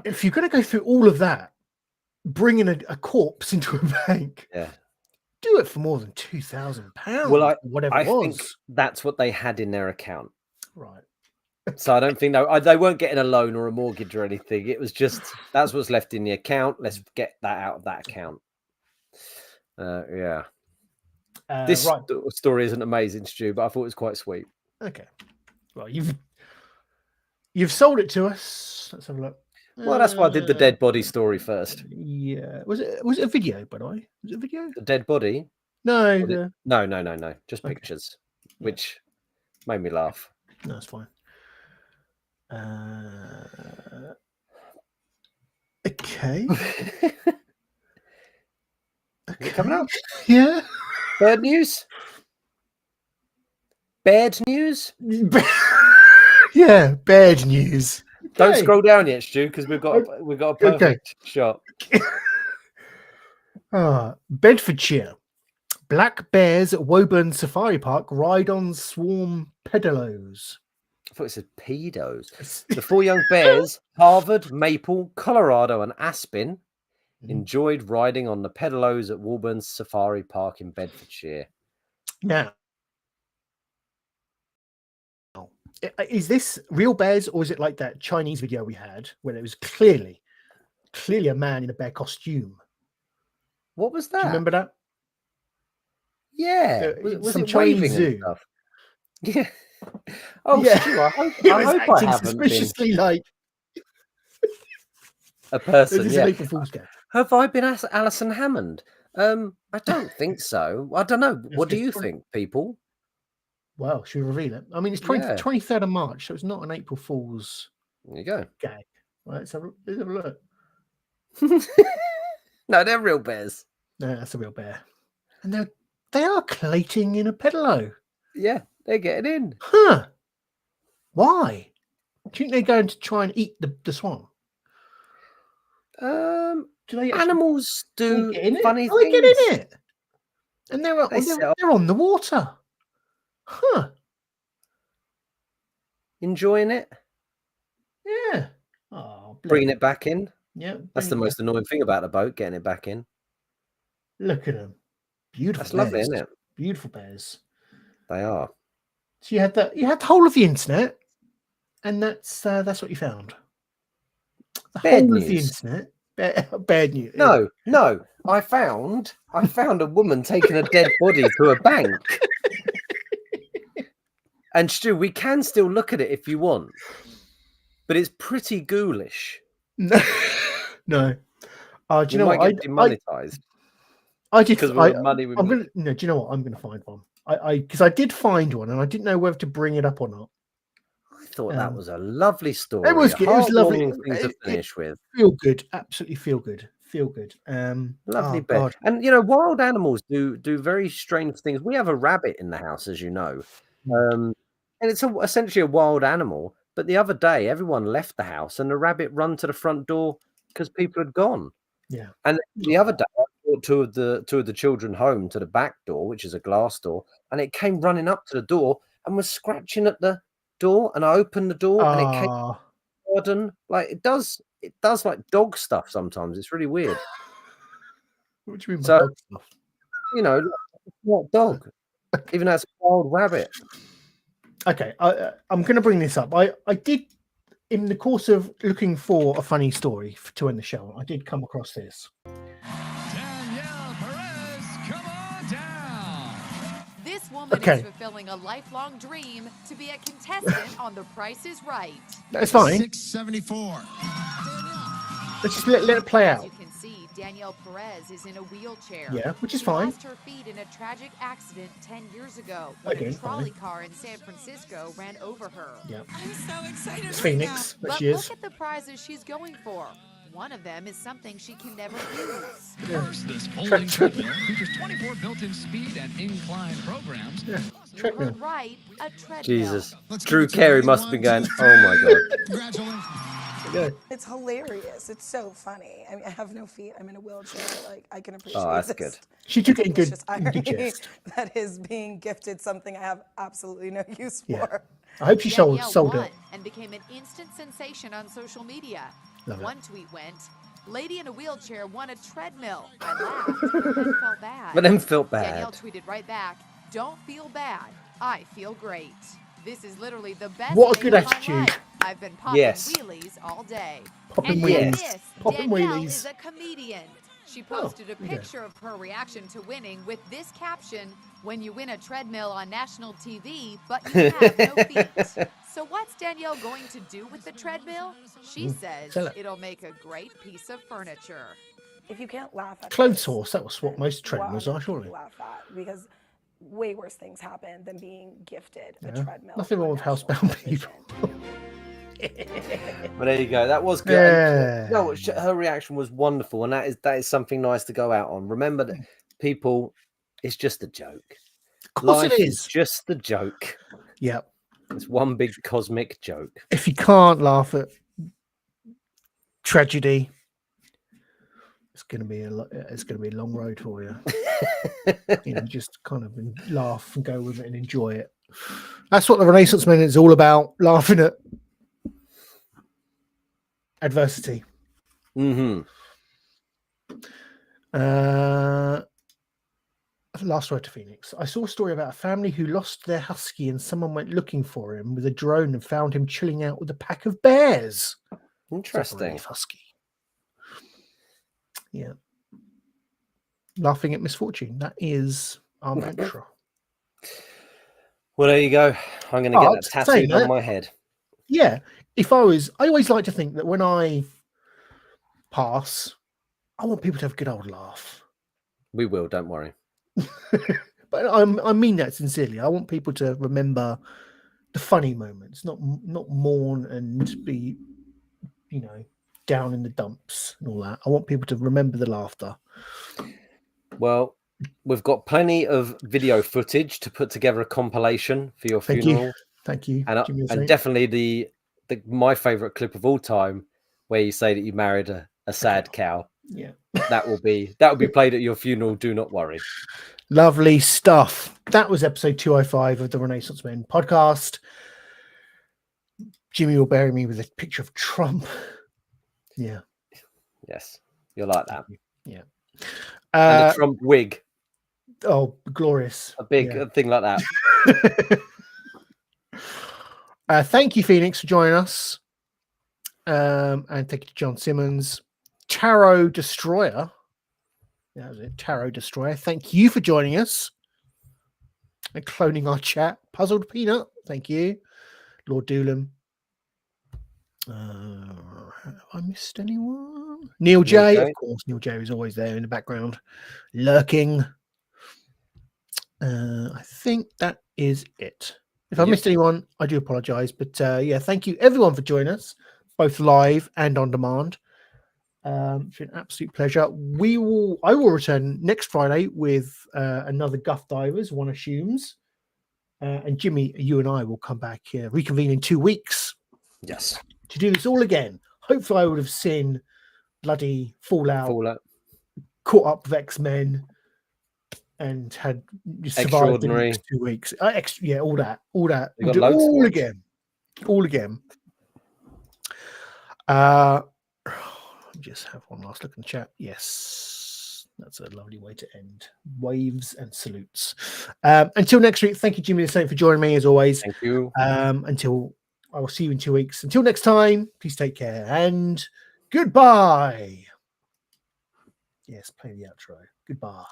If you're going to go through all of that, bringing a corpse into a bank. Yeah. Do it for more than £2,000. Well, whatever I it was. think that's what they had in their account. Right. So I don't think they weren't getting a loan or a mortgage or anything. It was just that's what's left in the account. Let's get that out of that account. Yeah. This story isn't amazing, Stu, but I thought it was quite sweet. Okay. Well, you've sold it to us. Let's have a look. Well, that's why I did the dead body story first. Yeah. Was it a video, by the way? Was it a video? The dead body? No. No. Just pictures, which made me laugh. No, that's fine. Okay. Okay. Coming up. Yeah. Bird news. Bad news. Yeah, bad news. Don't Okay. scroll down yet, Stu, because we've got a perfect shot. Bedfordshire. Black bears at Woburn Safari Park ride on swarm pedalos. I thought it said pedos. The 4 young bears, Harvard, Maple, Colorado, and Aspen, enjoyed riding on the pedalos at Woburn Safari Park in Bedfordshire. Now, is this real bears, or is it like that Chinese video we had where it was clearly a man in a bear costume? What was that? Do you remember that? Yeah, was some it Chinese waving zoo and stuff? Yeah. Oh, yeah. Stu, I hope It was I acting haven't suspiciously been like a person. This is Yeah. an April Fool's game. Have I been Alison Hammond? I don't think so. I don't know. What do you think, people? Well, should we reveal it? I mean, it's 23rd of March, so it's not an April Fool's There you go. gag. Right, let's have a look. No, they're real bears. No, that's a real bear. And they are collating in a pedalo. Yeah, they're getting in. Huh. Why? Do you think they're going to try and eat the swan? Do they animals do funny things? They get in it. And they're on the water. Huh. Enjoying it? Yeah. Oh, bringing it back in? Yeah. That's the most annoying thing about the boat, getting it back in. Look at them. Beautiful. That's lovely, isn't it? Beautiful bears. They are. So you had the whole of the internet, and that's what you found. The whole of the internet. Bad news. No. I found a woman taking a dead body to a bank. And Stu, we can still look at it if you want, but it's pretty ghoulish. No. Do you know what? Get demonetized. I did. Because money. I'm gonna. No, do you know what? I'm gonna find one. Because I did find one, and I didn't know whether to bring it up or not. I thought that was a lovely story. It was good. It was lovely. Thing to finish with. Feel good. Absolutely feel good. Lovely bed. And you know, wild animals do very strange things. We have a rabbit in the house, as you know, and it's essentially a wild animal. But the other day, everyone left the house, and the rabbit ran to the front door because people had gone. Yeah. And the other day, I brought two of the children home to the back door, which is a glass door, and it came running up to the door and was scratching at the door. And I opened the door, and it came garden. Like it does like dog stuff sometimes. It's really weird. What do you mean by dog stuff? You know, it's not dog, even though it's a wild rabbit. Okay, I'm going to bring this up. I did, in the course of looking for a funny story to end the show, I did come across this. Danielle Perez, come on down. This woman is fulfilling a lifelong dream to be a contestant on The Price is Right. That's fine. 674. Let's just let it play out. As you can see, Danielle Perez is in a wheelchair. Yeah, which is she fine. lost her feet in a tragic accident 10 years ago when a trolley car in San Francisco ran over her. Yeah. I'm so excited It's Phoenix, but But she is. look at the prizes she's going for. One of them is something she can never use. First, this folding treadmill features 24 built-in speed and incline programs. Yeah, You heard right, a treadmill. Jesus, Drew Carey must have been going, "Oh my god." Congratulations. It's hilarious. It's so funny. I mean, I have no feet. I'm in a wheelchair. Like, I can appreciate that's this. good. She took it in It's good just irony digest. that is being gifted something I have absolutely no use Yeah. for. I hope she sold Danielle it. won and became an instant sensation on social media. Love it. One tweet went, Lady in a wheelchair won a treadmill. I laughed, but then felt bad. But then felt bad. Danielle tweeted right back, "Don't feel bad. I feel great. This is literally the best What a day good of my attitude. life. I've been popping Yes. wheelies all day." Popping And wheelies. get this, Popping Danielle wheelies. is a comedian. She posted a okay. picture of her reaction to winning with this caption, "When you win a treadmill on national TV, but you have no feet." So what's Danielle going to do with the treadmill? She says sell it. it'll make a great piece of furniture. If you can't laugh at Clothes this, horse. That was what most what treadmills other are, surely. people laugh at, because way worse things happen than being gifted a Yeah. treadmill. Nothing wrong with housebound people. But there you go. That was good. Yeah. And, no, her reaction was wonderful, and that is something nice to go out on. Remember that, people, it's just a joke. Of course Life it is is. just a joke. Yeah. It's one big cosmic joke. If you can't laugh at tragedy, it's going to be a long road for you. Just kind of laugh and go with it and enjoy it. That's what the Renaissance Men is all about, laughing at adversity. Mm-hmm. Last word to Phoenix. I saw a story about a family who lost their husky and someone went looking for him with a drone and found him chilling out with a pack of bears. Interesting. Husky. Yeah. Laughing at misfortune. That is our mantra. Well, there you go. I'm going to get that tattooed on my head. Yeah. I always like to think that when I pass, I want people to have a good old laugh. We will, don't worry. But I mean that sincerely. I want people to remember the funny moments, not mourn and be, down in the dumps and all that. I want people to remember the laughter. Well, we've got plenty of video footage to put together a compilation for your funeral. Thank you. And definitely my favorite clip of all time, where you say that you married a sad cow. Yeah. That will be played at your funeral. Do not worry. Lovely stuff. That was episode 205 of the Renaissance Men podcast. Jimmy will bury me with a picture of Trump. Yeah. Yes. You're like that. Yeah. And a Trump wig. Oh, glorious. A big thing like that. Thank you, Phoenix, for joining us. And thank you to John Simmons. Tarot Destroyer. That was it. Tarot Destroyer. Thank you for joining us and cloning our chat. Puzzled Peanut. Thank you. Lord Doolin. Have I missed anyone? Neil J. Of course, Neil J is always there in the background, lurking. I think that is it. If I missed anyone, I do apologize. But thank you everyone for joining us, both live and on demand. It's been an absolute pleasure. I will return next Friday with another Guff Divers, one assumes. And Jimmy, you and I will come back here, reconvene in 2 weeks. Yes. To do this all again. Hopefully I would have seen bloody Fallout. Caught up with X-Men and had survived the next 2 weeks. All that. We'll do all again. All again. Just have one last look in the chat. Yes, that's a lovely way to end. Waves and salutes. Until next week, thank you, Jimmy the Saint, for joining me as always. Thank you. Until I will see you in 2 weeks. Until next time, please take care and goodbye. Yes, play the outro. Goodbye.